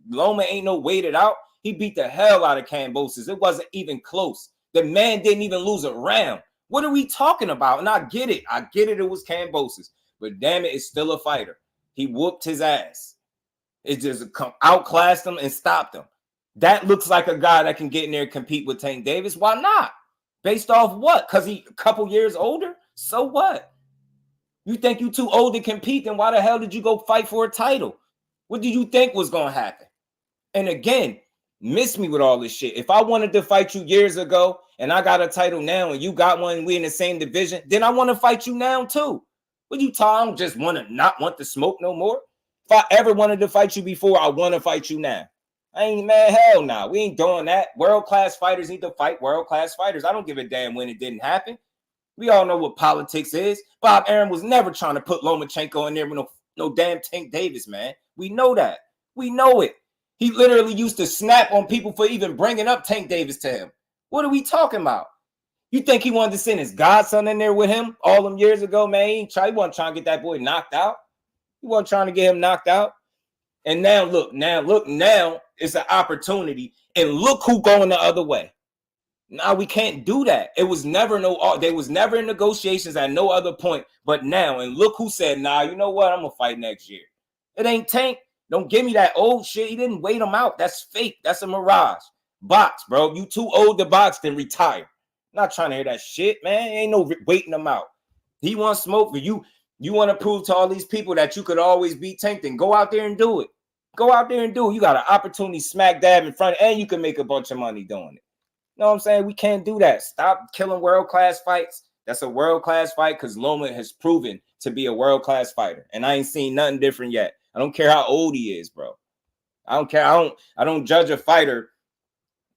Loma ain't no waited out. He beat the hell out of Kambosos. It wasn't even close. The man didn't even lose a round. What are we talking about? And I get it. It was Kambosos. But damn it, it's still a fighter. He whooped his ass. It just outclassed him and stopped him. That looks like a guy that can get in there and compete with Tank Davis. Why not? Based off what? Because he a couple years older? So what? You think you too old to compete? Then why the hell did you go fight for a title? What did you think was going to happen? And again, miss me with all this shit. If I wanted to fight you years ago and I got a title now and you got one and we in the same division, then I want to fight you now too. What you talking? I don't just want to not want to smoke no more. If I ever wanted to fight you before, I want to fight you now. I ain't mad. Hell no. Nah. We ain't doing that. World-class fighters need to fight world-class fighters. I don't give a damn when it didn't happen. We all know what politics is. Bob Arum was never trying to put Lomachenko in there with no damn Tank Davis, man. We know that. We know it. He literally used to snap on people for even bringing up Tank Davis to him. What are we talking about? You think he wanted to send his godson in there with him all them years ago, man? He wasn't trying to get that boy knocked out. He wasn't trying to get him knocked out. And now look, now it's an opportunity. And look who going the other way. Now we can't do that. It was never there was never negotiations at no other point but now. And look who said, nah, you know what? I'm going to fight next year. It ain't Tank. Don't give me that old shit. He didn't wait him out. That's fake. That's a mirage. Box, bro. You too old to box, then retire. Not trying to hear that shit, man. Ain't no waiting him out. He wants smoke for you. You want to prove to all these people that you could always beat Tank, then go out there and do it. Go out there and do it. You got an opportunity smack dab in front, and you can make a bunch of money doing it. You know what I'm saying? We can't do that. Stop killing world-class fights. That's a world-class fight because Loma has proven to be a world-class fighter. And I ain't seen nothing different yet. I don't care how old he is, bro. I don't care. I don't judge a fighter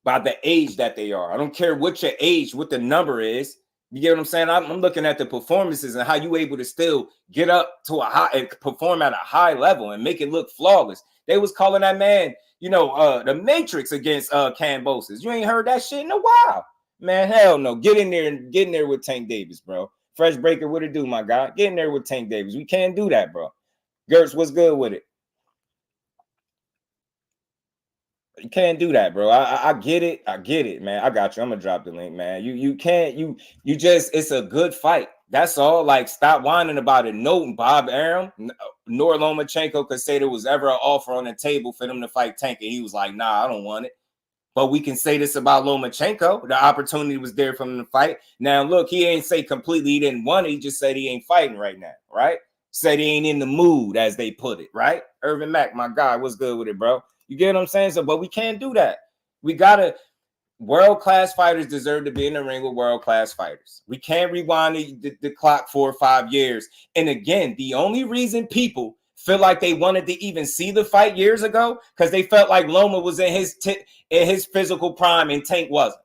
by the age that they are. I don't care what your age, what the number is. You get what I'm saying? I'm looking at the performances and how you able to still get up to a high and perform at a high level and make it look flawless. They was calling that man, you know, the Matrix against Kambosos. You ain't heard that shit in a while. Man, hell no. Get in there with Tank Davis, bro. Fresh Breaker, what it do, my guy? Get in there with Tank Davis. We can't do that, bro. Gertz, what's good with it? You can't do that, bro. I get it. I get it, man. I got you. I'm gonna drop the link, man. You can't, you just, it's a good fight. That's all. Like, stop whining about it. No, Bob Arum nor Lomachenko could say there was ever an offer on the table for them to fight Tank, and he was like, nah, I don't want it. But we can say this about Lomachenko. The opportunity was there for him to fight. Now, look, he ain't say completely he didn't want it. He just said he ain't fighting right now, right? Said he ain't in the mood, as they put it, right? Irvin Mack, my guy, what's good with it, bro? You get what I'm saying? So, but we can't do that. We gotta, world-class fighters deserve to be in the ring with world-class fighters. We can't rewind the clock 4 or 5 years. And again, the only reason people feel like they wanted to even see the fight years ago, because they felt like Loma was in his physical prime and Tank wasn't.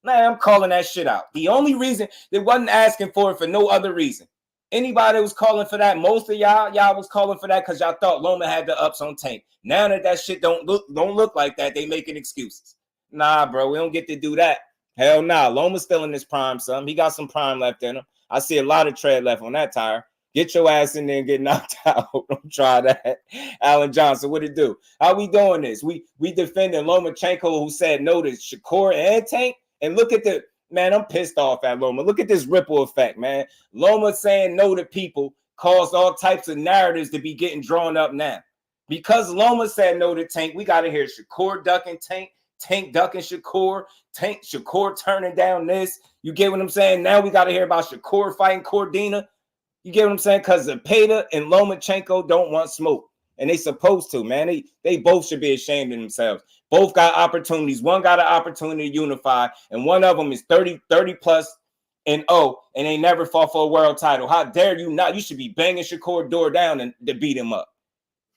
Man, I'm calling that shit out. The only reason they wasn't asking for it for no other reason. Anybody was calling for that, most of y'all was calling for that because y'all thought Loma had the ups on Tank. Now that shit don't look like that, they making excuses. Nah, bro, we don't get to do that. Hell nah, Loma's still in his prime, son. He got some prime left in him. I see a lot of tread left on that tire. Get your ass in there and get knocked out. Don't try that. Alan Johnson, what it do? How we doing this? We defending Lomachenko, who said no to Shakur and Tank. And look at the, man, I'm pissed off at Loma. Look at this ripple effect, man. Loma saying no to people caused all types of narratives to be getting drawn up now. Because Loma said no to Tank, we got to hear Shakur ducking Tank, Tank ducking Shakur, Tank, Shakur turning down this. You get what I'm saying? Now we got to hear about Shakur fighting Cordina. You get what I'm saying? Because Zepeda and Lomachenko don't want smoke. And they supposed to, man. They both should be ashamed of themselves. Both got opportunities. One got an opportunity to unify, and one of them is 30 plus and they never fought for a world title. How dare you not? You should be banging Shakur door down and to beat him up.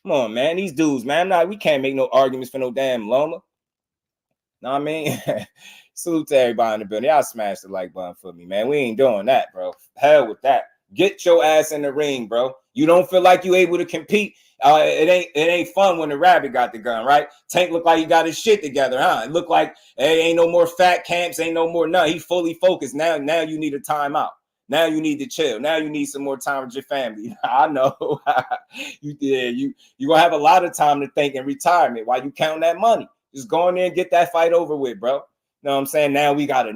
Come on, man. These dudes, man. We can't make no arguments for no damn Loma. Know what I mean? Salute to everybody in the building. Y'all smash the like button for me, man. We ain't doing that, bro. Hell with that. Get your ass in the ring, bro. You don't feel like you able to compete. It ain't fun when the rabbit got the gun, right? Tank look like he got his shit together, huh? It look like hey, ain't no more fat camps, ain't no more none. He fully focused. Now you need a timeout. Now you need to chill. Now you need some more time with your family. I know. you gonna have a lot of time to think in retirement while you count that money. Just go in there and get that fight over with, bro. You know what I'm saying? Now we gotta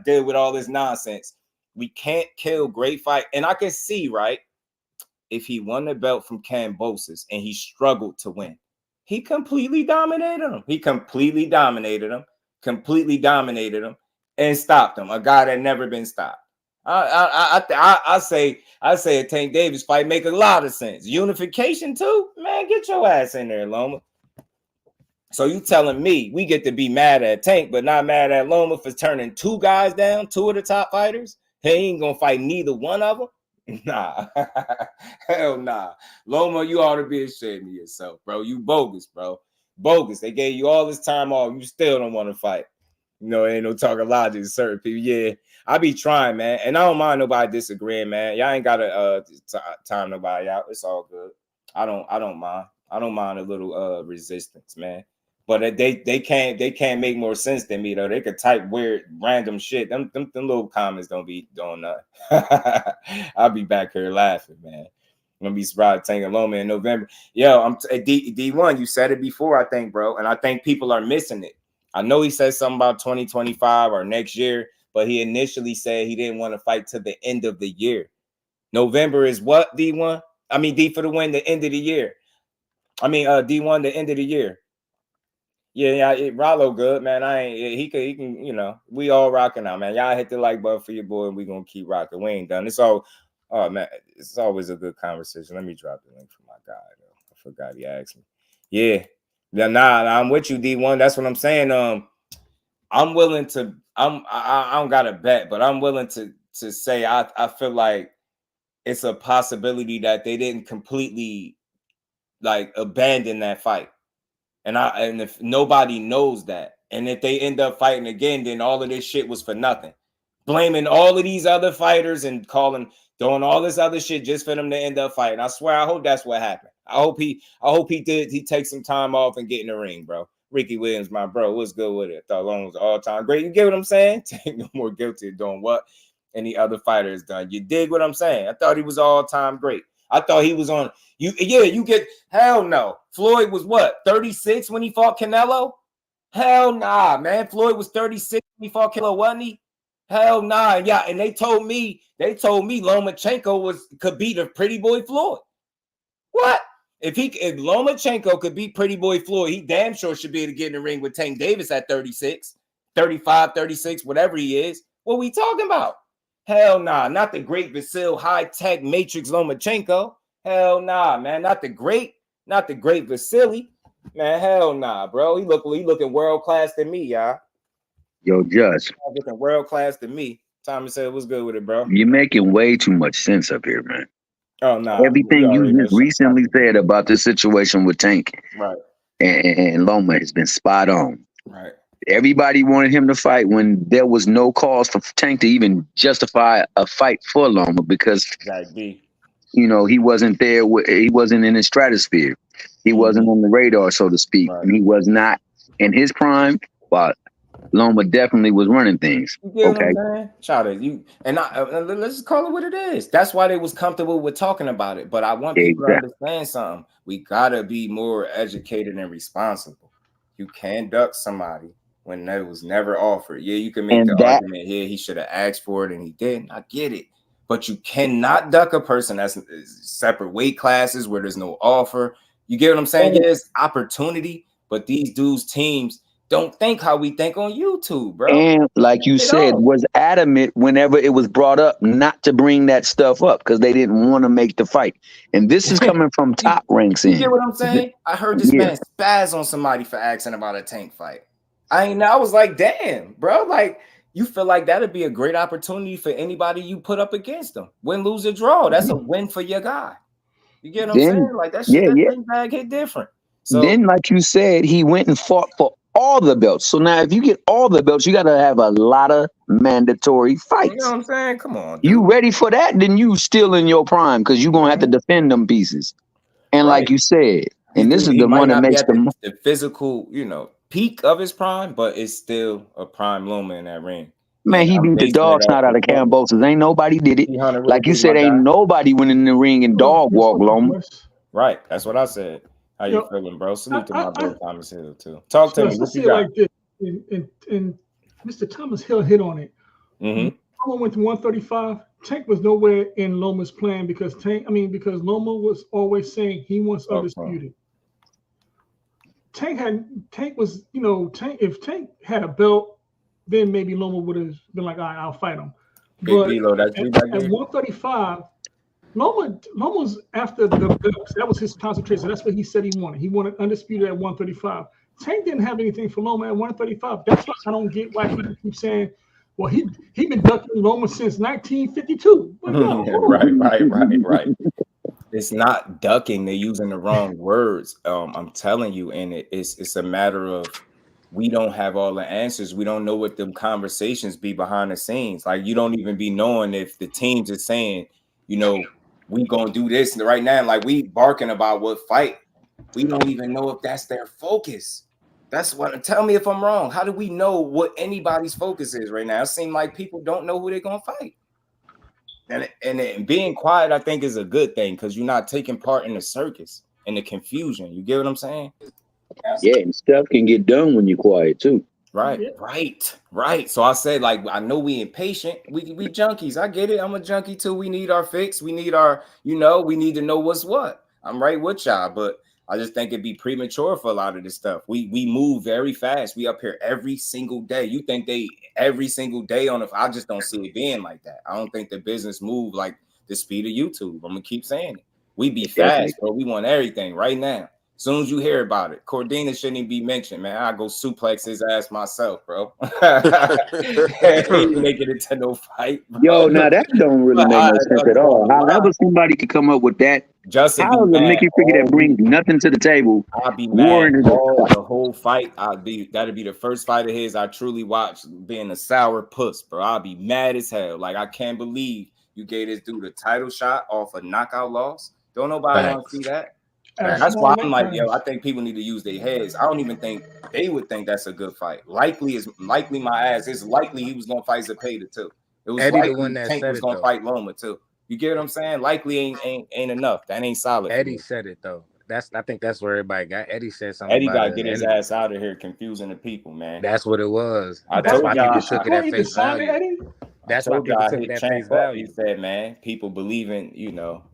deal with all this nonsense. We can't kill great fight. And I can see, right, if he won the belt from Kambosos and he struggled to win, he completely dominated him. Completely dominated him and stopped him. A guy that never been stopped. I say a Tank Davis fight make a lot of sense. Unification too, man. Get your ass in there, Loma. So you telling me we get to be mad at Tank, but not mad at Loma for turning two guys down, two of the top fighters? He ain't gonna fight neither one of them. Nah, hell nah. Loma, you ought to be ashamed of yourself, bro. You bogus, bro. Bogus. They gave you all this time off. You still don't want to fight. You know, ain't no talking logic to certain people. Yeah, I be trying, man. And I don't mind nobody disagreeing, man. Y'all ain't gotta time nobody out. It's all good. I don't mind. I don't mind a little resistance, man. But they can't make more sense than me though. They could type weird random shit. Them little comments don't be doing nothing. I'll be back here laughing, man. I'm gonna be surprised taking Loma in November. Yo, I'm D1. You said it before, I think, bro, and I think people are missing it. I know he said something about 2025 or next year, but he initially said he didn't want to fight to the end of the year. November is what, D1? I mean, D for the win, the end of the year. I mean, D1, the end of the year. Yeah, Rollo good, man. He can, you know, we all rocking out, man. Y'all hit the like button for your boy, and we gonna keep rocking. We ain't done. It's all, oh man, it's always a good conversation. Let me drop the link for my guy though. I forgot he asked me. Yeah. Nah, I'm with you, D1. That's what I'm saying. I'm willing to. I don't got to bet, but I'm willing to say I feel like it's a possibility that they didn't completely like abandon that fight. And if nobody knows that, and if they end up fighting again, then all of this shit was for nothing. Blaming all of these other fighters and doing all this other shit just for them to end up fighting. I swear, I hope that's what happened. I hope he takes some time off and get in the ring, bro. Ricky Williams, my bro, what's good with it? Thought Long was all time great. You get what I'm saying? Take no more guilty of doing what any other fighter has done. You dig what I'm saying? I thought he was all time great. I thought he was on you. Yeah, you get hell no. Floyd was what 36 when he fought Canelo? Hell nah, man. Floyd was 36 when he fought Canelo, wasn't he? Hell nah. Yeah, and they told me Lomachenko could beat a pretty boy Floyd. What? If Lomachenko could beat pretty boy Floyd, he damn sure should be able to get in the ring with Tank Davis at 36, 35, 36, whatever he is. What we talking about? Hell nah, not the great Vasil high-tech Matrix Lomachenko. Hell nah, man. Not the great Vasily. Man, hell nah, bro. He looking world class to me, y'all. Yo, Just. Looking world class to me. Tommy said, "What's good with it, bro?" You're making way too much sense up here, man. Oh no. Everything you just recently said about the situation with Tank and Loma has been spot on. Right. Everybody wanted him to fight when there was no cause for Tank to even justify a fight for Loma because you know he wasn't there. He wasn't in the stratosphere. He wasn't on the radar, so to speak. Right. And he was not in his prime. But Loma definitely was running things. You get what I'm saying? Shout out you and let's just call it what it is. That's why they was comfortable with talking about it. But I want people to understand something. We gotta be more educated and responsible. You can't duck somebody when that was never offered. Yeah, you can make the argument here he should have asked for it and he didn't. I get it. But you cannot duck a person that's separate weight classes where there's no offer. You get what I'm saying? There's opportunity, but these dudes' teams don't think how we think on YouTube, bro. And like you said, was adamant whenever it was brought up not to bring that stuff up because they didn't want to make the fight. And this is coming from top ranks. You get what I'm saying? I heard this man spaz on somebody for asking about a Tank fight. I was like, damn, bro. Like, you feel like that'd be a great opportunity for anybody you put up against them. Win, lose, or draw. That's a win for your guy. You get what I'm saying? Like that shit, that bag hit different. So then, like you said, he went and fought for all the belts. So now if you get all the belts, you got to have a lot of mandatory fights. You know what I'm saying? Come on. Dude. You ready for that? Then you still in your prime because you're going to have to defend them pieces. And like you said, and this is the one that makes the physical, peak of his prime, but it's still a prime Loma in that ring. Man, he beat the dog snot out of Cambosis. Ain't nobody did it. Like you said, ain't nobody went in the ring and dog walk Loma. Right. That's what I said. How you feeling, bro? Salute to my bro Thomas Hill too. Talk to me. What you got? Like this, and Mr. Thomas Hill hit on it. Loma went to 135. Tank was nowhere in Loma's plan because Loma was always saying he wants undisputed. Tank was, if Tank had a belt, then maybe Loma would have been like, all right, I'll fight him. But at 135, Loma's after the belts. That was his concentration. That's what he said he wanted. He wanted undisputed at 135. Tank didn't have anything for Loma at 135. That's why I don't get why people keep saying, well, he been ducking Loma since 1952. But Right. It's not ducking. They're using the wrong words. I'm telling you, and it's a matter of we don't have all the answers. We don't know what them conversations be behind the scenes. Like you don't even be knowing if the teams are saying, we gonna do this right now. Like we barking about what fight. We don't even know if that's their focus. That's what. Tell me if I'm wrong. How do we know what anybody's focus is right now? It seems like people don't know who they're gonna fight. And being quiet, I think, is a good thing because you're not taking part in the circus and the confusion. You get what I'm saying? Yeah, and stuff can get done when you're quiet too. Right. So I said, like, I know we impatient. We junkies. I get it. I'm a junkie too. We need our fix. We need our, we need to know what's what. I'm right with y'all, but I just think it'd be premature for a lot of this stuff. We move very fast. We up here every single day. You think they every single day on I just don't see it being like that. I don't think the business move like the speed of YouTube. I'm gonna keep saying it. We be fast, bro. We want everything right now. As soon as you hear about it, Cordina shouldn't even be mentioned, man. I go suplex his ass myself, bro. He ain't making it to no fight, bro. Yo, now that don't really make no sense at all. However, somebody could come up with that. Justin how is a Mickey figure that brings nothing to the table? I'll be mad the whole fight. That'd be the first fight of his I truly watched, being a sour puss, bro. I'll be mad as hell. Like, I can't believe you gave this dude a title shot off a knockout loss. Don't nobody want to see that. That's why I'm like, yo, I think people need to use their heads. I don't even think they would think that's a good fight. Likely my ass. It's likely he was gonna fight Zepeda too. It was Eddie, likely the one that Tank said was it, gonna though. fight Loma too. You get what I'm saying? Likely ain't enough. That ain't solid. Eddie said it though. I think that's where everybody got. Eddie said something. Eddie about got it to get his ass out of here, confusing the people, man. That's what it was. I That's told why y'all. people took it at face value. That's why people took it at face value. He said, man, people believe in,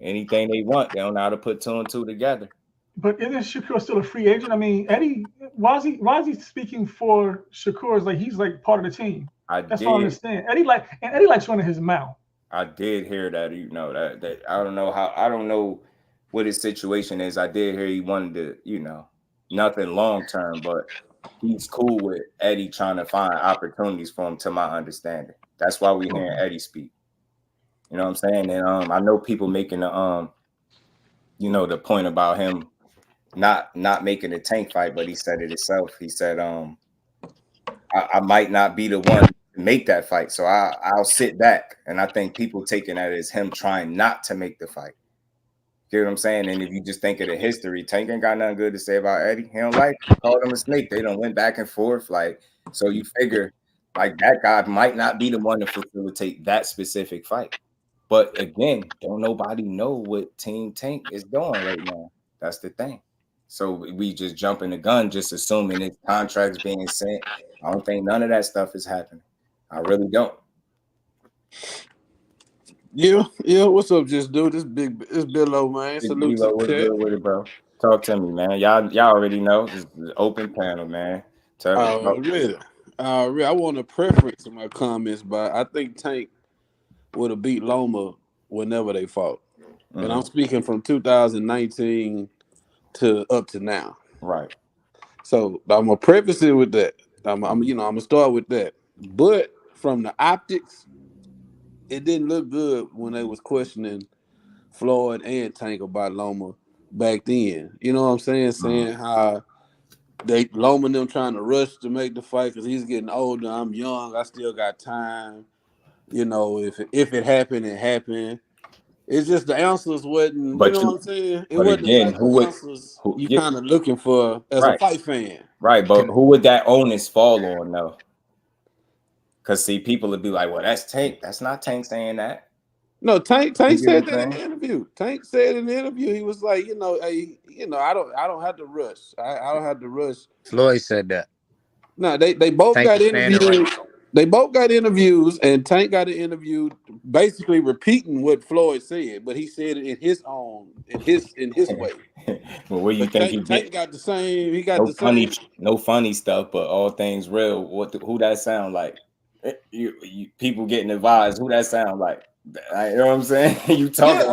anything they want. They don't know how to put two and two together. But isn't Shakur still a free agent? I mean, Eddie, why is he speaking for Shakur? Is like he's like part of the team. That's what I understand. Eddie likes running his mouth. I did hear that. That I don't know what his situation is. I did hear he wanted to, nothing long term, but he's cool with Eddie trying to find opportunities for him, to my understanding. That's why we hearing Eddie speak. You know what I'm saying? And I know people making the the point about him not making a Tank fight, but he said it himself. He said, I might not be the one to make that fight, so I'll sit back. And I think people taking that as him trying not to make the fight. You know what I'm saying? And if you just think of the history, Tank ain't got nothing good to say about Eddie. He don't like it. Called him a snake. They done went back and forth. Like, so you figure like that guy might not be the one to facilitate that specific fight. But again, don't nobody know what Team Tank is doing right now. That's the thing. So we just jumping the gun, just assuming his contract's being sent. I don't think none of that stuff is happening. I really don't. Yeah. What's up, just dude? It's Billo, man. Salute to what's good with it, bro? Talk to me, man. Y'all already know. This is the open panel, man. Really? I want to preference in my comments, but I think Tank would have beat Loma whenever they fought. Mm-hmm. And I'm speaking from 2019 to up to now. Right. So I'm gonna preface it with that. I'm gonna start with that. But from the optics, it didn't look good when they was questioning Floyd and Tank about Loma back then. You know what I'm saying? Saying how Loma and them trying to rush to make the fight because he's getting older. I'm young. I still got time. If it happened, it happened. It's just the answers wasn't, what I'm saying? It wasn't again, the answers you kind of looking for as a fight fan. Right, but who would that onus fall on, though? Because, see, people would be like, well, that's Tank. That's not Tank saying that. No, Tank said that in the interview. Tank said in the interview, he was like, hey, I don't have to rush. I don't have to rush. Floyd said that. No, they both got interviews. They both got interviews, and Tank got an interview basically repeating what Floyd said, but he said it in his way. Well, what do you think Tank got the same? He got the same. No funny stuff, but all things real. Who that sound like? You people getting advised. Who that sound like? You know what I'm saying? You talking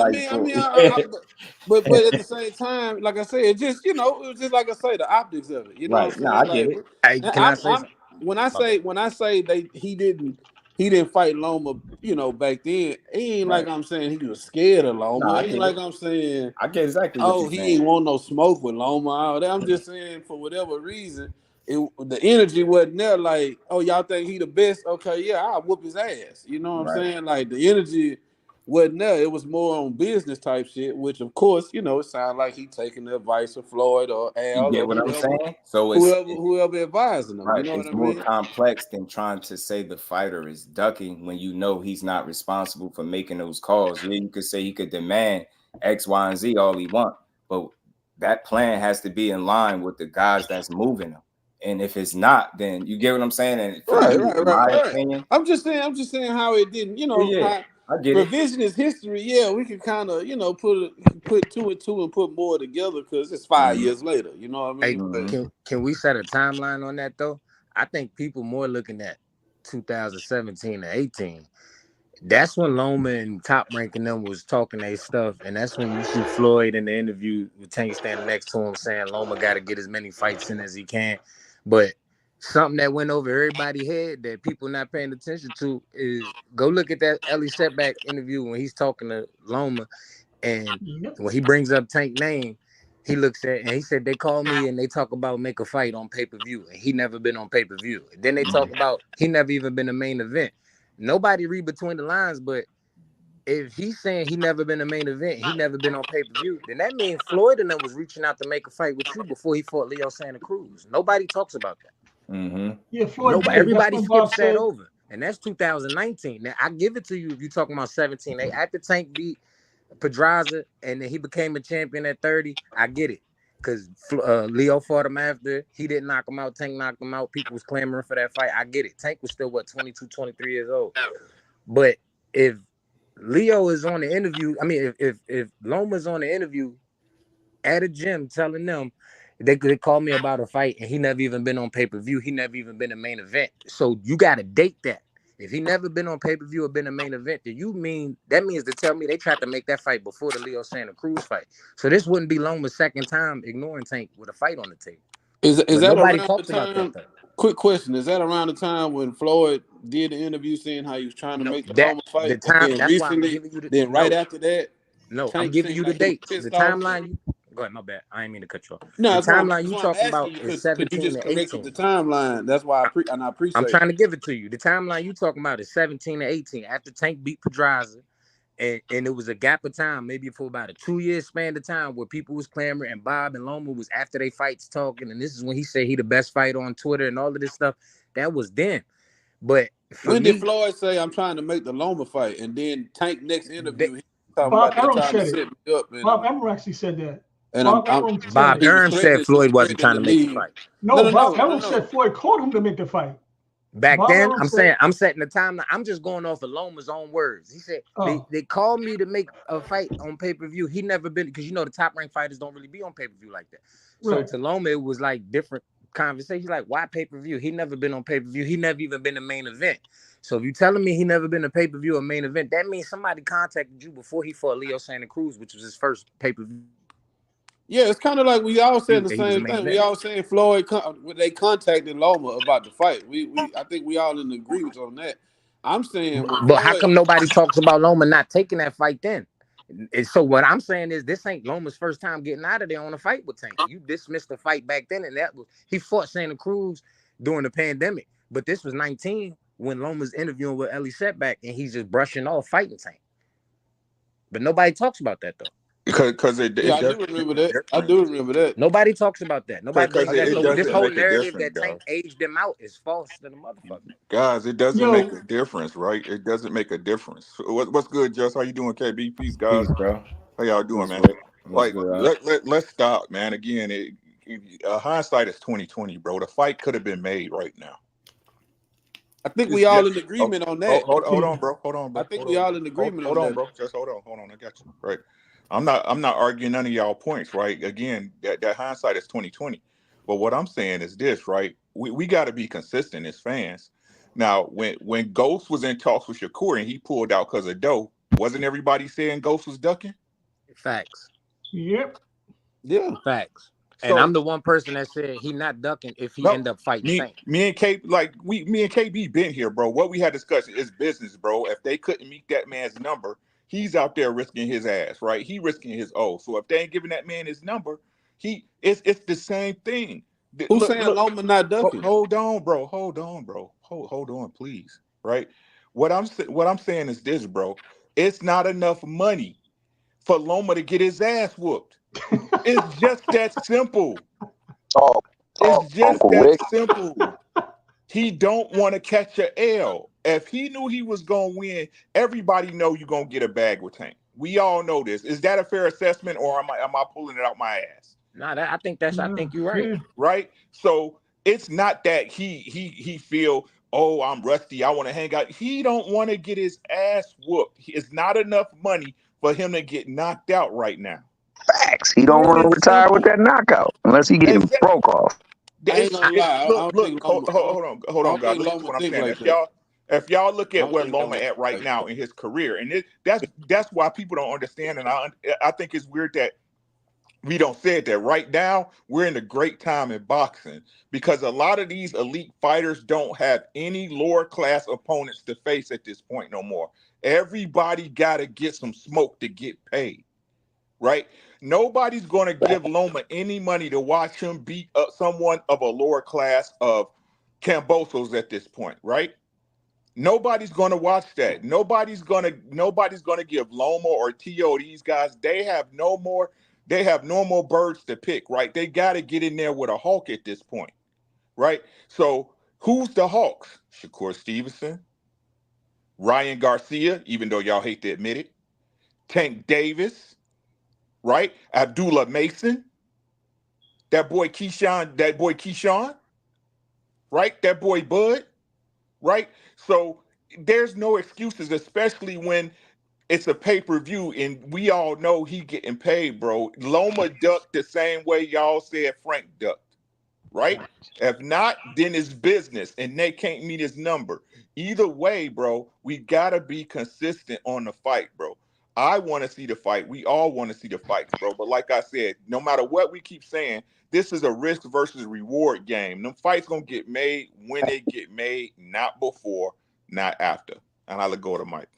but at the same time, like I said, it just it was just like I say, the optics of it. You know what I'm saying? I get it. Hey, can I say something? When I say he didn't fight Loma, back then, it ain't like I'm saying he was scared of Loma. It ain't like I'm saying I get exactly he ain't want no smoke with Loma. All that. I'm just saying for whatever reason, the energy wasn't there. Like, oh, y'all think he the best? Okay, yeah, I'll whoop his ass. You know what I'm saying? Like the energy wasn't there. It was more on business type shit, which of course, it sounded like he taking the advice of Floyd or Al. You get what I'm saying? So whoever advising him. Right. You know it's what I more mean? complex than trying to say the fighter is ducking when he's not responsible for making those calls. Yeah, you could say he could demand X, Y, and Z all he want, but that plan has to be in line with the guys that's moving him. And if it's not, then you get what I'm saying. And Right. Opinion, I'm just saying how it didn't. I get revisionist history. Yeah, we can kind of put two and two and put more together because it's 5 years later. You know what I mean? Hey, can we set a timeline on that though? I think people more looking at 2017 and 18. That's when Loma and Top Rank and them was talking their stuff, and that's when you see Floyd in the interview with Tank standing next to him saying Loma got to get as many fights in as he can. But something that went over everybody's head that people not paying attention to is go look at that Ellie Setback interview when he's talking to Loma, and when he brings up Tank name, he looks at and he said they call me and they talk about make a fight on pay-per-view, and he never been on pay-per-view. Then they talk about he never even been a main event. Nobody read between the lines, but if he's saying he never been a main event, he never been on pay-per-view, then that means Floyd and them was reaching out to make a fight with you before he fought Leo Santa Cruz. Nobody talks about that. Yeah, Floyd. Everybody skips that over. And that's 2019. Now, I give it to you if you're talking about 17. They after Tank beat Pedraza and then he became a champion at 30. I get it. Because Leo fought him after. He didn't knock him out. Tank knocked him out. People was clamoring for that fight. I get it. Tank was still, 22, 23 years old. But if Leo is on the interview, I mean, if Loma's on the interview at a gym telling them they call me about a fight and he never even been on pay-per-view, he never even been a main event. So you got to date that. If he never been on pay-per-view or been a main event, then that means to tell me they tried to make that fight before the Leo Santa Cruz fight. So this wouldn't be Loma's second time ignoring Tank with a fight on the table. Is that nobody around talks the time? about that, Quick question: is that around the time when Floyd did the interview saying how he was trying to make the Loma fight? The time, and then that's why I'm recently, giving you the then right after that, no, Tank I'm giving you the seemed like dates. he The was pissed off. timeline. Go ahead, my bad. I didn't mean to cut you off. No, the timeline you talking about you, is could you 17 just to correct 18. the timeline? That's why I appreciate. I'm trying to give it to you. The timeline you talking about is 17 to 18. After Tank beat Pedraza, and it was a gap of time, maybe for about a 2-year span of time where people was clamoring, and Bob and Loma was after they fights talking, and this is when he said he the best fighter on Twitter and all of this stuff. That was then. But when did Floyd say I'm trying to make the Loma fight, and then Tank next interview he talking Bob about Arum trying to said set it. me up? Bob Arum actually said that. And Bob Arum said Floyd wasn't trying to make the fight. No, Bob Arum said Floyd called him to make the fight. Back then, I'm setting the timeline. I'm just going off of Loma's own words. He said they called me to make a fight on pay-per-view. He never been, because the top ranked fighters don't really be on pay-per-view like that. So to Loma, it was like different conversations. Like, why pay-per-view? He never been on pay-per-view. He never even been a main event. So if you're telling me he never been a pay-per-view or main event, that means somebody contacted you before he fought Leo Santa Cruz, which was his first pay-per-view. Yeah, it's kind of like we all saying the same thing. We all saying Floyd, they contacted Loma about the fight. I think we all in agreement on that. I'm saying, but how come nobody talks about Loma not taking that fight then? And so what I'm saying is this ain't Loma's first time getting out of there on a fight with Tank. You dismissed the fight back then, and he fought Santa Cruz during the pandemic. But this was 19 when Loma's interviewing with Ellie Setback, and he's just brushing off fighting Tank. But nobody talks about that though. Because I do remember that. I do remember that. Nobody talks about that. Nobody thinks that. So this whole narrative that Tank guys. aged them out is false to the motherfucker. Guys, it doesn't make a difference, right? It doesn't make a difference. What's good, Just? How you doing, KB? Peace, guys. Peace, bro. How y'all doing, man? Like, let's stop, man. Again, hindsight is 20/20, bro. The fight could have been made right now. I think we all in agreement on that. Hold on, bro. Hold on, bro. I think we all in agreement on that. Hold on, bro. Just hold on. I got you. Right. I'm not arguing none of y'all points, right? Again, that hindsight is 20/20. But what I'm saying is this, right? We got to be consistent as fans. Now, when Ghost was in talks with Shakur and he pulled out because of Doe, wasn't everybody saying Ghost was ducking? Facts. Yep. Yeah. Facts. And I'm the one person that said he not ducking if he end up fighting Tank. Me and KB been here, bro. What we had discussion is business, bro. If they couldn't meet that man's number, he's out there risking his ass, right? He risking his O. So if they ain't giving that man his number, it's the same thing. Who's saying Loma not ducking? Hold on, bro. Hold on, please. Right? What I'm saying is this, bro. It's not enough money for Loma to get his ass whooped. It's just that simple. It's just that simple. He don't want to catch an L. If he knew he was gonna win, everybody know you're gonna get a bag with Tank. We all know this. Is that a fair assessment, or am I pulling it out my ass? Nah, I think you're right. Right? So it's not that he feel, oh, I'm rusty, I want to hang out. He don't want to get his ass whooped. It's not enough money for him to get knocked out right now. Facts. He don't want to retire with that knockout unless he get broke off. I ain't gonna lie. Look, hold on, guys. Listen to what I'm saying. If y'all look at where Loma at right now in his career, and that's why people don't understand, and I think it's weird that we don't say it, that right now we're in a great time in boxing because a lot of these elite fighters don't have any lower class opponents to face at this point no more. Everybody got to get some smoke to get paid, right? Nobody's going to give Loma any money to watch him beat up someone of a lower class of Cambosos at this point, right? Nobody's going to watch that. Nobody's going to give Loma or Tszyu, these guys, they have no more birds to pick, right? They got to get in there with a Hulk at this point, right? So who's the Hawks? Shakur Stevenson, Ryan Garcia, even though y'all hate to admit it, Tank Davis, right? Abdullah Mason, that boy Keyshawn, right? That boy Bud, right? So there's no excuses, especially when it's a pay-per-view and we all know he getting paid, bro. Loma ducked the same way y'all said Frank ducked, right? If not, then it's business and they can't meet his number. Either way, bro, we gotta be consistent on the fight, bro. I want to see the fight. We all want to see the fights, bro. But like I said, no matter what we keep saying, this is a risk versus reward game. Them fights gonna get made when they get made, not before, not after. And I'll go to Mike.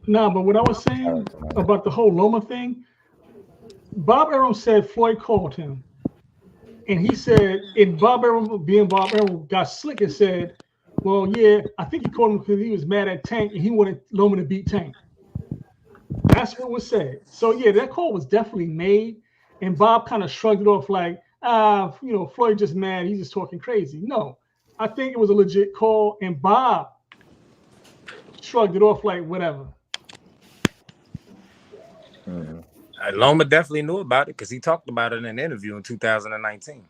No, but what I was saying about the whole Loma thing, Bob Arum said Floyd called him. And he said, and Bob Arum got slick and said, well, yeah, I think he called him because he was mad at Tank and he wanted Loma to beat Tank. That's what was said. So, yeah, that call was definitely made. And Bob kind of shrugged it off like, Floyd just mad. He's just talking crazy. No, I think it was a legit call. And Bob shrugged it off like whatever. Loma definitely knew about it because he talked about it in an interview in 2019.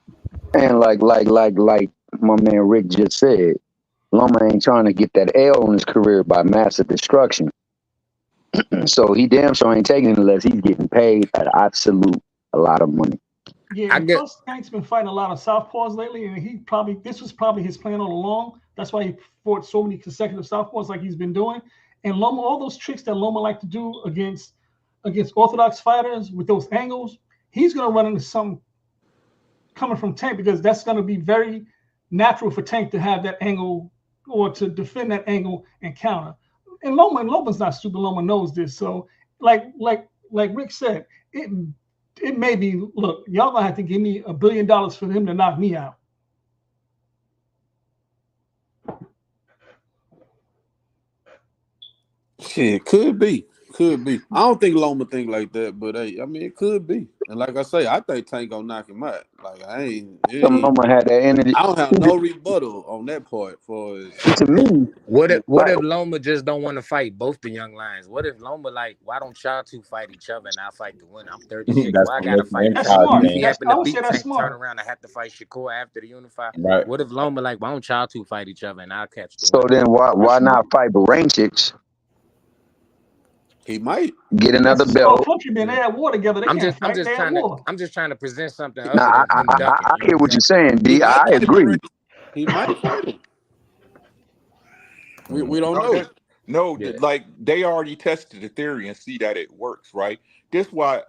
And like my man Rick just said, Loma ain't trying to get that L on his career by massive destruction. So he damn sure ain't taking it unless he's getting paid an absolute a lot of money. Yeah, plus Tank's been fighting a lot of southpaws lately, and this was probably his plan all along. That's why he fought so many consecutive southpaws like he's been doing. And Loma, all those tricks that Loma like to do against orthodox fighters with those angles, he's gonna run into something coming from Tank because that's gonna be very natural for Tank to have that angle or to defend that angle and counter. And Loma's not stupid. Loma knows this. So, like Rick said, it may be. Look, y'all gonna have to give me $1 billion for him to knock me out. Shit, could be. I don't think Loma think like that, but hey, I mean, it could be. And like I say, I think Tank gonna knock him out. Like Loma had that energy. I don't have no rebuttal on that part. To me, what if Loma just don't want to fight both the young lions? What if Loma like, why don't y'all two fight each other and I fight the winner? I'm 36. Why I gotta fight? If he happen to beat Tank, turn around and have to fight Shakur after the unify. Right. What if Loma like, why don't y'all two fight each other and I'll catch the winner? So then why not fight Baranchyk? He might get another belt. Countrymen, they had war together. I'm just trying to present something. Nah, I hear what you're saying, D. I agree. He might fight him. We don't know. No, like they already tested the theory and see that it works, right? This why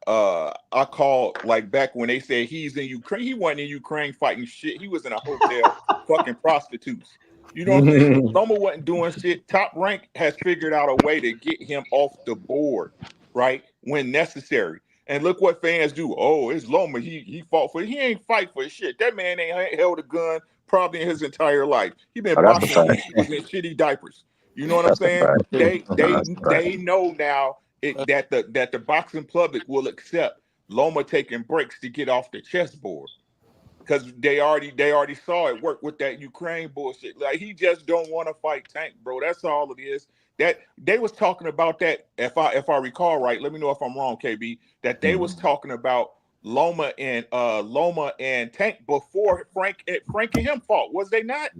I called, like, back when they said he's in Ukraine. He wasn't in Ukraine fighting shit. He was in a hotel fucking prostitutes. You know what I'm saying? Loma wasn't doing shit. Top Rank has figured out a way to get him off the board, right, when necessary. And look what fans do. Oh, it's Loma. He fought for it. He ain't fight for shit. That man ain't held a gun probably in his entire life. He been boxing since he was in shitty diapers. You know what I'm saying? They know now that the boxing public will accept Loma taking breaks to get off the chessboard. Because they already saw it work with that Ukraine bullshit. Like, he just don't want to fight Tank, bro. That's all it is. That they was talking about that, if I recall right. Let me know if I'm wrong, KB. That they was talking about Loma and Tank before Frank and him fought. Was they not?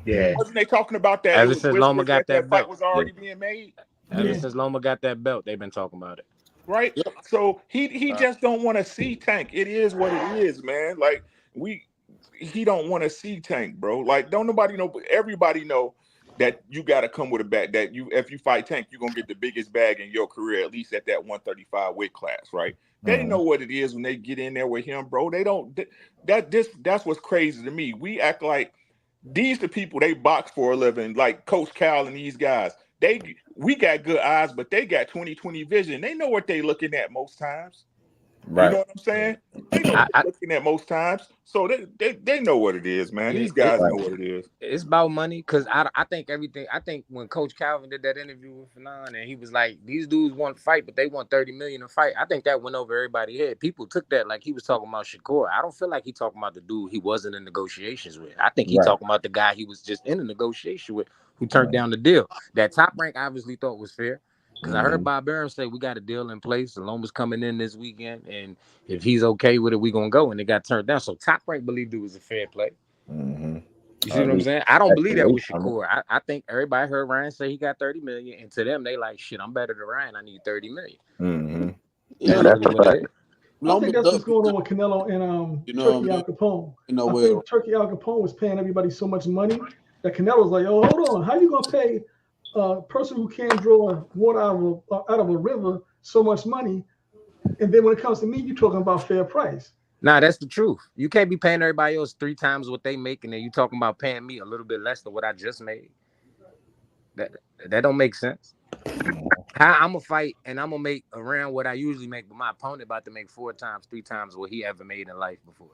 Yeah. Wasn't they talking about that? Ever since Loma got that fight was already being made. Ever since Loma got that belt, they've been talking about it. Right. Yep. So he just don't want to see Tank. It is what it is, man. Like, he don't want to see Tank, bro. Like, don't nobody know, but everybody know that you got to come with a bag. That if you fight Tank, you're gonna get the biggest bag in your career, at least at that 135 weight class, right? They know what it is when they get in there with him, bro. They don't. That's what's crazy to me. We act like these the people they box for a living, like Coach Cal and these guys. We got good eyes, but they got 20/20 vision. They know what they looking at most times. Right. You know what I'm saying? They know what they're looking at most times. So they know what it is, man. These guys know what it is. It's about money, because I think everything. I think when Coach Calvin did that interview with Fanon, and he was like, these dudes want to fight, but they want 30 million to fight. I think that went over everybody's head. People took that like he was talking about Shakur. I don't feel like he talking about the dude he wasn't in negotiations with. I think he talking about the guy he was just in a negotiation with, who turned down the deal. That Top Rank obviously thought was fair. Because I heard Bob Arum say we got a deal in place. Loma's coming in this weekend, and if he's okay with it, we gonna go. And it got turned down. So Top Rank believed it was a fair play. You see what I'm saying? I don't believe that with Shakur. I think everybody heard Ryan say he got 30 million, and to them they like, shit, I'm better than Ryan. I need 30 million. Yeah, that's what it is. I think that's what's going on with Canelo and Turkey Al Capone. I think Turkey Al Capone was paying everybody so much money that Canelo's like, oh, hold on, how you gonna pay a person who can't draw water out of a river so much money, and then when it comes to me, you're talking about fair price? Nah, that's the truth. You can't be paying everybody else 3 times what they make, and then you talking about paying me a little bit less than what I just made. That don't make sense. How I'm gonna fight and I'm gonna make around what I usually make, but my opponent about to make 4 times, 3 times what he ever made in life before.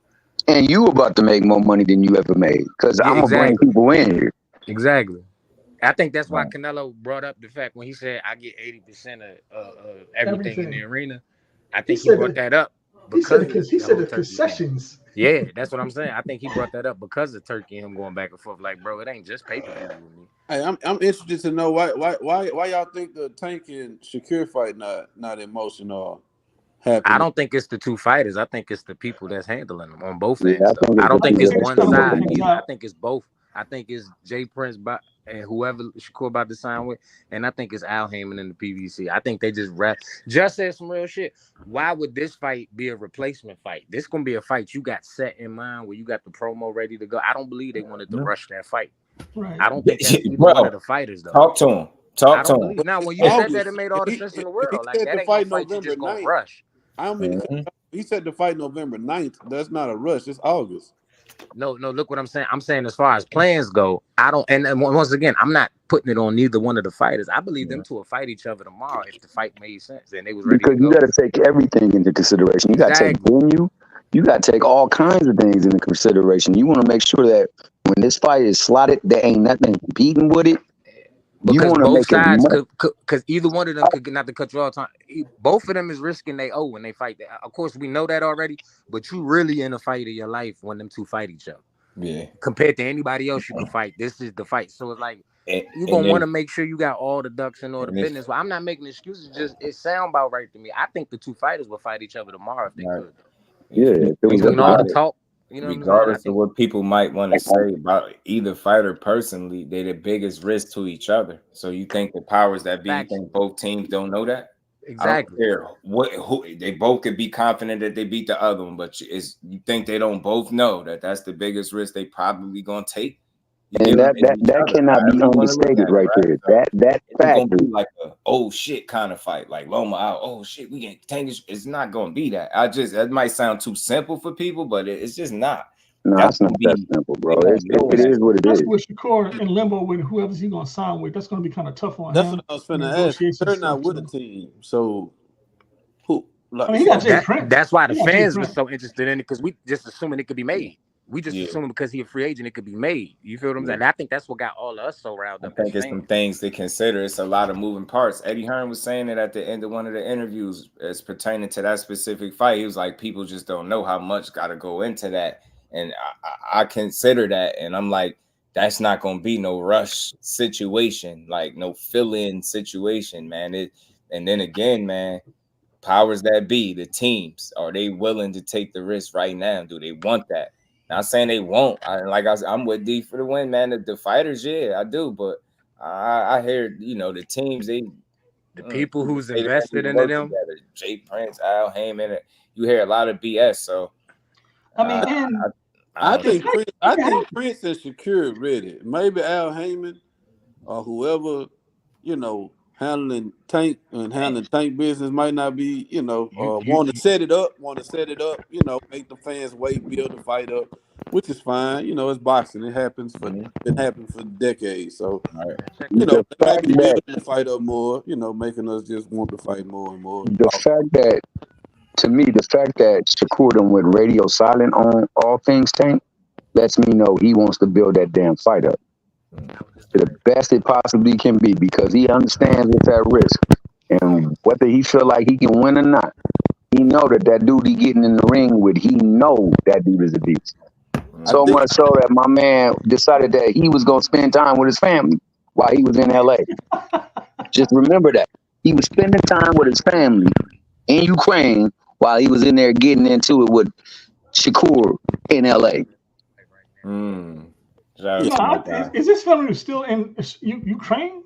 And you about to make more money than you ever made, because I'm gonna bring people in here. Exactly. I think that's why Canelo brought up the fact when he said I get 80% of everything in the arena. I think he brought that up. He said the concessions. Yeah, that's what I'm saying. I think he brought that up because of Turkey and him going back and forth. Like, bro, it ain't just pay-per-view with me. Hey, I'm interested to know why y'all think the Tank and Shakur fight not emotional? I don't think it's the 2 fighters. I think it's the people that's handling them on both ends. I don't think it's one side either. I think it's both. I think it's Jay Prince and whoever Shakur about to sign with, and I think it's Al Heyman in the PBC. I think they just said some real shit. Why would this fight be a replacement fight? This gonna be a fight you got set in mind where you got the promo ready to go. I don't believe they wanted to rush that fight. Right. I don't think that's either one of the fighters though. Talk to him. Talk to him. Now, when you said that, it made all the sense in the world. Like that ain't no fight you just gonna rush. He said the fight November 9th. That's not a rush. It's August. No, look what I'm saying. I'm saying as far as plans go, I don't. And once again, I'm not putting it on neither one of the fighters. I believe them two will fight each other tomorrow if the fight made sense and they was ready. Because to go. you got to take everything into consideration. You got to take venue. You got to take all kinds of things into consideration. You want to make sure that when this fight is slotted, there ain't nothing beating with it. Because both sides because either one of them could, not to cut you all the time, both of them is risking they owe when they fight. Of course, we know that already, but you really in a fight of your life when them two fight each other. Yeah. Compared to anybody else you can fight, this is the fight. So it's like you're gonna want to make sure you got all the ducks in order. Business. Well, I'm not making excuses. Just it sound about right to me. I think the two fighters will fight each other tomorrow if they could. Yeah, between all the talk. You know regardless of what people might want to say about either fighter personally, they're the biggest risk to each other. So you think the powers that be, you think both teams don't know that? Exactly. I don't care who they both could be confident that they beat the other one, but you think they don't both know that that's the biggest risk they probably gonna take? And that cannot be understated right there. That fact is like a oh shit kind of fight, like Loma out. Oh shit, we can tank. It's not gonna be that. That might sound too simple for people, but it's just not. No, it's not that simple, bro. It is what it is. That's with Shakur in limbo with whoever's he gonna sign with. That's gonna be kind of tough on him. That's what I was finna ask. They're not with a team, so who? Like, I mean, he got Jay Prince. That's why the fans were so interested in it because we just assuming it could be made. We just assuming because he's a free agent, it could be made. You feel what I'm saying? And I think that's what got all of us so riled up. I think it's some things to consider. It's a lot of moving parts. Eddie Hearn was saying it at the end of one of the interviews as pertaining to that specific fight. He was like, people just don't know how much got to go into that. And I consider that. And I'm like, that's not going to be no rush situation, like no fill-in situation, man. And then again, man, powers that be, the teams, are they willing to take the risk right now? Do they want that? Not saying they won't. I'm with D for the win, man. The fighters, yeah, I do. But I hear, the teams, the people who's invested into them. Together. Jay Prince, Al Heyman. You hear a lot of BS. So I mean, I think Prince and Shakur ready. Maybe Al Heyman or whoever, handling Tank business might not be, want to set it up, make the fans wait, build the fight up, which is fine. It's boxing. It happens been happening for decades. So, maybe building the fight up more, making us just want to fight more and more. The fact that Shakur done went radio silent on all things Tank lets me know he wants to build that damn fight up to the best it possibly can be, because he understands it's at risk, and whether he feel like he can win or not, he know that dude he getting in the ring with, he know that dude is a beast. So much so that my man decided that he was gonna spend time with his family while he was in LA. Just remember that he was spending time with his family in Ukraine while he was in there getting into it with Shakur in LA. Is this family still in Ukraine?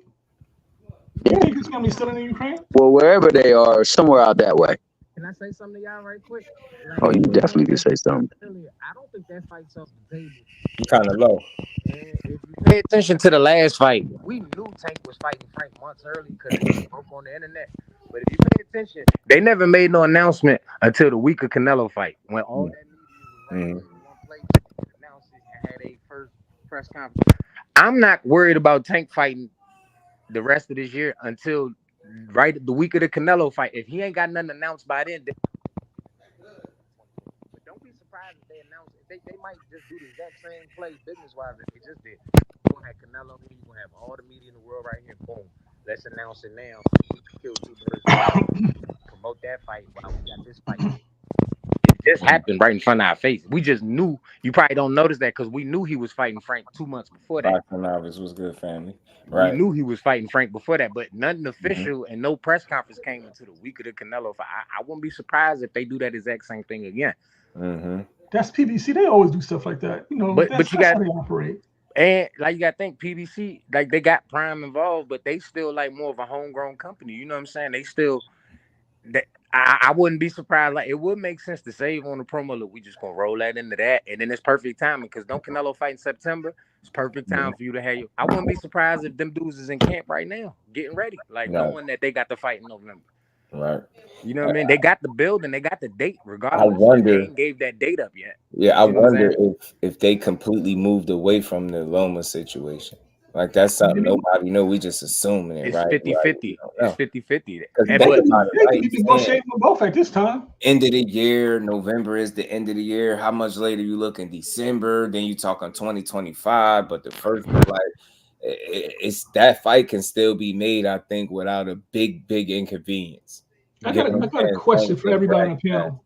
You think his family's still in Ukraine? Well, wherever they are, somewhere out that way. Can I say something to y'all right quick? Oh, you definitely can say something. I don't think that fight's off the table. You kind of low. And if you pay attention to the last fight, we knew Tank was fighting Frank months early because it broke on the internet. But if you pay attention, they never made no announcement until the week of Canelo fight, when all that media was right in one place, announced it, and had a first press conference. I'm not worried about Tank fighting the rest of this year until right the week of the Canelo fight. If he ain't got nothing announced by then, but don't be surprised if they announce it. They might just do the exact same play business-wise that they just did. You're gonna have Canelo here, you're gonna have all the media in the world right here. Boom. Let's announce it now. Kill two birds. Promote that fight while we got this fight. It just happened right in front of our face. We just knew. You probably don't notice that because we knew he was fighting Frank 2 months before that. Boxing was good, family. Right. We knew he was fighting Frank before that, but nothing official and no press conference came until the week of the Canelo fight. I wouldn't be surprised if they do that exact same thing again. That's PBC. They always do stuff like that, But you got how they operate. And like you got to think PBC, like they got Prime involved, but they still like more of a homegrown company. You know what I'm saying? They still. I wouldn't be surprised. Like, it would make sense to save on the promo. Look, we just gonna roll that into that, and then it's perfect timing because don't Canelo fight in September? It's perfect time for you to have you. I wouldn't be surprised if them dudes is in camp right now, getting ready, knowing that they got the fight in November. Right. You know what I mean? They got the building, they got the date. Regardless, I wonder. They ain't gave that date up yet. Yeah, I wonder if they completely moved away from the Loma situation. Like, that's something nobody know. We just assuming it, right? 50-50. It's 50-50. You can go shave them both at this time. End of the year, November is the end of the year. How much later you look in December? Then you talking 2025. But the first, it's that fight can still be made, I think, without a big inconvenience. I got a question for everybody on the panel.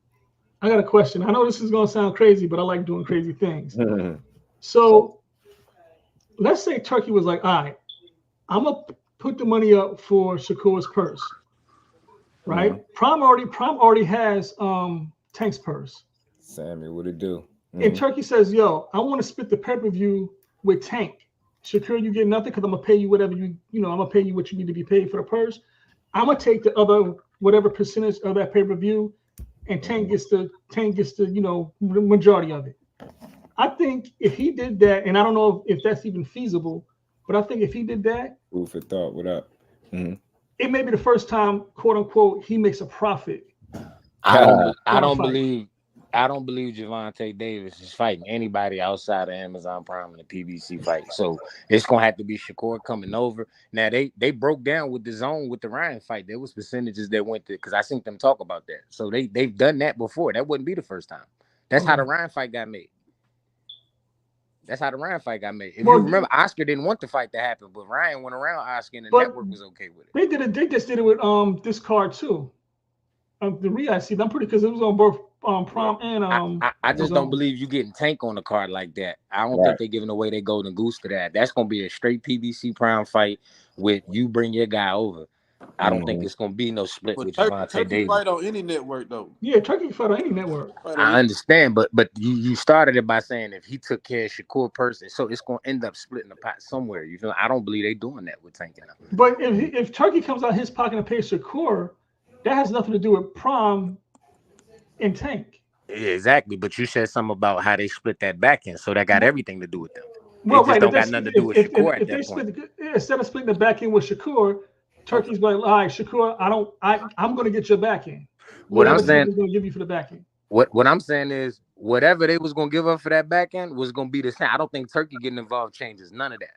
I got a question. I know this is gonna sound crazy, but I like doing crazy things. So let's say Turkey was like, all right, I'm gonna put the money up for Shakur's purse, right? Prime already has Tank's purse. Sammy, what it do? And Turkey says, yo, I want to split the pay-per-view with Tank. Shakur, you get nothing because I'm gonna pay you whatever I'm gonna pay you what you need to be paid for the purse. I'm gonna take the other whatever percentage of that pay-per-view, and Tank gets the majority of it. I think if he did that, and I don't know if that's even feasible, but I think if he did that, food for thought. What up? It may be the first time, quote unquote, he makes a profit. I don't believe Gervonta Davis is fighting anybody outside of Amazon Prime in the PBC fight. So it's gonna have to be Shakur coming over. Now they broke down with the zone with the Ryan fight. There was percentages that went to, because I seen them talk about that. So they've done that before. That wouldn't be the first time. That's how the Ryan fight got made. That's how the Ryan fight got made. If you remember, Oscar didn't want the fight to happen, but Ryan went around Oscar and the network was okay with it. They did it. They just did it with this card too. The re-IC. I'm pretty, because it was on both Prime and I just don't believe you getting Tank on the card like that. I don't think they're giving away their golden goose to that. That's gonna be a straight PBC Prime fight with you bring your guy over. I don't think it's gonna be no split with Gervonta Davis. Fight on any network though. Yeah, Turkey fight on any network. I understand, but you started it by saying if he took care of Shakur person, so it's gonna end up splitting the pot somewhere. You feel? I don't believe they doing that with Tank. But if Turkey comes out his pocket and pays Shakur, that has nothing to do with Prime and Tank. Exactly, but you said something about how they split that back end, so that got everything to do with them. Well, It just don't got nothing to do with Shakur at that point. Instead of splitting the back end with Shakur, Turkey's like, all right, Shakur, I'm going to get your back end. Whatever Turkey's going to give you for the back end. What I'm saying is, whatever they was going to give up for that back end was going to be the same. I don't think Turkey getting involved changes none of that.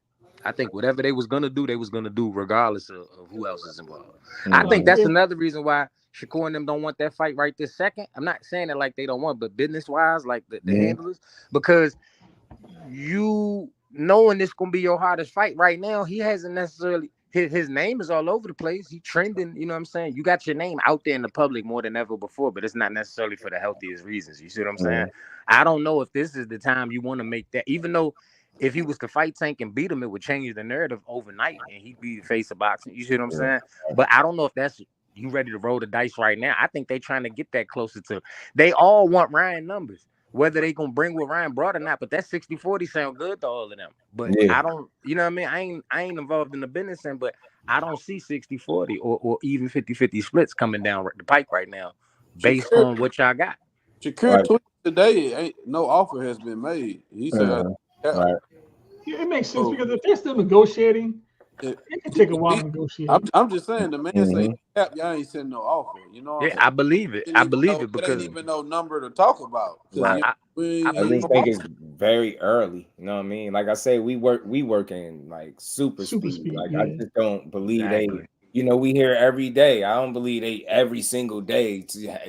I think whatever they was going to do, they was going to do regardless of who else is involved. I think that's another reason why Shakur and them don't want that fight right this second. I'm not saying it like they don't want, but business-wise, like the handlers, because you knowing this going to be your hardest fight right now, he hasn't necessarily, his name is all over the place. He trending, you know what I'm saying? You got your name out there in the public more than ever before, but it's not necessarily for the healthiest reasons. You see what I'm saying? I don't know if this is the time you want to make that, even though if he was to fight Tank and beat him, it would change the narrative overnight and he'd be the face of boxing. You see what I'm saying? But I don't know if that's you ready to roll the dice right now. I think they trying to get that closer to. They all want Ryan numbers, whether they gonna bring what Ryan brought or not. But that 60-40 sound good to all of them. But I don't, you know what I mean? I ain't involved in the business end, but I don't see 60-40 or even 50-50 splits coming down the pike right now, based on what y'all got. Shakur tweeted today, no offer has been made. He said. Yeah, it makes sense because if they're still negotiating, it can take a while to negotiate. I'm just saying, the man say, y'all ain't sending no offer. You know what I'm saying? I believe it. I believe it because it ain't even no number to talk about. Right. I just think it's very early. You know what I mean? Like I say, we working like super speed. Like I just don't believe they. You know, we hear every day. I don't believe they every single day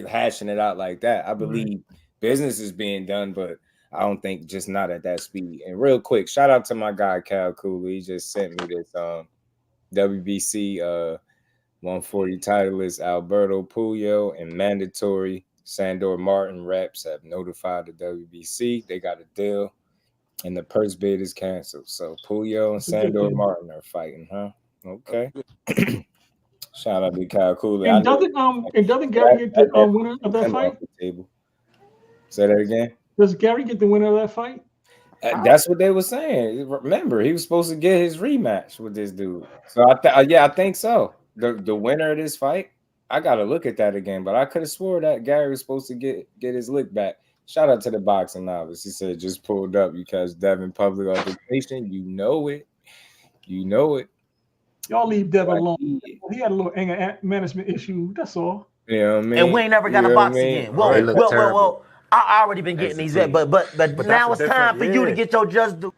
hashing it out like that. I believe business is being done, but I don't think just not at that speed. And real quick, shout out to my guy Cal Cooley. He just sent me this WBC 140 titleist Alberto Puyo and mandatory Sandor Martin reps have notified the WBC. They got a deal and the purse bid is canceled. So Puyo and Sandor Martin are fighting, huh? Okay. Shout out to Cal Cooley. And doesn't Gary get the winner of that fight? Say that again. Does Gary get the winner of that fight? That's what they were saying. Remember, he was supposed to get his rematch with this dude. So I think so. The winner of this fight, I gotta look at that again. But I could have swore that Gary was supposed to get his lick back. Shout out to the boxing novice. He said just pulled up because Devin public altercation. You know it. Y'all leave Devin alone. He had a little anger management issue. That's all. You know what I mean? And we ain't never got a box again. Well. I already been getting these, but now it's time for you to get your just due.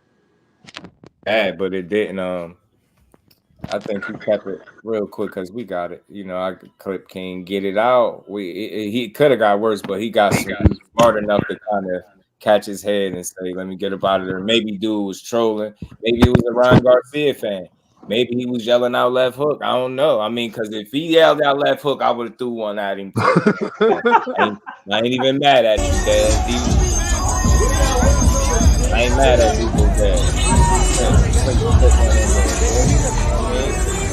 Yeah, but it didn't. I think he kept it real quick because we got it. You know, I clip King get it out. He could have got worse, but he got smart enough to kind of catch his head and say, "Let me get up out of there." Maybe dude was trolling. Maybe he was a Ryan Garcia fan. Maybe he was yelling out left hook. I don't know. I mean, because if he yelled out left hook, I would have threw one at him. I ain't even mad at you, Dad. I ain't mad at you, Dad.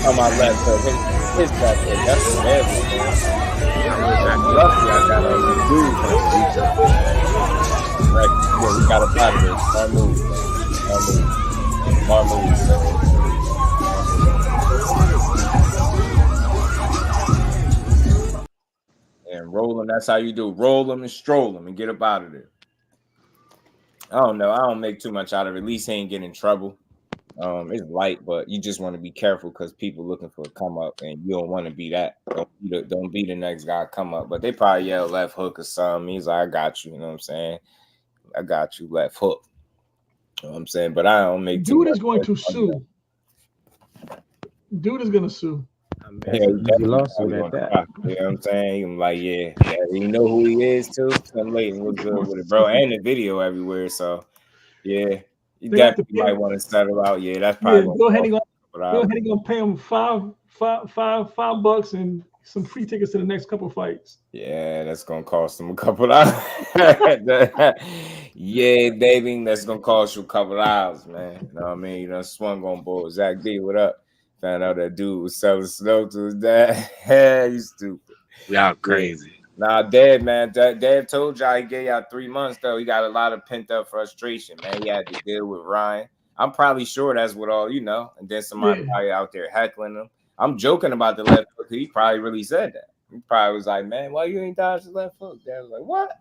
On my left hook, his back hook. That's the bad one. I'm lucky I got all these dudes. Right. Yeah, we got a pot of this. More moves. And roll them. That's how you do. Roll them and stroll them and get up out of there. I don't know. I don't make too much out of it. At least he ain't getting in trouble. It's light, but you just want to be careful because people looking for a come up, and you don't want to be that. Don't be the next guy come up. But they probably yell left hook or something. He's like, I got you. You know what I'm saying? I got you, left hook. You know what I'm saying? But I don't make. Dude is going to sue. Dude is going to sue. Yeah, he lawsuit at that. You know what I'm saying? I'm like, yeah, you know who he is too. Tim Layton was good with it, bro, and the video everywhere. So, yeah, you definitely might want to settle out. Yeah, that's probably go ahead and go pay him $5 and some free tickets to the next couple fights. Yeah, that's gonna cost him a couple hours. Yeah, baby, that's gonna cost you a couple hours, man. You know what I mean? You done swung on board. Zach D, what up? Found out that dude was selling snow to his dad. You stupid. Y'all crazy. Nah, Dad, man. Dad told y'all he gave y'all 3 months, though. He got a lot of pent-up frustration, man. He had to deal with Ryan. I'm probably sure that's what all you know. And then somebody probably out there heckling him. I'm joking about the left hook. He probably really said that. He probably was like, man, why you ain't dodge the left hook? Dad was like, what?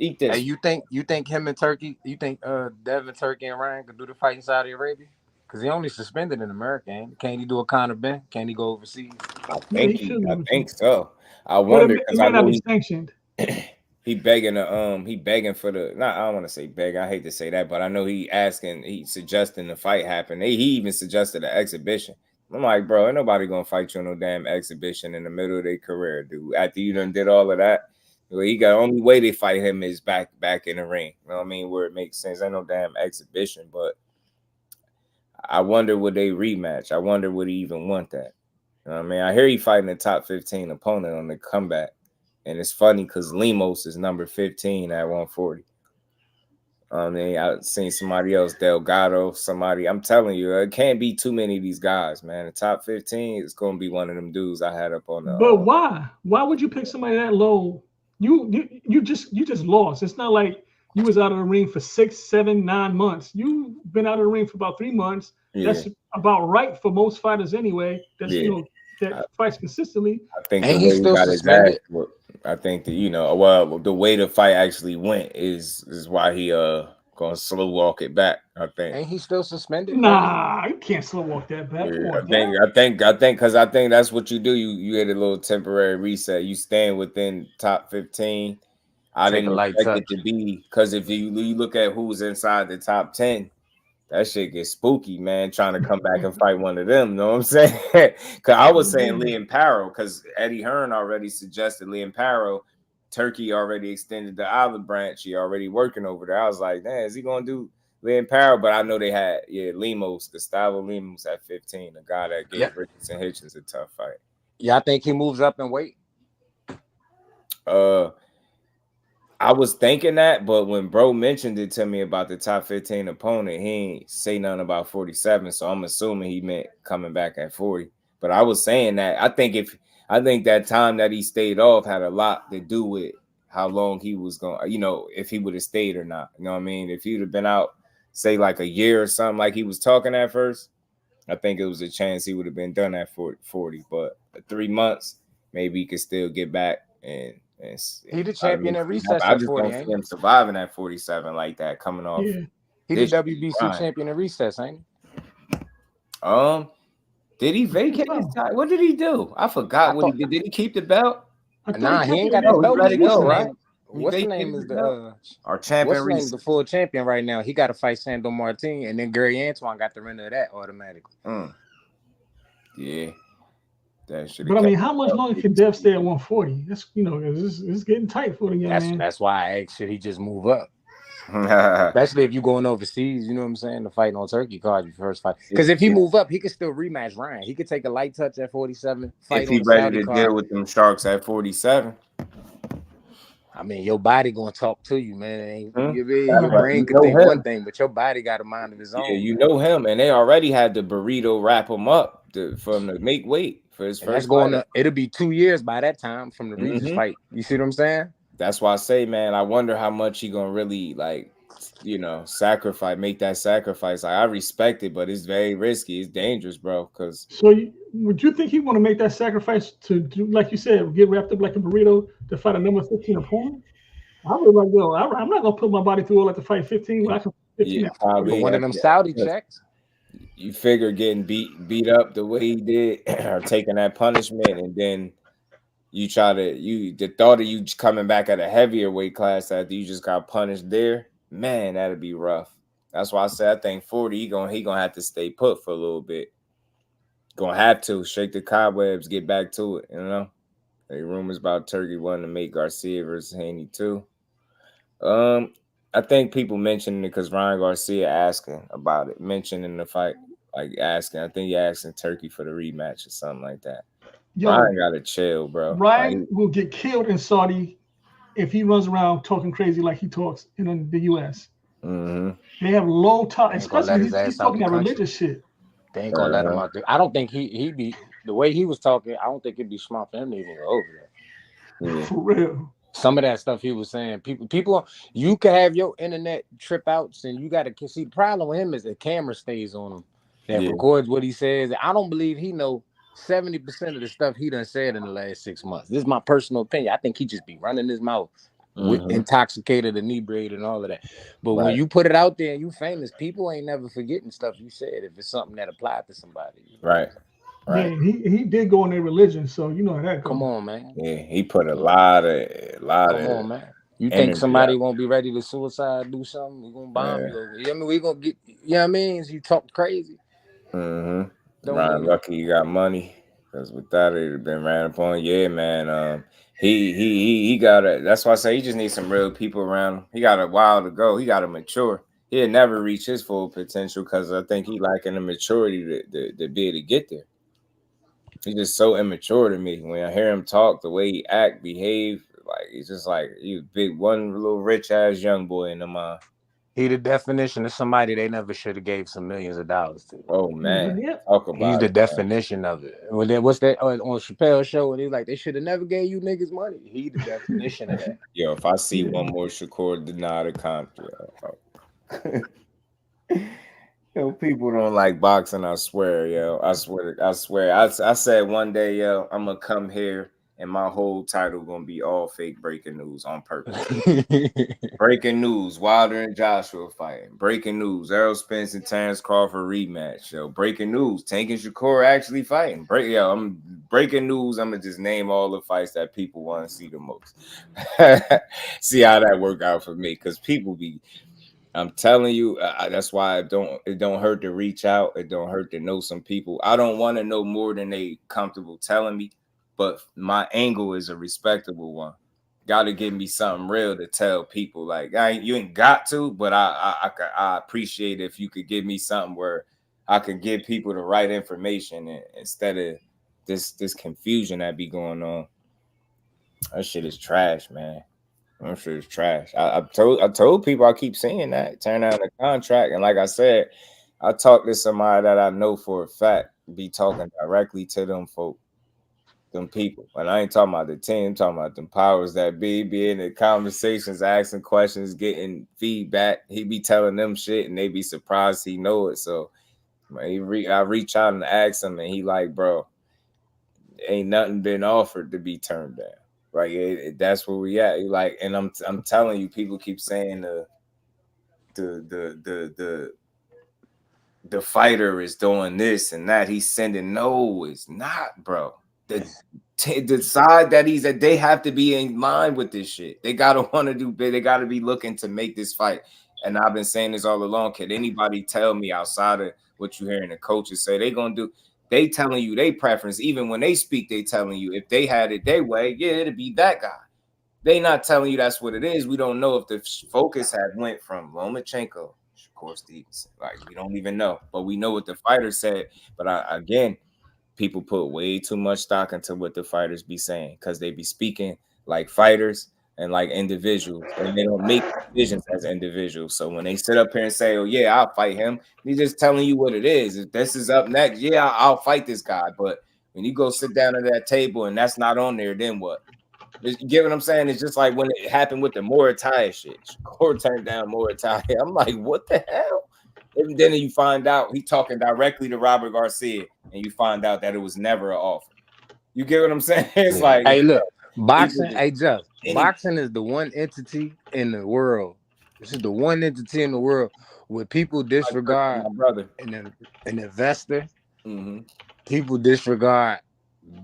Eat this. Hey, you think him and Turkey? You think Devin, Turkey, and Ryan could do the fight in Saudi Arabia? Because he only suspended in America, ain't he? Can't he do a Conor Ben? Can't he go overseas? I Yeah, he think so. I But wonder it because may I not know be sanctioned. he begging for the not. I don't want to say beg. I hate to say that, but I know he suggesting the fight happen. He even suggested an exhibition. I'm like, bro, ain't nobody gonna fight you on no damn exhibition in the middle of their career, dude. After you done did all of that, well, he got only way they fight him is back in the ring. You know what I mean? Where it makes sense. Ain't no damn exhibition, but I wonder would they rematch. I wonder would he even want that. You know what I mean? I hear he fighting a top 15 opponent on the comeback. And it's funny because Lemos is number 15 at 140. I've seen somebody else, Delgado, somebody. I'm telling you, it can't be too many of these guys, man. The top 15 is going to be one of them dudes I had up on the. But why? Why would you pick somebody that low? You just lost. It's not like you was out of the ring for 6, 7, 9 months. You've been out of the ring for about 3 months. Yeah. That's about right for most fighters anyway. That's that fights consistently. I think the way he got his ass, I think that the way the fight actually went is why he gonna slow walk it back. I think. Ain't he still suspended? Nah, you can't slow walk that back. Yeah, I think because I think that's what you do. You get a little temporary reset. You stand within top 15. I didn't expect it to be because if you look at who's inside the top 10. That shit gets spooky, man, trying to come back and fight one of them. Know what I'm saying? Because I was saying Liam Parrow, because Eddie Hearn already suggested Liam Parrow. Turkey already extended the olive branch. He already working over there. I was like, man, is he going to do Liam Parrow? But I know they had, Gustavo Lemos at 15, a guy that gave Richardson Hitchens a tough fight. Yeah, I think he moves up in weight. I was thinking that, but when bro mentioned it to me about the top 15 opponent, he ain't say nothing about 47. So I'm assuming he meant coming back at 40. But I was saying that I think that time that he stayed off had a lot to do with how long he was going, if he would have stayed or not. You know what I mean? If he'd have been out, say like a year or something like he was talking at first, I think it was a chance he would have been done at 40. But 3 months, maybe he could still get back and he the champion at recess. I just don't see him surviving at 47 like that, coming off. Yeah. He the WBC champion at recess, ain't he? Did he vacate his title? What did he do? I forgot what he did. Did he keep the belt? Nah, he ain't got the belt. Let it go, right? What's the name is our champion? What's the name is the full champion right now? He got to fight Sandor Martin, and then Gary Antoine got the render of that automatically. Yeah. But I mean, how much longer can Dev stay at 140? That's it's getting tight for the young man. That's why I asked, should he just move up? Especially if you're going overseas, you know what I'm saying, to fight on Turkey card your first fight. Because if he move up, he could still rematch Ryan. He could take a light touch at 47. Fight if he ready to deal with them sharks at 47. I mean, your body gonna talk to you, man. Your brain can think one thing, but your body got a mind of his own. Yeah, you know him, and they already had the burrito wrap him up from the make weight for his first fight. It'll be 2 years by that time from the Regis fight. You see what I'm saying? That's why I say, man, I wonder how much he gonna really make that sacrifice. Like, I respect it, but it's very risky. It's dangerous, bro. So would you think he want to make that sacrifice to do, like you said, get wrapped up like a burrito to fight a number 15 opponent? I was like, yo, I'm not gonna put my body through all that to fight 15. When I can 15 probably one of them Saudi checks. You figure getting beat up the way he did, or taking that punishment, and then the thought of you coming back at a heavier weight class after you just got punished there, man, that'd be rough. That's why I said I think 40, he gonna have to stay put for a little bit. Gonna have to shake the cobwebs, get back to it, There rumors about Turkey wanting to make Garcia versus Haney too. I think people mentioning it because Ryan Garcia asking about it, mentioning the fight, like asking. I think he asking Turkey for the rematch or something like that. Yo, Ryan gotta chill, bro. Ryan will get killed in Saudi if he runs around talking crazy like he talks in the U.S. They have low top, especially he's talking that religious shit. They ain't gonna let him out there. I don't think he be the way he was talking. I don't think it'd be smart for him to even go over there. Yeah. For real. Some of that stuff he was saying, people, you can have your internet trip outs, and you got to see the problem with him is the camera stays on him that records what he says. I don't believe he know 70% of the stuff he done said in the last 6 months. This is my personal opinion. I think he just be running his mouth. intoxicated, inebriated, and all of that. But when you put it out there and you famous, people ain't never forgetting stuff you said if it's something that applied to somebody. Right. Yeah, he did go in their religion, so you know how that goes. Come on, man. Yeah, he put a lot of Come on, man. You think somebody won't be ready to suicide, do something? We're gonna bomb you over. I mean, we're gonna get, you know what I mean? So you talk crazy. Ryan, lucky you got money, because with that it'd have been ran upon. Yeah, man. He got it. That's why I say he just needs some real people around him. He got a while to go. He got to mature. He'll never reach his full potential because I think he lacking the maturity to be able to get there. He's just so immature to me. When I hear him talk, the way he act, behave, like he's just like you big one little rich ass young boy in the mind. He the definition of somebody they never should have gave some millions of dollars to. Oh man, talk about he's the definition of it. Well, then what's that on Chappelle's show? And he's like, they should have never gave you niggas money. He the definition of that. Yo, if I see one more Shakur deny the contract, yo, people don't like boxing. I swear, yo. I swear. I said one day, yo, I'm gonna come here and my whole title gonna be all fake breaking news on purpose. Breaking news: Wilder and Joshua fighting. Breaking news: Errol Spence and Terrence Crawford rematch. Yo, breaking news: Tank and Shakur actually fighting. I'm breaking news. I'm gonna just name all the fights that people want to see the most. See how that work out for me, because people be. I'm telling you, that's why it don't hurt to reach out. It don't hurt to know some people. I don't want to know more than they comfortable telling me, but my angle is a respectable one. Got to give me something real to tell people. Like you ain't got to, but I appreciate if you could give me something where I could give people the right information instead of this confusion that be going on. That shit is trash, man. I'm sure it's trash. I told people, I keep saying that, turn down the contract. And like I said, I talked to somebody that I know for a fact, be talking directly to them folk, them people. And I ain't talking about the team, I'm talking about them powers that be in the conversations, asking questions, getting feedback. He be telling them shit and they be surprised he know it. So I reach out and ask him and he like, bro, ain't nothing been offered to be turned down. Like that's where we at. Like, and I'm telling you, people keep saying the fighter is doing this and that. He's sending. No, it's not, bro. The side that he's at, they have to be in line with this shit. They gotta want to do big. They gotta be looking to make this fight. And I've been saying this all along. Can anybody tell me outside of what you're hearing the coaches say they gonna do? They telling you they preference. Even when they speak, they telling you if they had it their way, yeah, it'd be that guy. They not telling you that's what it is. We don't know if the focus had went from Lomachenko, Shakur Stevenson. Like, we don't even know. But we know what the fighter said. But again, people put way too much stock into what the fighters be saying because they be speaking like fighters and like individuals, and they don't make decisions as individuals. So when they sit up here and say, oh yeah, I'll fight him, he's just telling you what it is. If this is up next, yeah, I'll fight this guy. But when you go sit down at that table and that's not on there, then what? You get what I'm saying? It's just like when it happened with the Moratai shit. Shakur turned down Moratai. I'm like, what the hell? And then you find out he talking directly to Robert Garcia, and you find out that it was never an offer. You get what I'm saying? It's like, hey, look, boxing, boxing is the one entity in the world. This is the one entity in the world where people disregard an investor. Mm-hmm. People disregard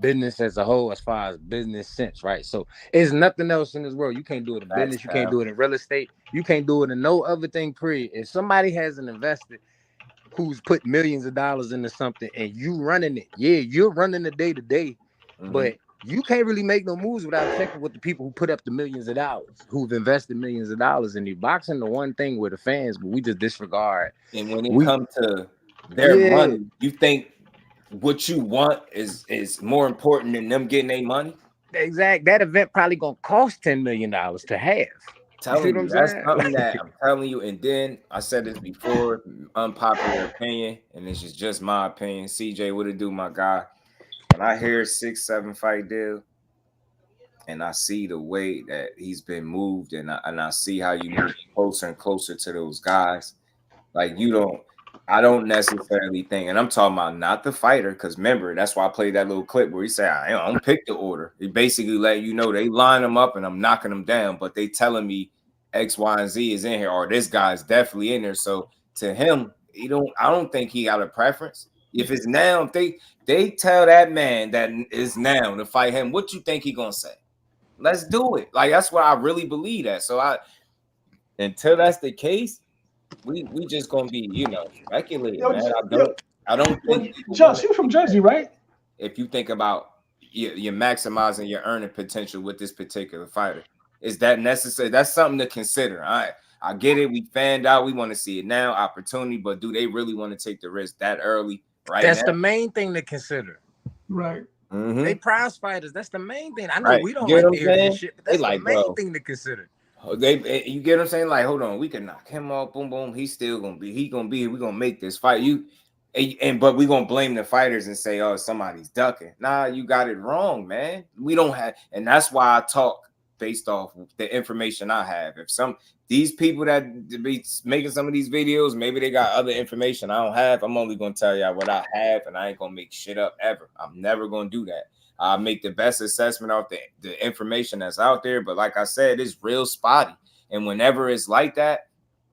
business as a whole as far as business sense, right? So it's nothing else in this world. You can't do it in business. You can't do it in real estate. You can't do it in no other thing, period. If somebody has an investor who's put millions of dollars into something and you running it, yeah, you're running the day-to-day, but you can't really make no moves without checking with the people who put up the millions of dollars, who've invested millions of dollars in the boxing. The one thing with the fans, but we just disregard. And when it comes to their money, you think what you want is more important than them getting their money? Exact. That event probably gonna cost $10 million to have. Telling you, that's something that I'm telling you. And then I said this before, unpopular opinion, and this is just my opinion. CJ, what it do, my guy? When I hear 6-7 fight deal, and I see the way that he's been moved, and I see how you move closer and closer to those guys, like you don't. I don't necessarily think, and I'm talking about not the fighter, because remember, that's why I played that little clip where he said, I don't pick the order. They basically let you know they line them up and I'm knocking them down, but they telling me X, Y, and Z is in here, or this guy's definitely in there. So to him, I don't think he got a preference. If it's now, they tell that man that is now to fight him, what you think he gonna say? Let's do it. Like, that's what I really believe that. So until that's the case, we just gonna be, speculating, man. I don't think Josh, you're from Jersey, right? If you think about you're maximizing your earning potential with this particular fighter, is that necessary? That's something to consider. I get it. We fanned out. We want to see it now, opportunity, but do they really want to take the risk that early? Right. That's the main thing to consider. Right. Mm-hmm. They prize fighters. That's the main thing. I know right. we don't like to hear this shit, but that's the main thing to consider. You get what I'm saying? Like, hold on, we can knock him off, boom, boom. He's still gonna be, we're gonna make this fight. But we're gonna blame the fighters and say, oh, somebody's ducking. Nah, you got it wrong, man. We don't have, and that's why I talk based off the information I have. If these people that be making some of these videos, maybe they got other information I don't have, I'm only gonna tell y'all what I have, and I ain't gonna make shit up ever. I'm never gonna do that. I make the best assessment of the information that's out there. But like I said, it's real spotty. And whenever it's like that,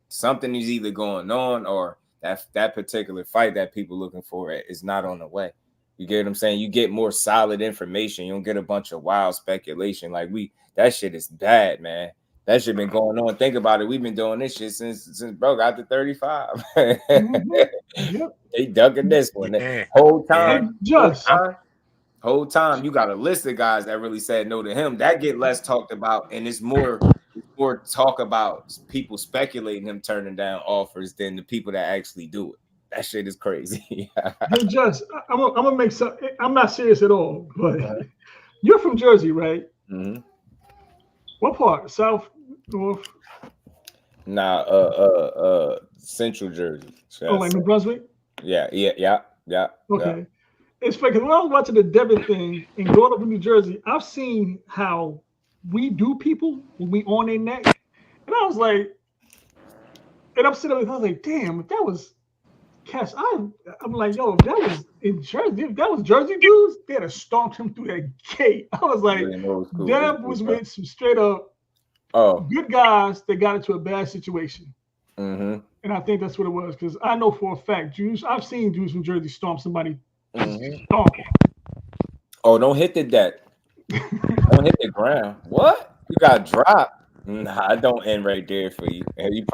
something is either going on or that particular fight that people looking for is not on the way. You get what I'm saying? You get more solid information. You don't get a bunch of wild speculation. Like that shit is bad, man. That shit been going on. Think about it. We've been doing this shit since bro got to 35. Yep. They ducking this one. Yeah. Whole time you got a list of guys that really said no to him. That get less talked about, and it's more talk about people speculating him turning down offers than the people that actually do it. That shit is crazy. Hey, Judge, I'm gonna make some. I'm not serious at all, but you're from Jersey, right? Mm-hmm. What part? South, north? Nah, Central Jersey. Oh, like New Brunswick? Yeah. Okay. It's funny because when I was watching the Devin thing and growing up in New Jersey, I've seen how we do people when we on their neck. And I was like, and I'm sitting there, I was like, damn, if that was Cash, I'm like, yo, if that was in Jersey, if that was Jersey dudes, they'd have stomped him through that gate. I was like, Dev was with some straight up good guys that got into a bad situation. Mm-hmm. And I think that's what it was, because I know for a fact, I've seen dudes from Jersey stomp somebody. Mm-hmm. Oh, don't hit the deck. Don't hit the ground. What? You got dropped. Nah, I don't end right there for you. And you're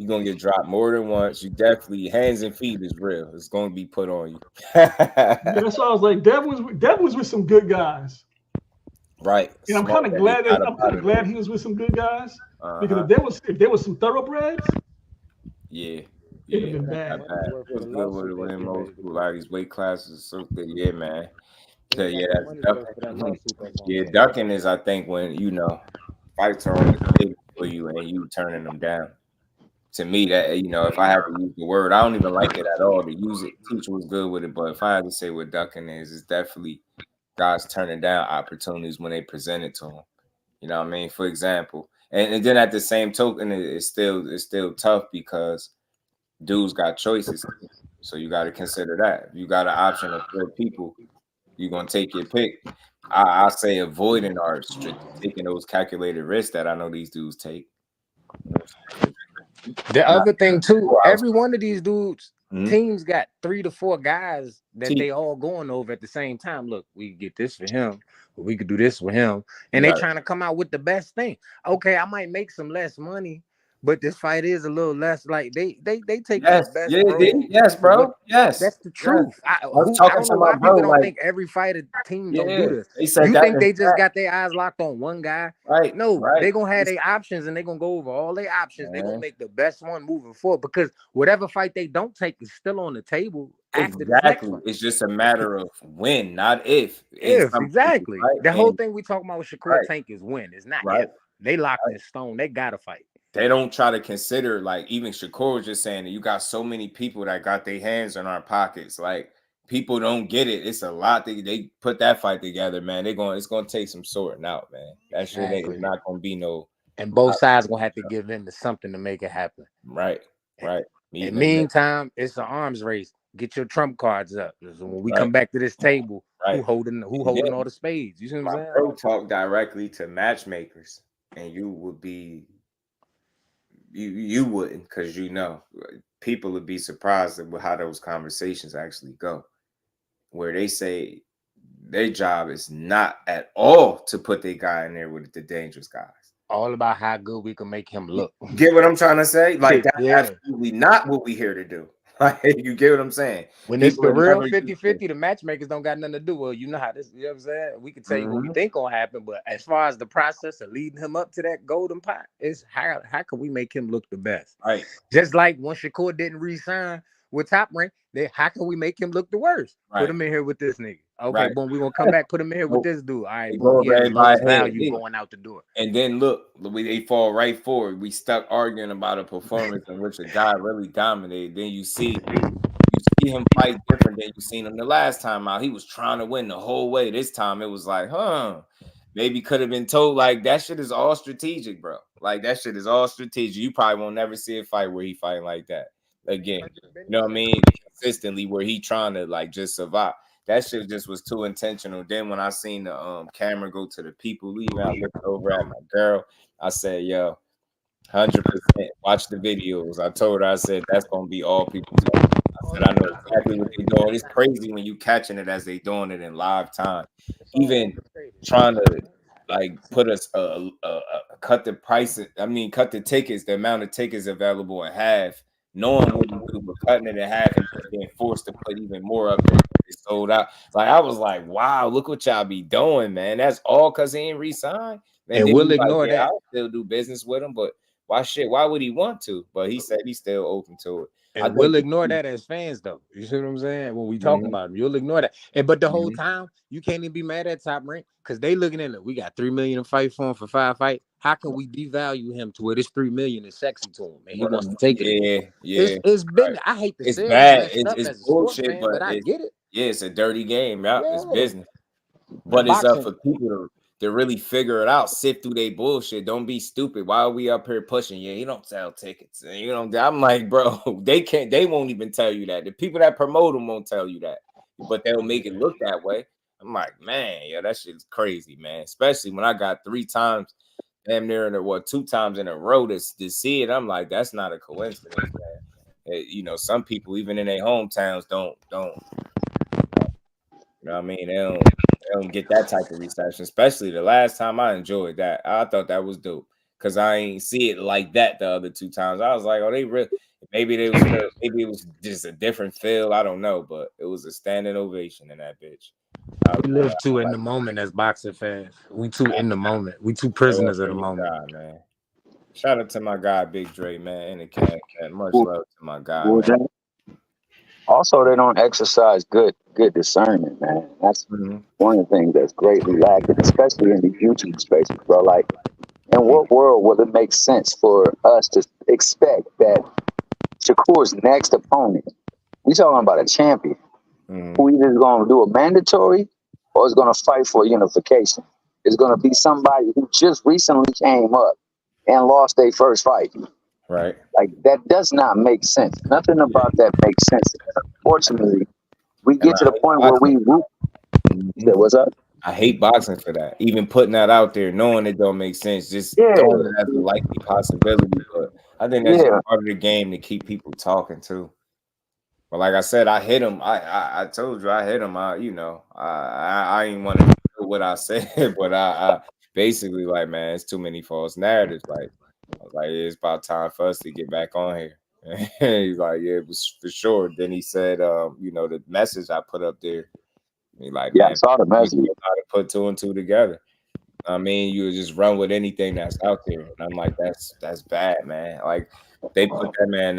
gonna get dropped more than once. You definitely, hands and feet is real. It's gonna be put on you. Yeah, that's why I was like, Dev was with some good guys. Right. And I'm kind of glad he was with some good guys. Because if there was some thoroughbreds, yeah. It'd have been bad. It was good with him old school. Like these weight classes, so good. Yeah, man. So, yeah, ducking is, I think, when fights are on the table for you and you turning them down. To me, that if I have to use the word, I don't even like it at all to use it. Teacher was good with it, but if I had to say what ducking is, it's definitely guys turning down opportunities when they present it to them. You know what I mean? For example, and then at the same token, it's still tough because dudes got choices, so you got to consider that. If you got an option of 4 people, you're gonna take your pick. I say avoiding or taking those calculated risks that I know these dudes take. The other thing too, every one of these dudes, teams got 3 to 4 guys that they all going over at the same time. Look, we can get this for him, or we could do this with him, and they trying to come out with the best thing. Okay, I might make some less money, but this fight is a little less. Like they take the best. Yeah, yes, bro. Yes, that's the truth. Yes. I don't know why people don't think every fighter team don't do this. You think they just got their eyes locked on one guy? Right. No, they gonna have their options and they gonna go over all their options. They gonna make the best one moving forward, because whatever fight they don't take is still on the table. Exactly. It's just a matter of when, not if. Exactly. Right? The whole thing we talking about with Shakur Tank is when. It's not if. They locked in stone. They gotta fight. They don't try to consider, like, even Shakur was just saying that you got so many people that got their hands in our pockets. Like, people don't get it. It's a lot. They put that fight together, man. It's gonna take some sorting out, man. That shit is not gonna be no. And both sides gonna have to give in to something to make it happen. Right. In the meantime, it's an arms race. Get your trump cards up. So when we come back to this table, who holding all the spades? You see what I'm saying? Bro, talk directly to matchmakers, and you would be you wouldn't, because people would be surprised at how those conversations actually go, where they say their job is not at all to put their guy in there with the dangerous guys. All about how good we can make him look. Get what I'm trying to say? Like, that's absolutely not what we here to do. Like, you get what I'm saying? When it's the real 50-50, the matchmakers don't got nothing to do. Well, you know how this, you know what I'm saying? We can tell you what we think gonna happen, but as far as the process of leading him up to that golden pot, is how can we make him look the best? Right. Just like when Shakur didn't re-sign with Top Rank, then how can we make him look the worst? Put him in here with this nigga. Okay, boom, we're gonna come back, put him in here with this dude. All right, boom, he has the lowest value going out the door. And then look, they fall right forward. We stuck arguing about a performance in which a guy really dominated. Then you see him fight different than you seen him the last time out. He was trying to win the whole way. This time it was like, maybe could have been told, like, that shit is all strategic, bro. Like, that shit is all strategic. You probably won't never see a fight where he fighting like that again. You know what I mean? Consistently, where he trying to like just survive. That shit just was too intentional. Then when I seen the camera go to the people leaving, I looked over at my girl. I said, yo, 100% watch the videos. I told her, I said, that's gonna be all people talking. I said, I know exactly what they're doing. It's crazy when you catching it as they doing it in live time. Even trying to like put us cut the price. Cut the tickets, the amount of tickets available in half, knowing what we do, but cutting it in half and being forced to put even more up there. It sold out. Like, I was like, wow, look what y'all be doing, man. That's all because he ain't re-signed. And we'll ignore that. I'll still do business with him, but why would he want to? But he said he's still open to it. And we'll ignore that as fans, though. You see what I'm saying? When we talk about him, you'll ignore that. But the whole time, you can't even be mad at Top Rank because they looking at it. We got $3 million to fight for him for 5 fights. How can we devalue him to where this $3 million is sexy to him and he wants to take it? It's been. I hate to say bad. It's bullshit, fan, but I get it. Yeah, it's a dirty game. Yeah, it's business. But it's up for people to really figure it out, sift through their bullshit. Don't be stupid. Why are we up here pushing? Yeah, you don't sell tickets. And I'm like, bro, they won't even tell you that. The people that promote them won't tell you that, but they'll make it look that way. I'm like, man, yeah, that shit's crazy, man. Especially when I got 3 times, damn near 2 times in a row to see it. I'm like, that's not a coincidence, man. Some people, even in their hometowns, don't. You know what I mean? They don't get that type of reception, especially the last time I enjoyed that. I thought that was dope because I ain't see it like that the other 2 times. I was like, oh, they really, maybe it was just a different feel. I don't know, but it was a standing ovation in that bitch. We live too in the moment as boxing fans. We too in the moment. We too prisoners of the moment. God, man. Shout out to my guy, Big Dre, man, and the cat. Much love to my guy, man. Also, they don't exercise good discernment, man. That's one of the things that's greatly lacking, especially in the YouTube space, bro. Like, in what world will it make sense for us to expect that Shakur's next opponent, we talking about a champion, who either is going to do a mandatory or is going to fight for unification? It's going to be somebody who just recently came up and lost their first fight. Right. Like, that does not make sense. Nothing about that makes sense. Unfortunately, we get to the point where we what's up? I hate boxing for that. Even putting that out there, knowing it don't make sense, just throwing it as a likely possibility. But I think that's part of the game to keep people talking too. But like I said, I hit him. I told you I hit him. I ain't want to do what I said, but I basically like, man, it's too many false narratives. Like, I was like, it's about time for us to get back on here. He's like, yeah, it was for sure. Then he said, the message I put up there. Like, man, I saw the message. You know how to put 2 and 2 together. I mean, you just run with anything that's out there. And I'm like, that's bad, man. Like, they put that man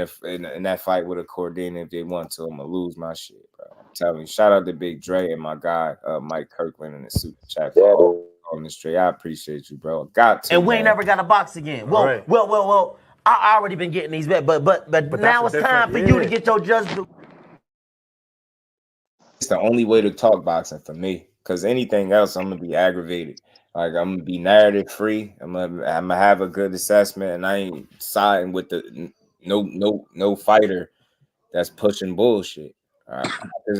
in that fight with a Cordina if they want to. I'm gonna lose my shit, bro. I'm telling you. Shout out to Big Dre and my guy Mike Kirkland in the super chat for all on the straight. I appreciate you, bro. Got to. And we ain't never got a box again. Well. I already been getting these back, but now it's time for you to get your just due. It's the only way to talk boxing for me, because anything else, I'm gonna be aggravated. Like, I'm gonna be narrative free. I'm gonna have a good assessment, and I ain't siding with the no fighter that's pushing bullshit.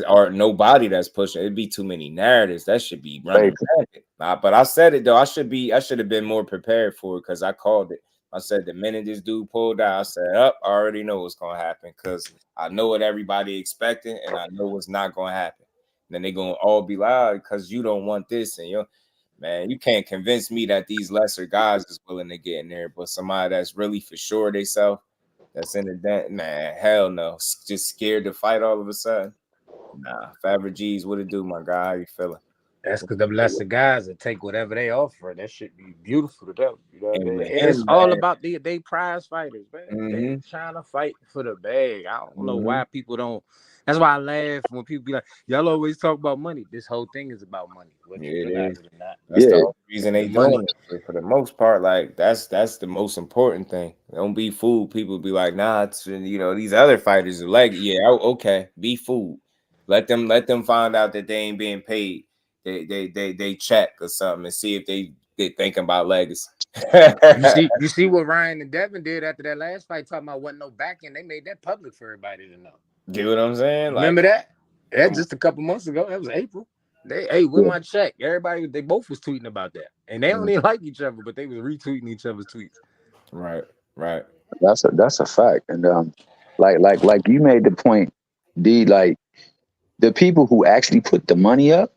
Or nobody that's pushing. It'd be too many narratives. That should be running rampant. But I said it though. I should have been more prepared for it because I called it. I said the minute this dude pulled out, I said, I already know what's gonna happen because I know what everybody expecting and I know what's not gonna happen. And then they're gonna all be like, because you don't want this, and you can't convince me that these lesser guys is willing to get in there, but somebody that's really for sure they self. That's in the dent, man. Hell no. Just scared to fight all of a sudden. Nah, Faber G's, what it do, my guy? How you feeling? That's because them lesser guys that take whatever they offer. That should be beautiful to them. You know what I mean? It's all about they prize fighters, man. They trying to fight for the bag. I don't know why people don't. That's why I laugh when people be like, y'all always talk about money. This whole thing is about money. Whether you realize it or not. That's the only reason they doing it. For the most part, like that's the most important thing. Don't be fooled. People be like, nah, it's, these other fighters are like, okay, be fooled. Let them find out that they ain't being paid. They check or something and see if they thinking about legacy. you see what Ryan and Devin did after that last fight, talking about wasn't no backing. They made that public for everybody to know. Get what I'm saying? Remember that? That's just a couple months ago. That was April. With my check. Everybody, they both was tweeting about that. And they don't even like each other, but they was retweeting each other's tweets. Right. That's a fact. And like you made the point, D, like the people who actually put the money up,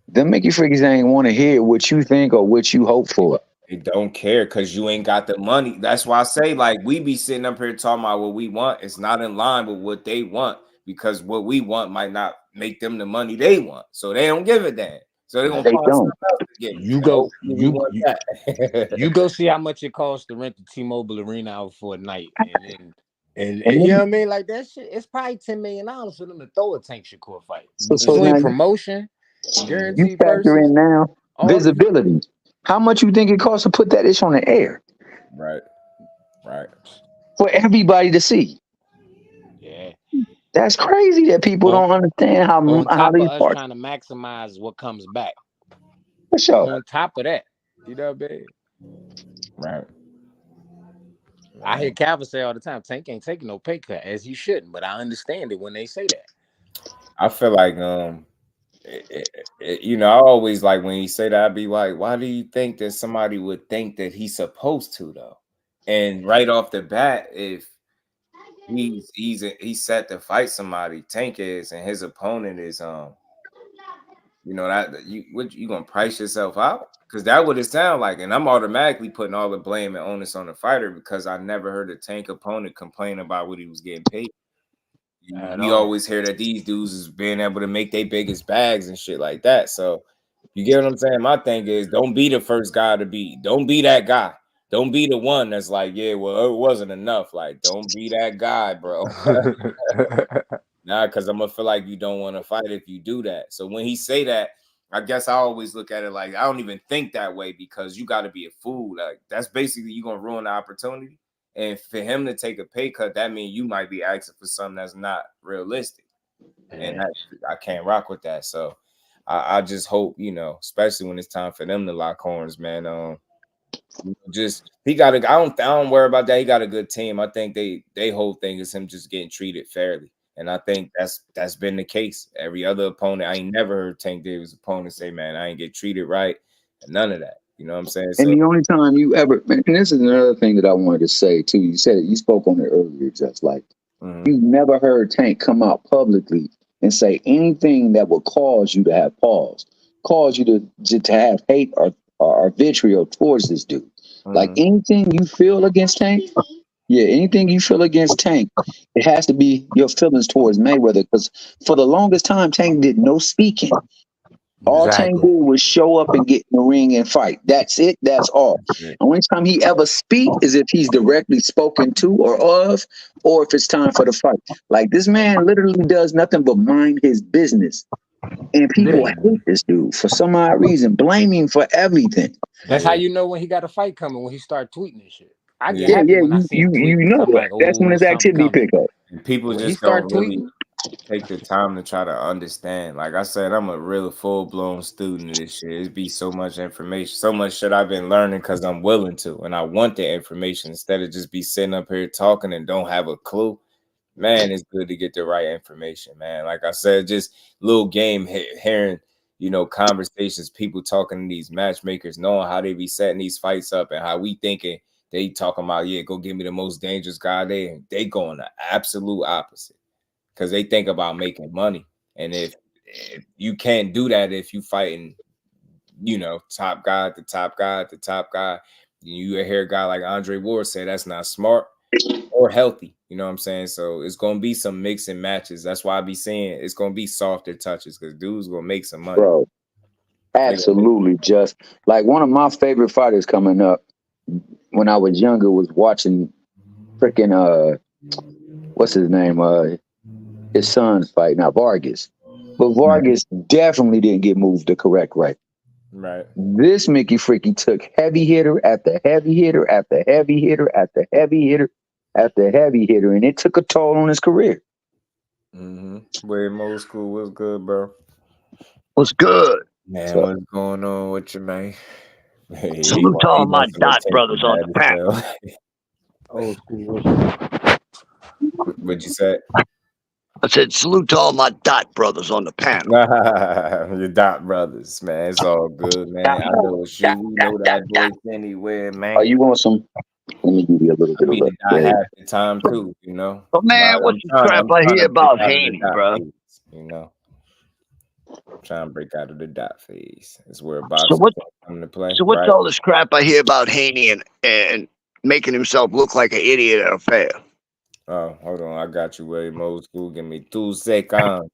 them Mickey freakies ain't want to hear what you think or what you hope for. They don't care because you ain't got the money. That's why I say, like, we be sitting up here talking about what we want. It's not in line with what they want because what we want might not make them the money they want. So they don't give a damn. So they're gonna find something else to get. You go see how much it costs to rent the T-Mobile Arena out for a night, and you know what I mean? Like that shit, it's probably $10 million for them to throw a Tank Shakur fight. So promotion, guaranteed you factor in now visibility. How much you think it costs to put that ish on the air? Right. For everybody to see. Yeah. That's crazy that people don't understand how these parts trying to maximize what comes back. For sure. On top of that, you know what I mean? Right. I hear Calvin say all the time, Tank ain't taking no pay cut, as he shouldn't, but I understand it when they say that. I feel like I always like when he say that, I'd be like, why do you think that somebody would think that he's supposed to though? And right off the bat, if he's set to fight somebody, Tank is, and his opponent is you gonna price yourself out? Because that would it sound like, and I'm automatically putting all the blame and onus on the fighter because I never heard a Tank opponent complain about what he was getting paid. We always hear that these dudes is being able to make their biggest bags and shit like that. So you get what I'm saying? My thing is, don't be the first guy to be. Don't be that guy. Don't be the one that's like, yeah, well, it wasn't enough. Like, don't be that guy, bro. Nah, because I'm gonna feel like you don't want to fight if you do that. So when he say that, I guess I always look at it like I don't even think that way because you got to be a fool. Like that's basically you gonna ruin the opportunity. And for him to take a pay cut, that means you might be asking for something that's not realistic. And I can't rock with that. So I just hope, especially when it's time for them to lock horns, man. He got I don't worry about that. He got a good team. I think they whole thing is him just getting treated fairly. And I think that's been the case. Every other opponent, I ain't never heard Tank Davis' opponent say, man, I ain't get treated right. And none of that. You know what I'm saying? And the only time you ever, and this is another thing that I wanted to say too. You said it, you spoke on it earlier, just like you never heard Tank come out publicly and say anything that would cause you to have pause, cause you to have hate or vitriol towards this dude. Like anything you feel against Tank, anything you feel against Tank, it has to be your feelings towards Mayweather. Because for the longest time, Tank did no speaking. All Tank did was show up and get in the ring and fight. That's it. That's all. The only time he ever speak is if he's directly spoken to or of, or if it's time for the fight. Like this man literally does nothing but mind his business. And people hate this dude for some odd reason, blame him for everything. That's how you know when he got a fight coming, when he start tweeting and shit. I get happy when I see him tweet. That's when his activity pick up. And people just don't really, take the time to try to understand. Like I said, I'm a real full-blown student of this shit. It'd be so much information, so much shit I've been learning because I'm willing to, and I want the information instead of just be sitting up here talking and don't have a clue. Man, it's good to get the right information, man. Like I said, just little game hearing, conversations, people talking to these matchmakers, knowing how they be setting these fights up and how we thinking they talking about, yeah, go give me the most dangerous guy there. And they going the absolute opposite because they think about making money. And if you can't do that if you fighting, top guy at the top guy at the top guy, you hear a guy like Andre Ward say that's not smart or healthy. You know what I'm saying? So it's going to be some mixing matches. That's why I be saying it's going to be softer touches because dudes going to make some money. Bro, absolutely. Just like one of my favorite fighters coming up when I was younger was watching freaking, what's his name? His son's fight, now Vargas. But Vargas definitely didn't get moved the correct way. Right. This Mickey Freaky took heavy hitter after heavy hitter after heavy hitter after heavy hitter after heavy hitter, and it took a toll on his career. Where Mo School was good, bro. What's good? Man, what's going on with you, man? Hey, salute to all my dot brothers on the panel. Old school. What'd you say? I said, salute to all my dot brothers on the panel. Your dot brothers, man. It's all good, man. I know it's you. We know that voice anywhere, man. Oh, you want some? Let me give you a little bit of the dot half the time too, But man, what's the crap I hear about Haney, bro? Trying to break out of the dot phase. It's where boxing come to play. So what's all this crap I hear about Haney and making himself look like an idiot at a fair? Oh, hold on. I got you, William Old School. Give me 2 seconds.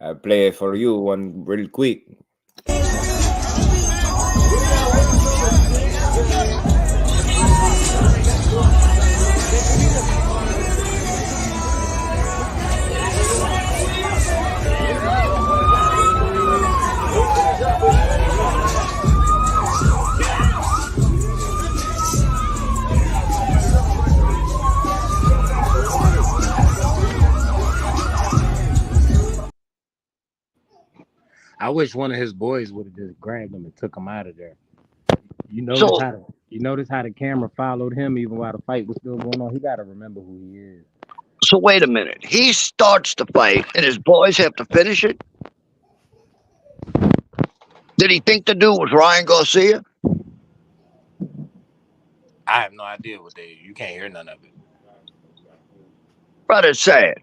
I'll play it for you one real quick. I wish one of his boys would have just grabbed him and took him out of there. You notice how the camera followed him even while the fight was still going on. He got to remember who he is. So wait a minute. He starts the fight and his boys have to finish it? Did he think the dude was Ryan Garcia? I have no idea what you can't hear none of it. But it's sad.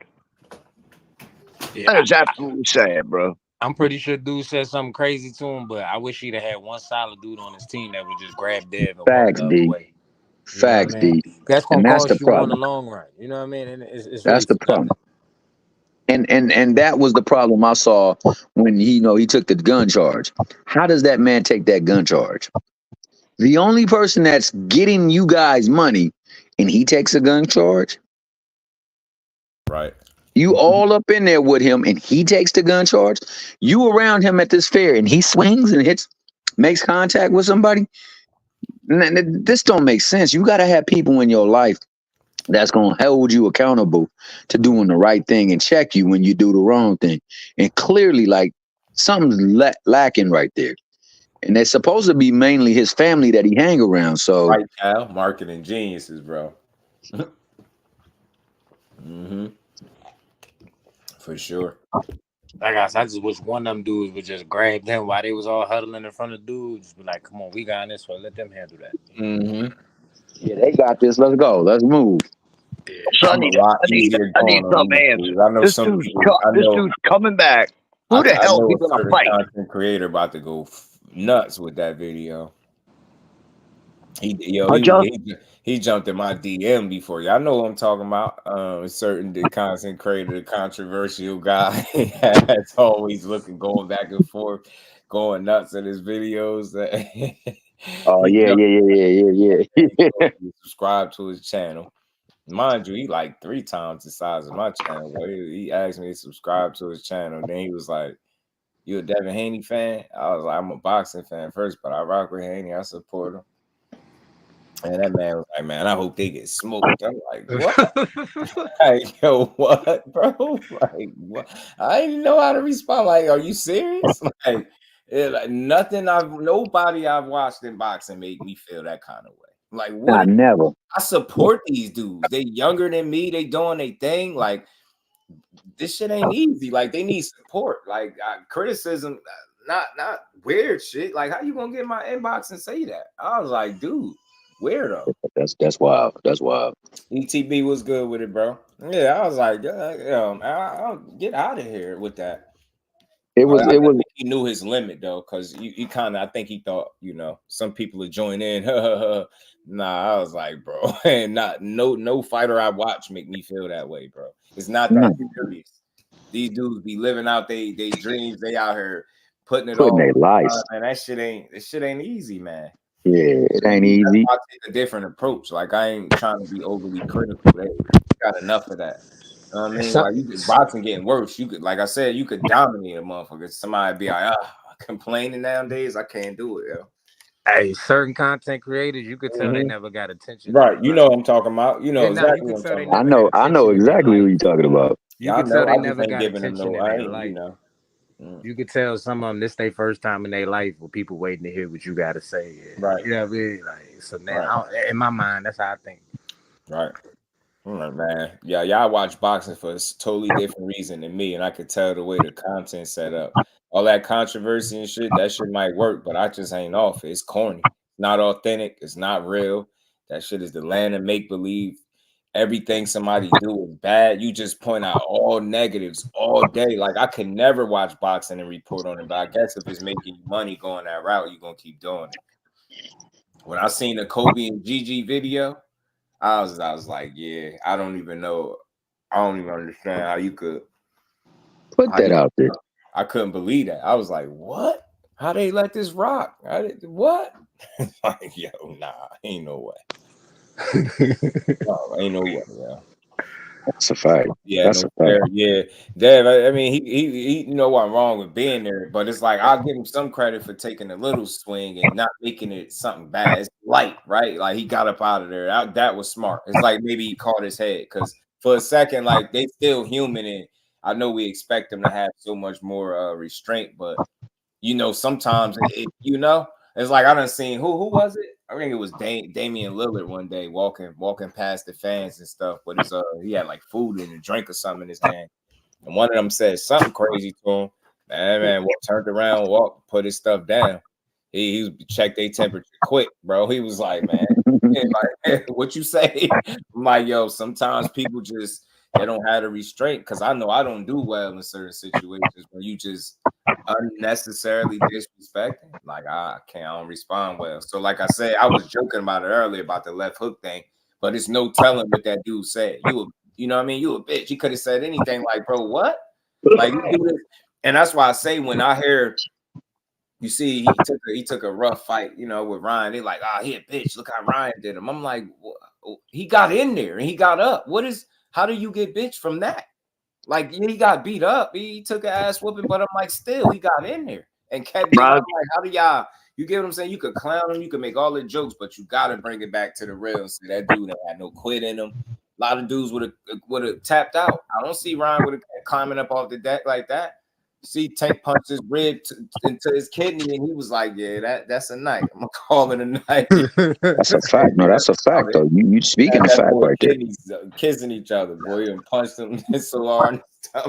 Yeah, that is absolutely sad, bro. I'm pretty sure dude said something crazy to him, but I wish he'd have had one solid dude on his team that would just grab Devin. Facts, D. Facts, D. That's gonna cost you in the long run. You know what I mean? And it's that's the problem. And that was the problem I saw when he took the gun charge. How does that man take that gun charge? The only person that's getting you guys money, and he takes a gun charge. Right. You all up in there with him, and he takes the gun charge. You around him at this fair, and he swings and makes contact with somebody. This don't make sense. You got to have people in your life that's going to hold you accountable to doing the right thing and check you when you do the wrong thing. And clearly, like, something's lacking right there. And it's supposed to be mainly his family that he hang around. So, right, Kyle, marketing geniuses, bro. For sure. I just wish one of them dudes would just grab them while they was all huddling in front of dudes. Be like, come on, we got this one. Let them handle that. Yeah, they got this. Let's go. Let's move. Yeah. So I need some answers. This dude's coming back. Who the hell is he gonna fight? Content creator about to go nuts with that video. He jumped in my DM before. Y'all know what I'm talking about. A certain content creator, the controversial guy that's always going back and forth, going nuts in his videos. Oh yeah. Subscribe to his channel. Mind you, he like 3 times the size of my channel. He asked me to subscribe to his channel. Then he was like, "You a Devin Haney fan?" I was like, "I'm a boxing fan first, but I rock with Haney. I support him." And that man was like, man, I hope they get smoked. I'm like, what? Like, yo, what, bro? Like, what? I didn't know how to respond. Like, are you serious? Like nobody I've watched in boxing made me feel that kind of way. Like, what? I never. I support these dudes. They younger than me. They doing their thing. Like, this shit ain't easy. Like, they need support. Like, criticism, not weird shit. Like, how you gonna get in my inbox and say that? I was like, dude, weirdo. That's wild. That's wild. ETB was good with it, bro. Yeah, I was like, I'll get out of here with that. It was. He knew his limit though, because he kind of. I think he thought, some people would join in. Nah, I was like, bro, and no fighter I watch make me feel that way, bro. It's not that serious. These dudes be living out they dreams. They out here putting all their life. And that shit ain't easy, man. Yeah, it ain't easy. I take a different approach. Like, I ain't trying to be overly critical. They got enough of that. You know what I mean? Like, you could boxing getting worse. You could, like I said, you could dominate a motherfucker. Somebody be like, complaining nowadays. I can't do it, yo. Hey, certain content creators, you could tell they never got attention. Right. You know what I'm talking about. You know exactly what I'm talking about. I know exactly what you're talking about. You can tell they never got attention in their life. You could tell some of them this their first time in their life with people waiting to hear what you got to say. Right. You know what I mean? Like, so now, in my mind, that's how I think. Right. Man. Yeah, y'all watch boxing for a totally different reason than me, and I could tell the way the content set up. All that controversy and shit, that shit might work, but I just ain't off it. It's corny. Not authentic. It's not real. That shit is the land of make-believe. Everything somebody do is bad. You just point out all negatives all day. Like, I could never watch boxing and report on it, but I guess if it's making you money going that route, you're gonna keep doing it. When I seen the Kobe and Gigi video, I was like, yeah, I don't even know. I don't even understand how you could put that out there. I couldn't believe that. I was like, what? How they let this rock? What? Like, yo, nah, ain't no way. No, ain't no way, yo. That's a fact. Yeah, that's a fact. Yeah, Dev. I mean, he you know what wrong with being there, but it's like I'll give him some credit for taking a little swing and not making it something bad. It's light, right? Like, he got up out of there. That was smart. It's like maybe he caught his head, because for a second, like, they still human, and I know we expect them to have so much more restraint, but sometimes it's like I done seen who was it? I think it was Damian Lillard one day walking past the fans and stuff, but he had like food and a drink or something in his hand, and one of them said something crazy to him. Man, turned around, put his stuff down. He checked their temperature quick, bro. He was like, man, like, what you say? I'm like, yo, sometimes people just they don't have the restraint, because I know I don't do well in certain situations where you just unnecessarily disrespecting. Like, I don't respond well. So, like I said, I was joking about it earlier about the left hook thing, but it's no telling what that dude said. You know what I mean? You a bitch. He could have said anything like, bro, what? Like, you do this. And that's why I say, when I hear, you see, he took a rough fight, with Ryan. They like, he a bitch. Look how Ryan did him. I'm like, he got in there and he got up. How do you get bitch from that? Like, he got beat up. He took an ass whooping, but I'm like, still, he got in there and kept being like, how do y'all? You get what I'm saying? You could clown him, you could make all the jokes, but you gotta bring it back to the real and say that dude had no quit in him. A lot of dudes would have tapped out. I don't see Ryan would have climbing up off the deck like that. See, Tank punched his rib into his kidney, and he was like, "Yeah, that's a night. I'm gonna call it a night." That's a fact. No, that's a fact, though. You speaking the fact right there. Kissing each other, boy, and punched him so hard.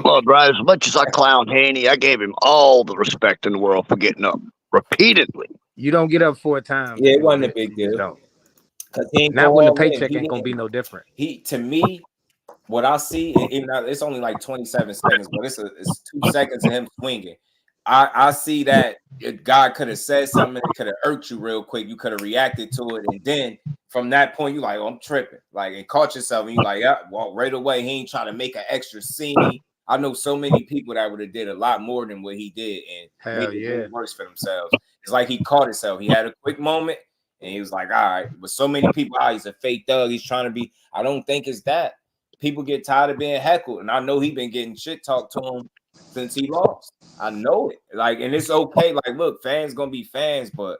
Well, right, as much as I clowned Haney, I gave him all the respect in the world for getting up repeatedly. You don't get up 4 times. Yeah, it wasn't a big deal. Not when the paycheck ain't gonna be no different. To me, what I see, it's only like 27 seconds, but it's 2 seconds of him swinging. I see that God could have said something that could have irked you real quick. You could have reacted to it, and then from that point, you like, oh, I'm tripping, like, and caught yourself, and you like, yeah, walk right away. He ain't trying to make an extra scene. I know so many people that would have did a lot more than what he did, and made it worse for themselves. It's like he caught himself. He had a quick moment, and he was like, all right. But so many people, he's a fake thug. He's trying to be. I don't think it's that. People get tired of being heckled, and I know he been getting shit talked to him since he lost. I know it. Like, and it's okay. Like, look, fans gonna be fans, but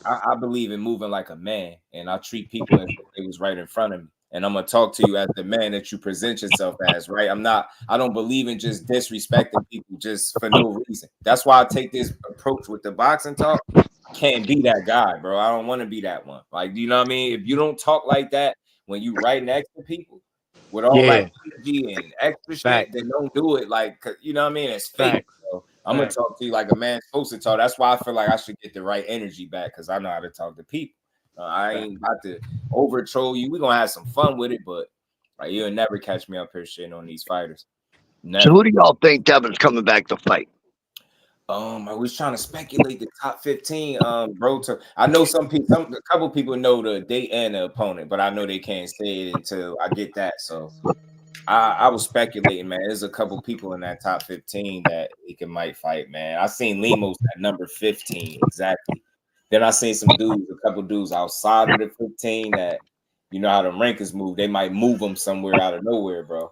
I believe in moving like a man, and I treat people as if they was right in front of me. And I'm gonna talk to you as the man that you present yourself as, right? I don't believe in just disrespecting people just for no reason. That's why I take this approach with the boxing talk. I can't be that guy, bro. I don't want to be that one. Like, you know what I mean? If you don't talk like that when you right next to people with all that energy and extra shit, then don't do it. Like, you know what I mean? It's fake. So I'm gonna talk to you like a man's supposed to talk. That's why I feel like I should get the right energy back because I know how to talk to people. I ain't about to over troll you. We're gonna have some fun with it, but like, you'll never catch me up here shitting on these fighters. Never. So who do y'all think Devin's coming back to fight? I was trying to speculate the top 15, bro. I know a couple people know the date and the opponent, but I know they can't say it until I get that. So I was speculating, man. There's a couple people in that top 15 that he might fight, man. I seen Lemos at number 15 exactly. Then I seen a couple dudes outside of the 15 that, you know how the rankings move. They might move them somewhere out of nowhere, bro.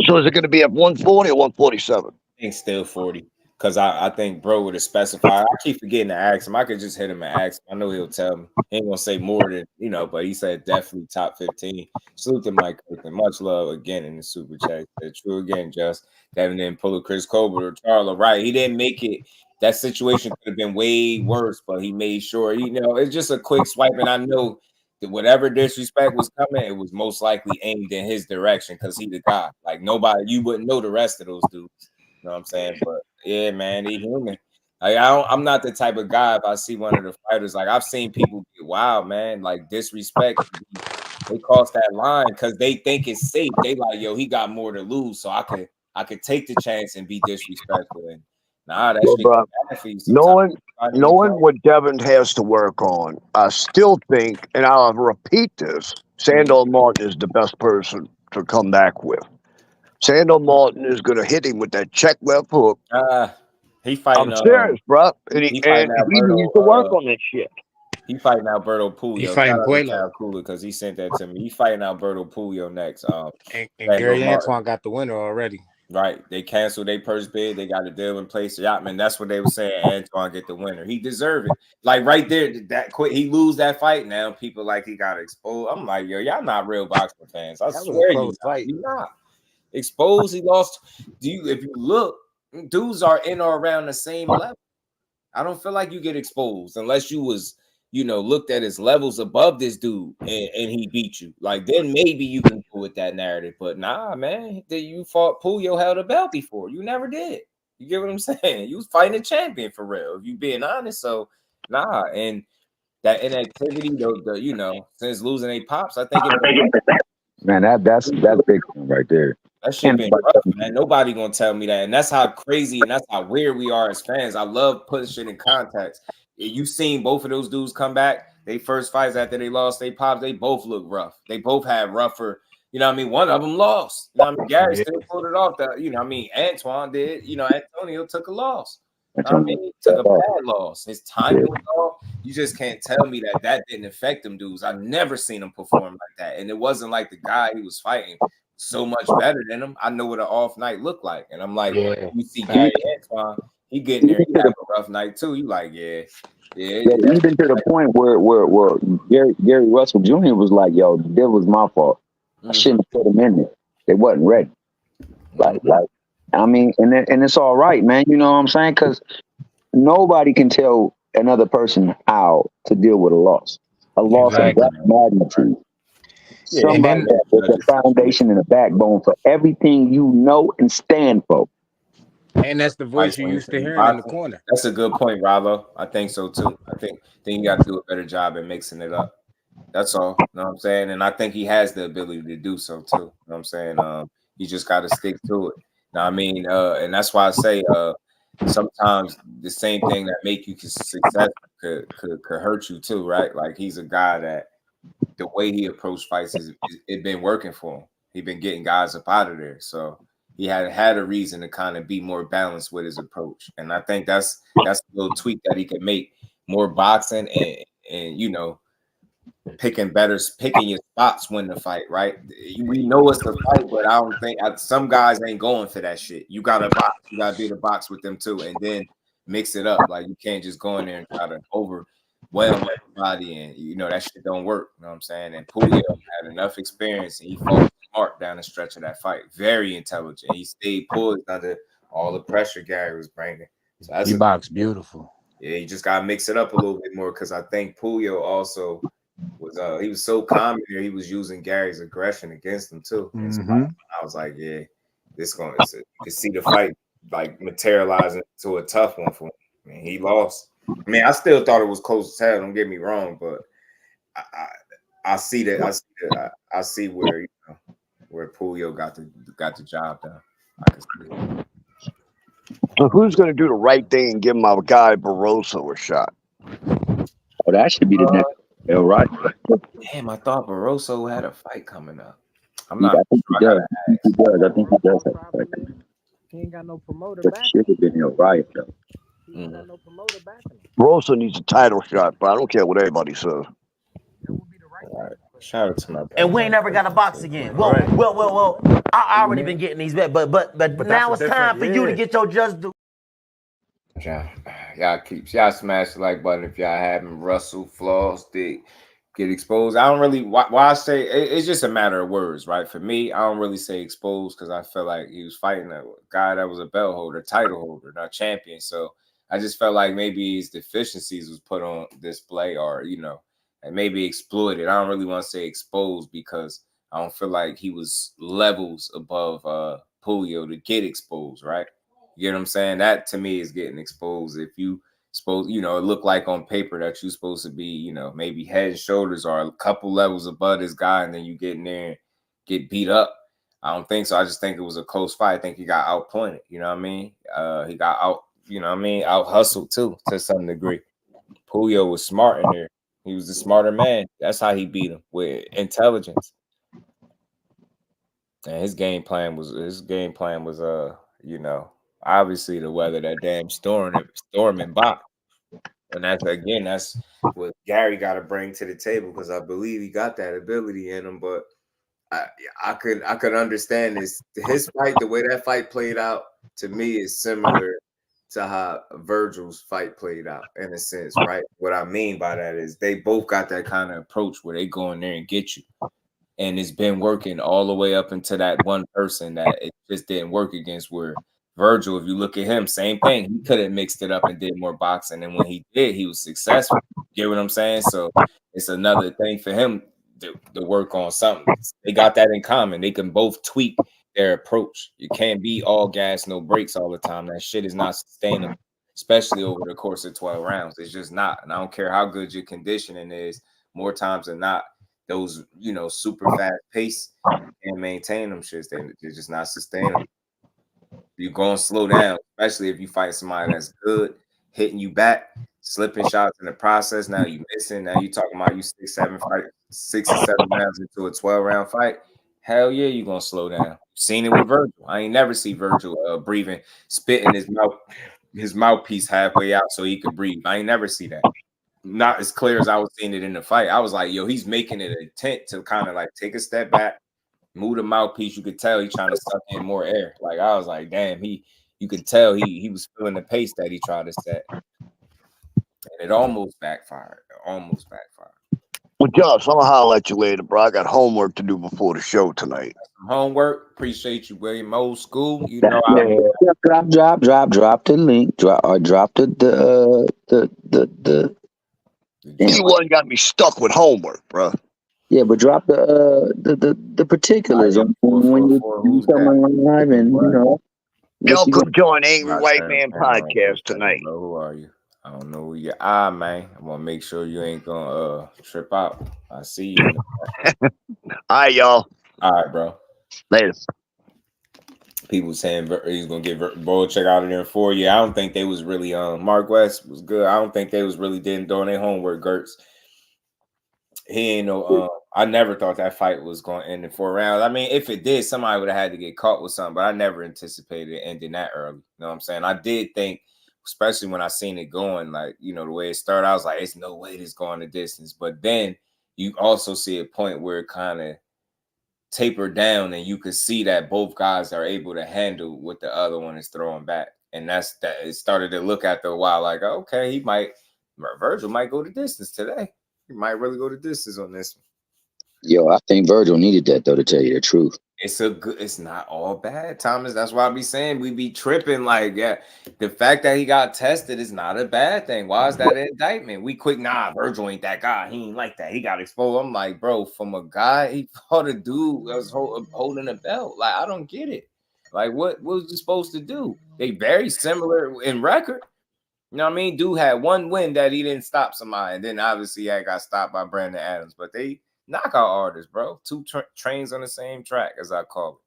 So is it going to be at 140 or 147? I think still 40. Because I think bro would have specified. I keep forgetting to ask him. I could just hit him and ask him. I know he'll tell me. He ain't gonna say more than, you know, but he said definitely top 15. Salute to Mike Kirkland. Much love again in the super chat. True again, Just. Devin didn't pull a Chris Colbert or Charlo. Right. He didn't make it. That situation could have been way worse, but he made sure, you know, it's just a quick swipe. And I know that whatever disrespect was coming, it was most likely aimed in his direction because he the guy. Like nobody, you wouldn't know the rest of those dudes. You know what I'm saying? But yeah, man, he human. Like I'm not the type of guy. If I see one of the fighters, like I've seen people get wild, man, like disrespect. They cross that line because they think it's safe. They like, yo, he got more to lose, so I could take the chance and be disrespectful. And nah, that shit bad for you sometimes. Knowing what Devin has to work on, I still think, and I'll repeat this: Sandor Martin is the best person to come back with. Sandor Martin is going to hit him with that check left hook. He fighting. I'm serious, bro. And he needs to work on that shit. He fighting Alberto Puyo. He fighting Puello because he sent that to me. He fighting Alberto Puyo next. And Gary Antoine got the winner already. Right. They canceled their purse bid. They got a deal in place. Yachtman, that's what they were saying. Antoine get the winner. He deserved it. Like right there, that quick, he lose that fight. Now people like he got exposed. I'm like, yo, y'all not real boxing fans. I swear you not. Exposed. He lost. If you look, dudes are in or around the same level. I don't feel like you get exposed unless you was, you know, looked at his levels above this dude and he beat you. Like then maybe you can go with that narrative. But nah, man, you fought Puyo held a belt before. You never did. You get what I'm saying? You was fighting a champion for real. If you being honest, so nah. And that inactivity, the you know, since losing a pops, I think man, that's big one right there. That shit been rough, man. Nobody gonna tell me that. And that's how crazy and that's how weird we are as fans. I love putting shit in context. You've seen both of those dudes come back. They first fights after they lost they pops, they both look rough. They both had rougher, you know what I mean? One of them lost. You know what I mean? Gary still pulled it off. You know what I mean? Antoine did. You know, Antonio took a loss. You know what I mean? He took a bad loss. His timing was off. You just can't tell me that didn't affect them dudes. I've never seen them perform like that. And it wasn't like the guy he was fighting so much better than him. I know what an off night looked like. And I'm like, you see Gary Antoine, he getting there, he have a rough night too. You like, yeah. Even to the point where Gary Russell Jr. was like, yo, that was my fault. I shouldn't have put him in there. They wasn't ready. Like I mean, and it's all right, man. You know what I'm saying? Because nobody can tell another person how to deal with a loss. A loss of that magnitude. Somebody with the foundation and a backbone for everything you know and stand for. And that's the voice you used to hear in the corner. That's a good point, Rollo. I think so too. I think you got to do a better job at mixing it up. That's all. You know what I'm saying? And I think he has the ability to do so too. You know what I'm saying? You just got to stick to it. Now, I mean, and that's why I say sometimes the same thing that make you successful could hurt you too, right? Like he's a guy that the way he approached fights it been working for him. He been getting guys up out of there, so he had a reason to kind of be more balanced with his approach. And I think that's a little tweak that he can make more boxing and you know. Picking your spots when to fight, right? We know it's a fight, but I don't think some guys ain't going for that shit. You gotta box, you gotta be the box with them too, and then mix it up. Like you can't just go in there and try to overwhelm everybody, and you know that shit don't work. You know what I'm saying? And Pulio had enough experience, and he fought smart down the stretch of that fight. Very intelligent. He stayed poised under all the pressure Gary was bringing. So that's he boxed beautiful. Yeah, you just gotta mix it up a little bit more because I think Pulio also was he was so calm here. He was using Gary's aggression against him too. So I was like, yeah, this going. You can see the fight like materializing to a tough one for him. I mean, he lost. I mean, I still thought it was close as hell. Don't get me wrong, but I see that. I see where where Pulio got the job done. I can see it. So who's going to do the right thing and give my guy Barroso a shot? Oh, that should be the next. All right. Damn, I thought Barroso had a fight coming up. I'm I not. think he does. I think he does have a fight. He ain't got no promoter That back. should have been all right though. He ain't got no promoter backing him. Barroso needs a title shot, but I don't care what anybody says. All right. Shout out to my brother. And we ain't never got a box again. Well, I already been getting these back, but now it's time for you to get your just due. Y'all smash the like button if y'all haven't. Russell, Floss, Dick, get exposed. I don't really why I say it's just a matter of words, right? For me, I don't really say exposed because I feel like he was fighting a guy that was a belt holder, title holder, not champion. So I just felt like maybe his deficiencies was put on display, or and maybe exploited. I don't really want to say exposed because I don't feel like he was levels above Pulio to get exposed, right? You get what I'm saying? That to me is getting exposed. If you supposed, it looked like on paper that you're supposed to be, maybe head and shoulders or a couple levels above this guy, and then you get in there and get beat up. I don't think so. I just think it was a close fight. I think he got outpointed. You know what I mean? He got out hustled too to some degree. Pulio was smart in there. He was the smarter man. That's how he beat him, with intelligence. And his game plan was obviously to weather that damn storm and box. And that's what Gary got to bring to the table, because I believe he got that ability in him. But I could understand his fight, the way that fight played out to me is similar to how Virgil's fight played out in a sense, right? What I mean by that is they both got that kind of approach where they go in there and get you. And it's been working all the way up into that one person that it just didn't work against, where Virgil, if you look at him, same thing. He could have mixed it up and did more boxing. And when he did, he was successful. You get what I'm saying? So it's another thing for him to work on something. They got that in common. They can both tweak their approach. You can't be all gas, no brakes all the time. That shit is not sustainable, especially over the course of 12 rounds. It's just not. And I don't care how good your conditioning is, more times than not, those, super fast pace and maintain them shits. They're just not sustainable. You're going to slow down, especially if you fight somebody that's good, hitting you back, slipping shots in the process. Now you missing. Now you talking about you 6 or 7 rounds into a 12-round fight. Hell yeah, you're going to slow down. Seen it with Virgil. I ain't never see Virgil breathing, spitting his mouthpiece halfway out so he could breathe. I ain't never see that. Not as clear as I was seeing it in the fight. I was like, yo, he's making it an intent to kind of like take a step back, move the mouthpiece. You could tell he's trying to suck in more air. Like I was like, damn, you could tell he was feeling the pace that he tried to set. And it almost backfired. Well, Josh, I'm going to holler at you later, bro. I got homework to do before the show tonight. Some homework. Appreciate you, William. Old school. Drop the link. Drop the Anyone got me stuck with homework, bro. Yeah, but drop the particulars on when you come live, and y'all come join Angry White Man podcast tonight. Who are you? I don't know who you are, man. I want to make sure you ain't gonna trip out. I see you. All right, y'all. All right, bro. Later. People saying he's gonna get Borocheck out of there for you. I don't think they was really Mark West was good. I don't think they was really doing their homework, Gertz. He ain't no I never thought that fight was going to end in 4 rounds. I mean, if it did, somebody would have had to get caught with something, but I never anticipated it ending that early. You know what I'm saying? I did think, especially when I seen it going, like, the way it started, I was like, it's no way this going the distance. But then you also see a point where it kind of tapered down, and you could see that both guys are able to handle what the other one is throwing back. And that's that. It started to look after a while like, okay, Virgil might go the distance today. He might really go the distance on this one. Yo, I think Virgil needed that though, to tell you the truth. It's not all bad, Thomas. That's why I be saying we be tripping. Like, yeah, the fact that he got tested is not a bad thing. Why is that an indictment? We quick, Virgil ain't that guy. He ain't like that. He got exposed. I'm like, bro, from a guy, he fought a dude that was holding a belt. Like, I don't get it. Like, what was he supposed to do? They very similar in record. You know what I mean? Dude had one win that he didn't stop somebody, and then obviously I got stopped by Brandon Adams. But they knockout artists, bro. Two trains on the same track, as I call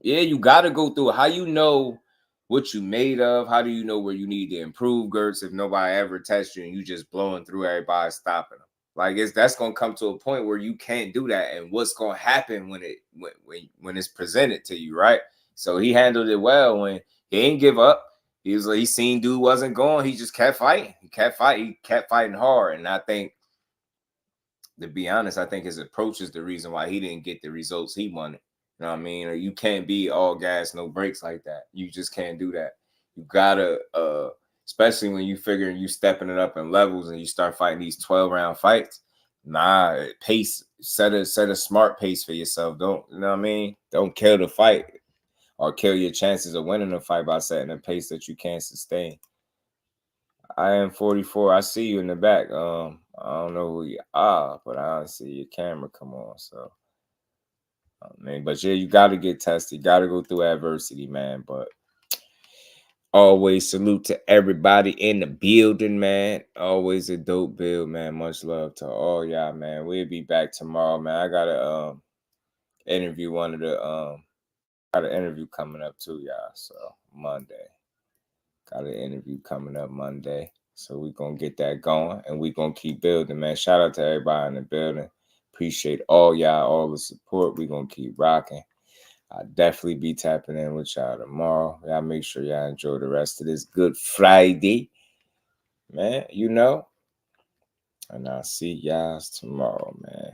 it. Yeah, you got to go through it. How you know what you made of? How do you know where you need to improve, Gertz, if nobody ever tests you and you just blowing through everybody, stopping them? Like, that's going to come to a point where you can't do that. And what's going to happen when it's presented to you, right? So he handled it well when he didn't give up. He seen dude wasn't going. He just kept fighting. He kept fighting hard. And I think, to be honest, I think his approach is the reason why he didn't get the results he wanted. You know what I mean? Or you can't be all gas, no brakes like that. You just can't do that. You gotta, especially when you figuring you stepping it up in levels and you start fighting these 12-round fights. Pace, set a smart pace for yourself. Don't, you know what I mean? Don't kill the fight or kill your chances of winning the fight by setting a pace that you can't sustain. I am 44. I see you in the back. I don't know who you are, but I don't see your camera come on. So, but yeah, you got to get tested. You got to go through adversity, man. But always salute to everybody in the building, man. Always a dope build, man. Much love to all y'all, man. We'll be back tomorrow, man. I got to interview one of the got an interview coming up too, y'all. So Monday. Got an interview coming up Monday. So we're going to get that going and we're going to keep building, man. Shout out to everybody in the building. Appreciate all y'all, all the support. We're going to keep rocking. I'll definitely be tapping in with y'all tomorrow. Y'all make sure y'all enjoy the rest of this Good Friday. Man, you know. And I'll see y'all tomorrow, man.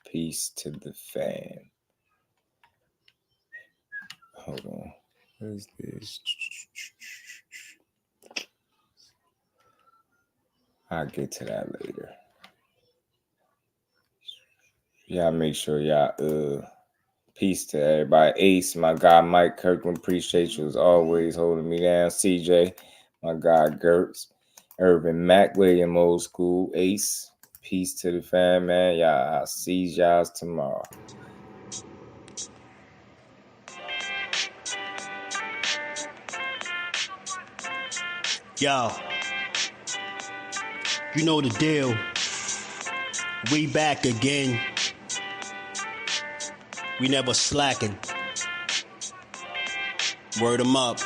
Peace to the fan. Hold on. What is this? I'll get to that later. Y'all make sure y'all peace to everybody. Ace, my guy Mike Kirkland, appreciate you as always holding me down. CJ, my guy Gertz, Irvin Mac, William Old School, Ace. Peace to the fan, man. Y'all, I'll see y'all tomorrow. Yo, you know the deal. We back again. We never slacking. Word 'em up.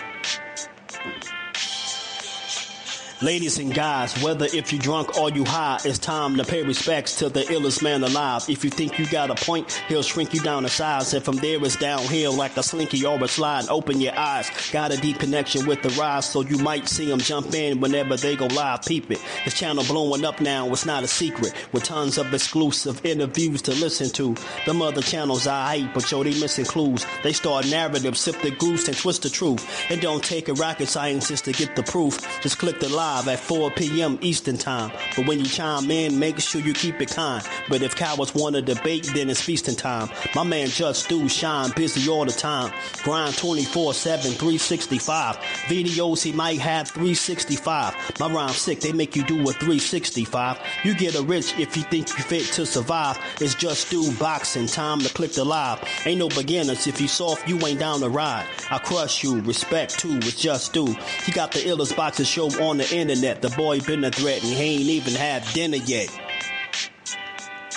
Ladies and guys, whether if you drunk or you high, it's time to pay respects to the illest man alive. If you think you got a point, he'll shrink you down to size. And from there it's downhill like a slinky or a slide. Open your eyes, got a deep connection with the rise, so you might see them jump in whenever they go live. Peep it, this channel blowing up now, it's not a secret. With tons of exclusive interviews to listen to. Them other channels I hate, but yo, they missing clues. They start narratives, sip the goose and twist the truth. It don't take a rocket scientist to get the proof. Just click the live at 4 p.m. Eastern time. But when you chime in, make sure you keep it kind. But if cowards want to debate, then it's feasting time. My man JUSDUE shine, busy all the time. Grind 24/7, 365. Videos he might have 365. My rhyme's sick, they make you do a 365. You get a rich if you think you fit to survive. It's JUSDUE boxing, time to click the live. Ain't no beginners, if you soft, you ain't down to ride. I crush you, respect too, it's JUSDUE. He got the illest boxing show on the internet. The boy been a threat and he ain't even had dinner yet.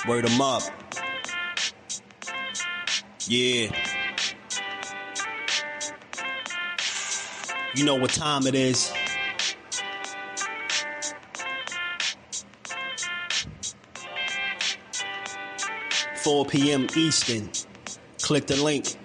Word 'em up. Yeah. You know what time it is. .4 p.m. Eastern. Click the link.